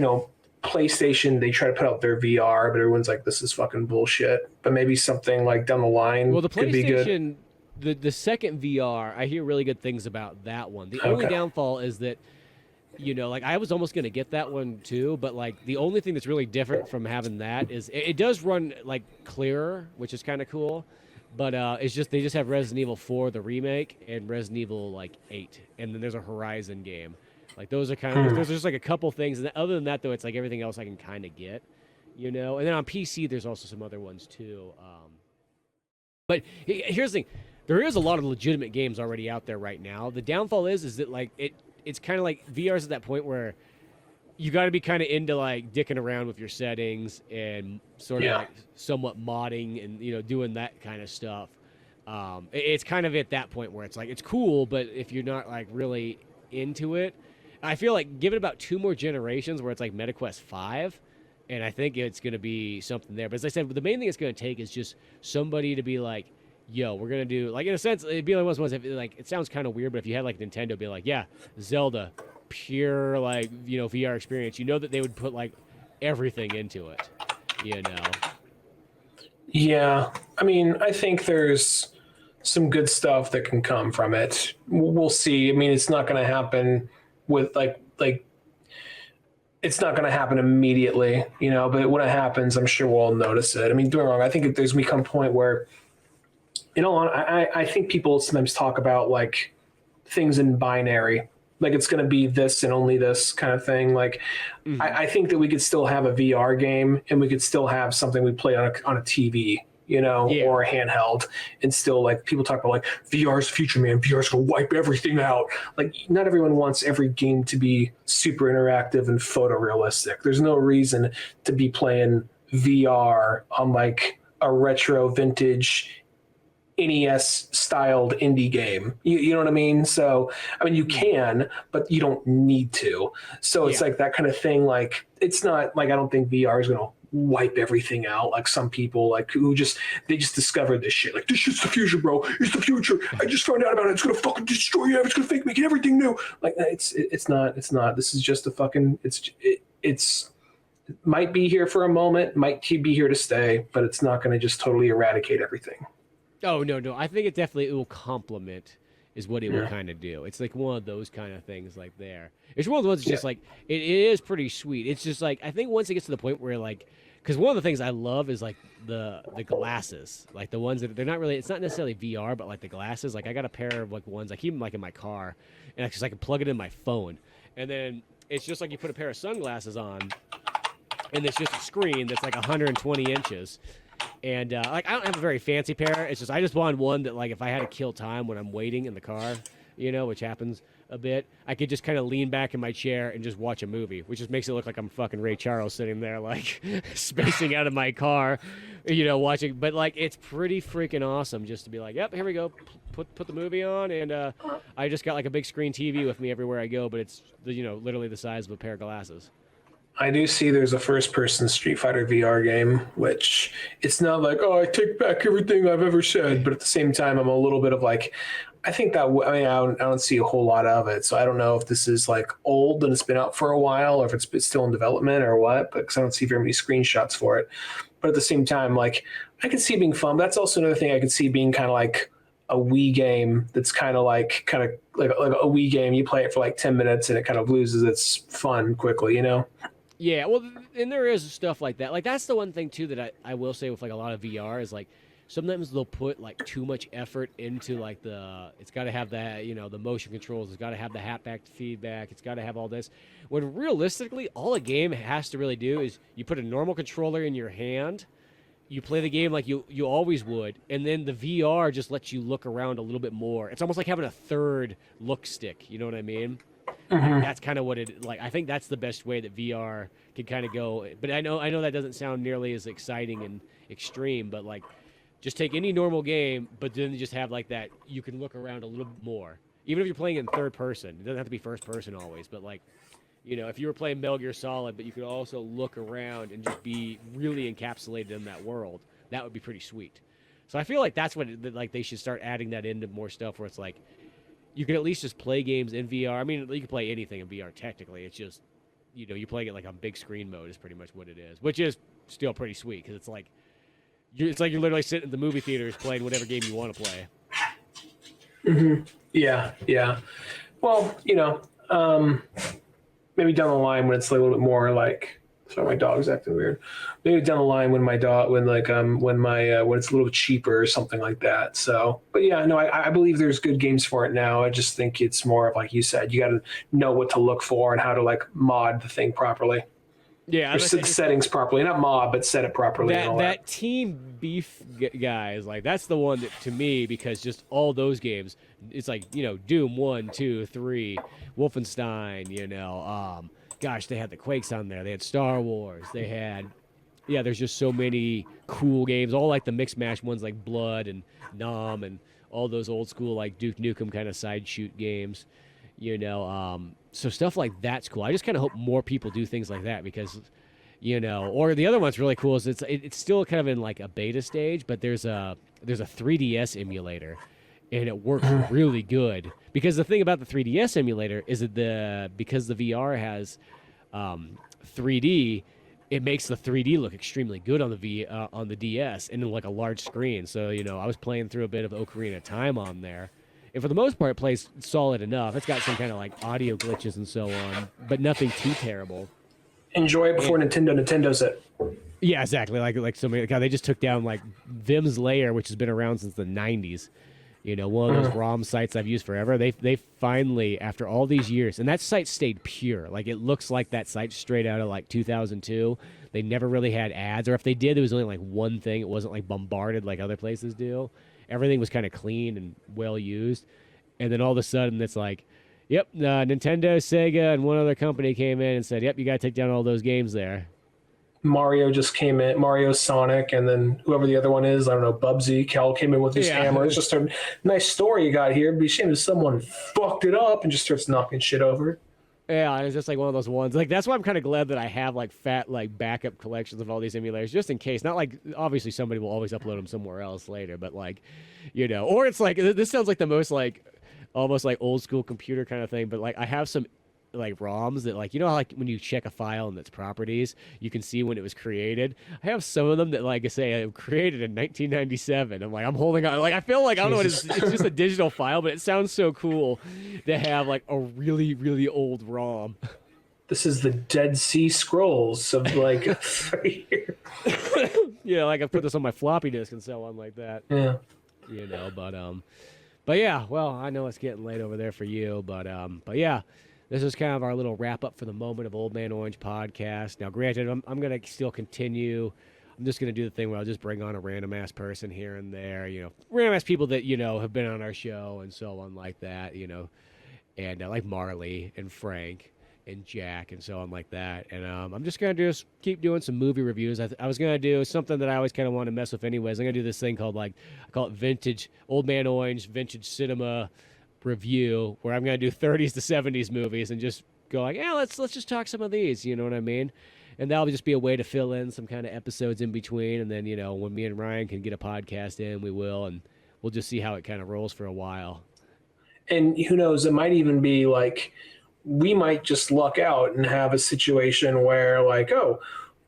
PlayStation, they try to put out their VR, but everyone's like, this is fucking bullshit. But maybe something like down the line Well, the could be good. PlayStation, the second VR, I hear really good things about that one. The only Okay. downfall is that like I was almost gonna get that one too, but like the only thing that's really different from having that is it does run like clearer, which is kind of cool. But it's just they just have Resident Evil 4, the remake, and Resident Evil like 8, and then there's a Horizon game. Like those are kind of Hmm. there's just like a couple things, and other than that though, it's like everything else I can kind of get, And then on PC, there's also some other ones too. But here's the thing: there is a lot of legitimate games already out there right now. The downfall is that like it's kind of like VR's at that point where you got to be kind of into like dicking around with your settings and sort of Yeah. like somewhat modding and doing that kind of stuff. It's kind of at that point where it's like it's cool, but if you're not like really into it, I feel like give it about 2 more generations where it's like MetaQuest 5, and I think it's going to be something there. But as I said, the main thing it's going to take is just somebody to be like, yo, we're going to do, like, in a sense, it'd be like one of those ones, if, like, it sounds kind of weird, but if you had, like, Nintendo be like, yeah, Zelda, pure, like, VR experience, that they would put, like, everything into it, you know? Yeah. I mean, I think there's some good stuff that can come from it. We'll see. I mean, it's not going to happen with like it's not going to happen immediately, but when it happens, I'm sure we'll all notice it. I mean, doing wrong, I think there's become a point where, I think people sometimes talk about like things in binary, like it's going to be this and only this kind of thing. Like, Mm-hmm. I think that we could still have a VR game and we could still have something we play on a TV, Yeah. or a handheld, and still like people talk about like VR's the future, man. VR's gonna wipe everything out. Like, not everyone wants every game to be super interactive and photorealistic. There's no reason to be playing VR on like a retro vintage NES styled indie game. You know what I mean? So, I mean, you can, but you don't need to. So it's Yeah. like that kind of thing. Like, it's not like I don't think VR is going to wipe everything out. Like some people like they just discovered this shit. Like, this shit's the future, bro. It's the future. I just found out about it. It's going to fucking destroy you. It's going to make everything new. Like, it's not. This is just a fucking, it's might be here for a moment, might be here to stay, but it's not going to just totally eradicate everything. Oh, no, no. I think it will complement is what it will Yeah. kind of do. It's like one of those kind of things like there. It's one of the ones that's Yeah. just like it is pretty sweet. It's just like I think once it gets to the point where like because one of the things I love is like the glasses, like the ones that they're not really. It's not necessarily VR, but like the glasses. Like I got a pair of like ones. I keep them like in my car, and because I can plug it in my phone, and then it's just like you put a pair of sunglasses on, and it's just a screen that's like 120 inches. And like I don't have a very fancy pair. It's just I just wanted one that like if I had to kill time when I'm waiting in the car, which happens a bit, I could just kind of lean back in my chair and just watch a movie, which just makes it look like I'm fucking Ray Charles sitting there like spacing out of my car, watching. But like it's pretty freaking awesome just to be like, yep, here we go, put the movie on, and I just got like a big screen TV with me everywhere I go, but it's literally the size of a pair of glasses. I do see there's a first person Street Fighter VR game, which it's not like, oh, I take back everything I've ever said. But at the same time, I'm a little bit of like, I think that, I mean, I don't see a whole lot of it. So I don't know if this is like old and it's been out for a while or if it's still in development or what, because I don't see very many screenshots for it. But at the same time, like, I could see it being fun. But that's also another thing I could see being kind of like a Wii game that's kind of like a Wii game. You play it for like 10 minutes and it kind of loses its fun quickly, Yeah, well, and there is stuff like that. Like that's the one thing too that I will say with like a lot of VR is like sometimes they'll put like too much effort into like it's got to have that the motion controls. It's got to have the haptic feedback. It's got to have all this. When realistically, all a game has to really do is you put a normal controller in your hand. You play the game like you always would, and then the VR just lets you look around a little bit more. It's almost like having a third look stick. You know what I mean? Mm-hmm. That's kind of what it like. I think that's the best way that VR can kind of go. But I know that doesn't sound nearly as exciting and extreme. But like, just take any normal game, but then just have like that. You can look around a little more. Even if you're playing in third person, it doesn't have to be first person always. But like, if you were playing Metal Gear Solid, but you could also look around and just be really encapsulated in that world, that would be pretty sweet. So I feel like that's what like they should start adding that into more stuff where it's like you could at least just play games in VR. I mean, you can play anything in VR technically. It's just you're playing it like on big screen mode is pretty much what it is, which is still pretty sweet because it's like you're literally sitting in the movie theaters playing whatever game you want to play. Mm-hmm. Yeah. Well, maybe down the line when it's like a little bit more like, sorry, my dog's acting weird. Maybe down the line when it's a little bit cheaper or something like that. So, but yeah, no, I believe there's good games for it now. I just think it's more of, like you said, you got to know what to look for and how to like mod the thing properly. Yeah, or set the settings properly, not mod, but set it properly. That Team Beef guys, like that's the one that to me, because just all those games, it's like Doom 1, 2, 3, Wolfenstein. Gosh, they had the Quakes on there. They had Star Wars. They had, there's just so many cool games. All like the mix mash ones, like Blood and Nom, and all those old school like Duke Nukem kind of side shoot games. So stuff like that's cool. I just kind of hope more people do things like that because, or the other one's really cool is it's still kind of in like a beta stage, but there's a 3DS emulator, and it works really good because the thing about the 3DS emulator is that because the VR has 3D, it makes the 3D look extremely good on the DS and in like a large screen. So I was playing through a bit of Ocarina of Time on there. And for the most part, it plays solid enough. It's got some kind of like audio glitches and so on, but nothing too terrible. Enjoy it before Nintendo's it. Yeah, exactly. Like so many. God, they just took down like Vim's Lair, which has been around since the '90s. One of those ROM sites I've used forever. They finally, after all these years, and that site stayed pure. Like it looks like that site straight out of like 2002. They never really had ads, or if they did, there was only like one thing. It wasn't like bombarded like other places do. Everything was kind of clean and well used. And then all of a sudden, it's like, yep, Nintendo, Sega, and one other company came in and said, yep, you got to take down all those games there. Mario just came in, Mario, Sonic, and then whoever the other one is, I don't know, Bubsy, Cal came in with his hammer. It's just a nice story you got here. It'd be a shame if someone fucked it up and just starts knocking shit over. Yeah, it's just like one of those ones. Like that's why I'm kind of glad that I have like fat like backup collections of all these emulators, just in case. Not like obviously somebody will always upload them somewhere else later, but like, or it's like this sounds like the most like almost like old school computer kind of thing. But like I have some like ROMs that like how like when you check a file and its properties, you can see when it was created. I have some of them that like I say I created in 1997. I'm like I'm holding on, like I feel like I don't know what it's just a digital file, but it sounds so cool to have like a really really old ROM. This is the Dead Sea Scrolls of like 3 years. Yeah, like I put this on my floppy disk and so on like that. Yeah. But yeah, well, I know it's getting late over there for you, but yeah. This is kind of our little wrap-up for the moment of Old Man Orange podcast. Now, granted, I'm going to still continue. I'm just going to do the thing where I'll just bring on a random-ass person here and there, random-ass people that, have been on our show and so on like that, and like Marley and Frank and Jack and so on like that. And I'm just going to just keep doing some movie reviews. I was going to do something that I always kind of want to mess with anyways. I'm going to do this thing called, I call it Vintage, Old Man Orange, Vintage Cinema review, where I'm going to do 30s to 70s movies and just go like, yeah, let's just talk some of these, you know what I mean? And that'll just be a way to fill in some kind of episodes in between. And then, when me and Ryan can get a podcast in, we will, and we'll just see how it kind of rolls for a while. And who knows, it might even be like, we might just luck out and have a situation where like, oh,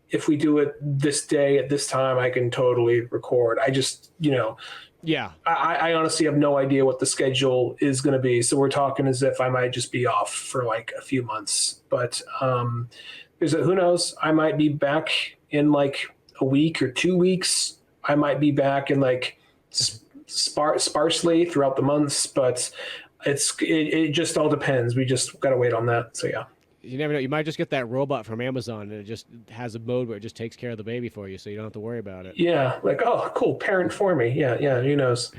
if we do it this day at this time, I can totally record. I just, yeah, I honestly have no idea what the schedule is going to be. So we're talking as if I might just be off for like a few months. But who knows? I might be back in like a week or 2 weeks. I might be back in like sparsely throughout the months. But it just all depends. We just got to wait on that. So yeah. You never know. You might just get that robot from Amazon, and it just has a mode where it just takes care of the baby for you, so you don't have to worry about it. Yeah, like, oh, cool, parent for me. Yeah, who knows?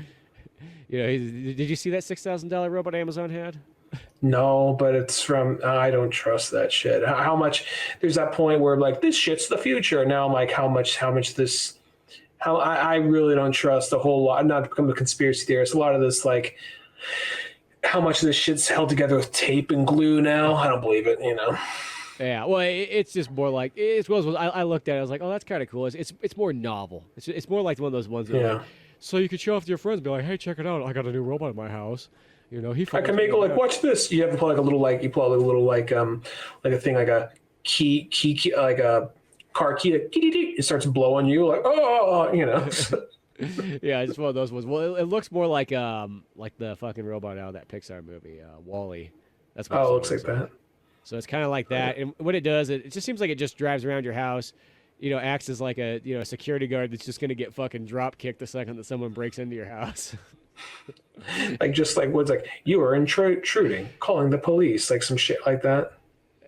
Did you see that $6,000 robot Amazon had? No, but it's from, I don't trust that shit. How much, there's that point where like, this shit's the future. Now I'm like, how much this, I really don't trust a whole lot. I'm not become a conspiracy theorist. A lot of this, like, how much of this shit's held together with tape and glue now. I don't believe it, you know. Yeah, well, it's just more like it's one of those. I looked at it, I was like, oh, that's kind of cool. It's more novel. It's more like one of those ones that Yeah. like, so you could show off to your friends, and be like, hey, check it out, I got a new robot in my house. You know, he. I can make it like, watch this. You have to put like a little like, you put like a little like a thing like a key like a car key. Like, it starts blowing you like, oh, you know. Yeah, it's one of those ones. Well, it looks more like the fucking robot out of that Pixar movie, Wall-E. That's what. Oh, it it looks like like. that. So it's kind of like that, and what it does, it just seems like it just drives around your house, you know, acts as like a security guard that's just gonna get fucking drop kicked the second that someone breaks into your house. Like just like what's like you are intruding, calling the police, like some shit like that.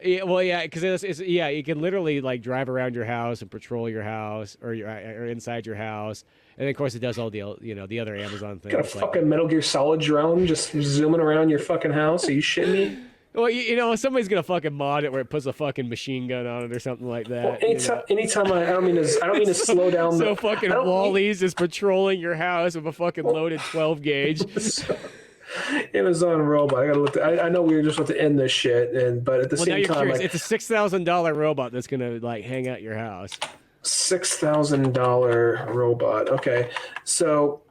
Yeah, well, yeah, because it's yeah, you can literally like drive around your house and patrol your house or inside your house, and then, of course it does all the the other Amazon things. Got a fucking Metal Gear Solid drone just zooming around your fucking house. Are you shitting me? Well, somebody's gonna fucking mod it where it puts a fucking machine gun on it or something like that. Well, anytime I don't mean to slow down. So fucking Wall-E's is patrolling your house with a fucking loaded 12 gauge. Amazon robot. I gotta look. I know we were just about to end this shit, but at the same time, like, it's a $6,000 robot that's gonna like hang out your house. $6,000 robot. Okay, so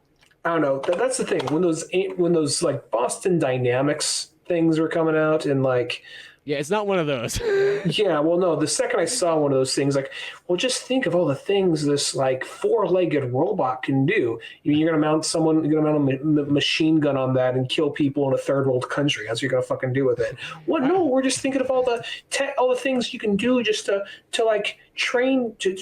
I don't know. That's the thing. When those like Boston Dynamics things were coming out, and like, yeah, it's not one of those. yeah, well, no. The second I saw one of those things, like, well, just think of all the things this like four-legged robot can do. You're gonna mount a machine gun on that and kill people in a third world country. That's what you're gonna fucking do with it. What? No, we're just thinking of all the things you can do just to like train to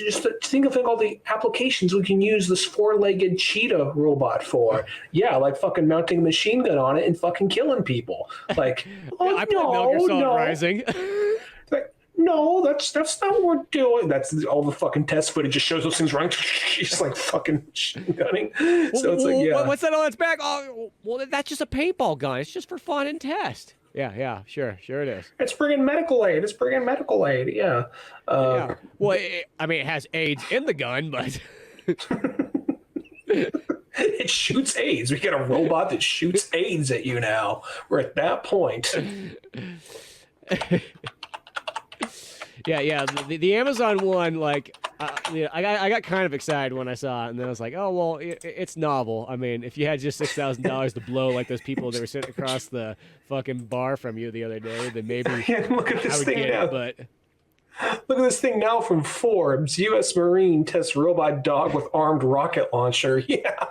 think of all the applications we can use this four-legged cheetah robot for. Yeah, like fucking mounting a machine gun on it and fucking killing people. Like, oh, I played Metal Gear Solid Rising. Like, no, that's not what we're doing. That's all the fucking test footage just shows those things running. She's like fucking gunning. So it's like, yeah. What's that on its back? Oh, well, that's just a paintball gun. It's just for fun and test. Yeah, sure it is. It's friggin' medical aid. Yeah. Yeah. Well, it has AIDS in the gun, but it shoots AIDS. We got a robot that shoots AIDS at you now. We're at that point. Yeah. The Amazon one, like, I got kind of excited when I saw it, and then I was like, oh well, it's novel. I mean, if you had just $6,000 to blow like those people that were sitting across the fucking bar from you the other day, then maybe Look at this I would thing get now. it. But look at this thing now from Forbes. U.S. Marine tests robot dog with armed rocket launcher. Yeah.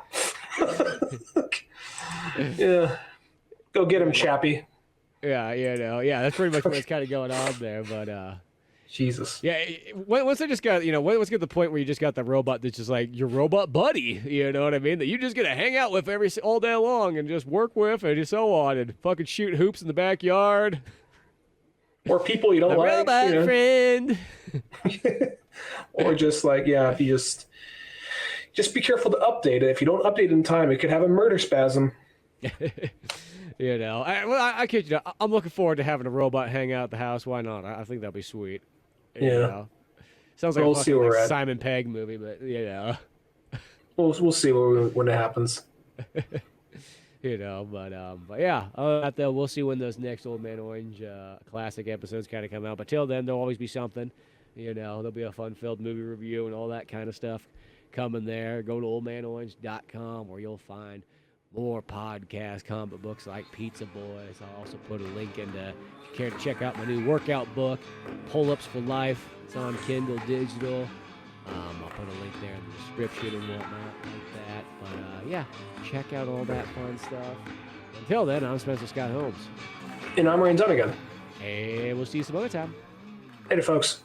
Yeah. Go get him, Chappie. Yeah, that's pretty much what's kind of going on there. But Jesus. yeah, once I just got, once get to the point where you just got the robot that's just like your robot buddy, you know what I mean? That you just gonna hang out with all day long and just work with and so on and fucking shoot hoops in the backyard. Or people you don't like. Robot friend. Or just like, yeah, if you just be careful to update it. If you don't update in time, it could have a murder spasm. I kid you not, I'm looking forward to having a robot hang out at the house. Why not? I think that'd be sweet. Yeah. Sounds like We'll a see fucking where we're at. Simon Pegg movie, but We'll see when it happens. but yeah, other than that, though, we'll see when those next Old Man Orange classic episodes kind of come out. But till then, there'll always be something. There'll be a fun-filled movie review and all that kind of stuff coming there. Go to oldmanorange.com where you'll find more podcast comic books like Pizza Boys. I'll also put a link in if you care to check out my new workout book, Pull-Ups for Life. It's on Kindle Digital. I'll put a link there in the description and whatnot like that. But yeah, check out all that fun stuff. Until then, I'm Spencer Scott Holmes. And I'm Ryan Dunnigan. And we'll see you some other time. Later, folks.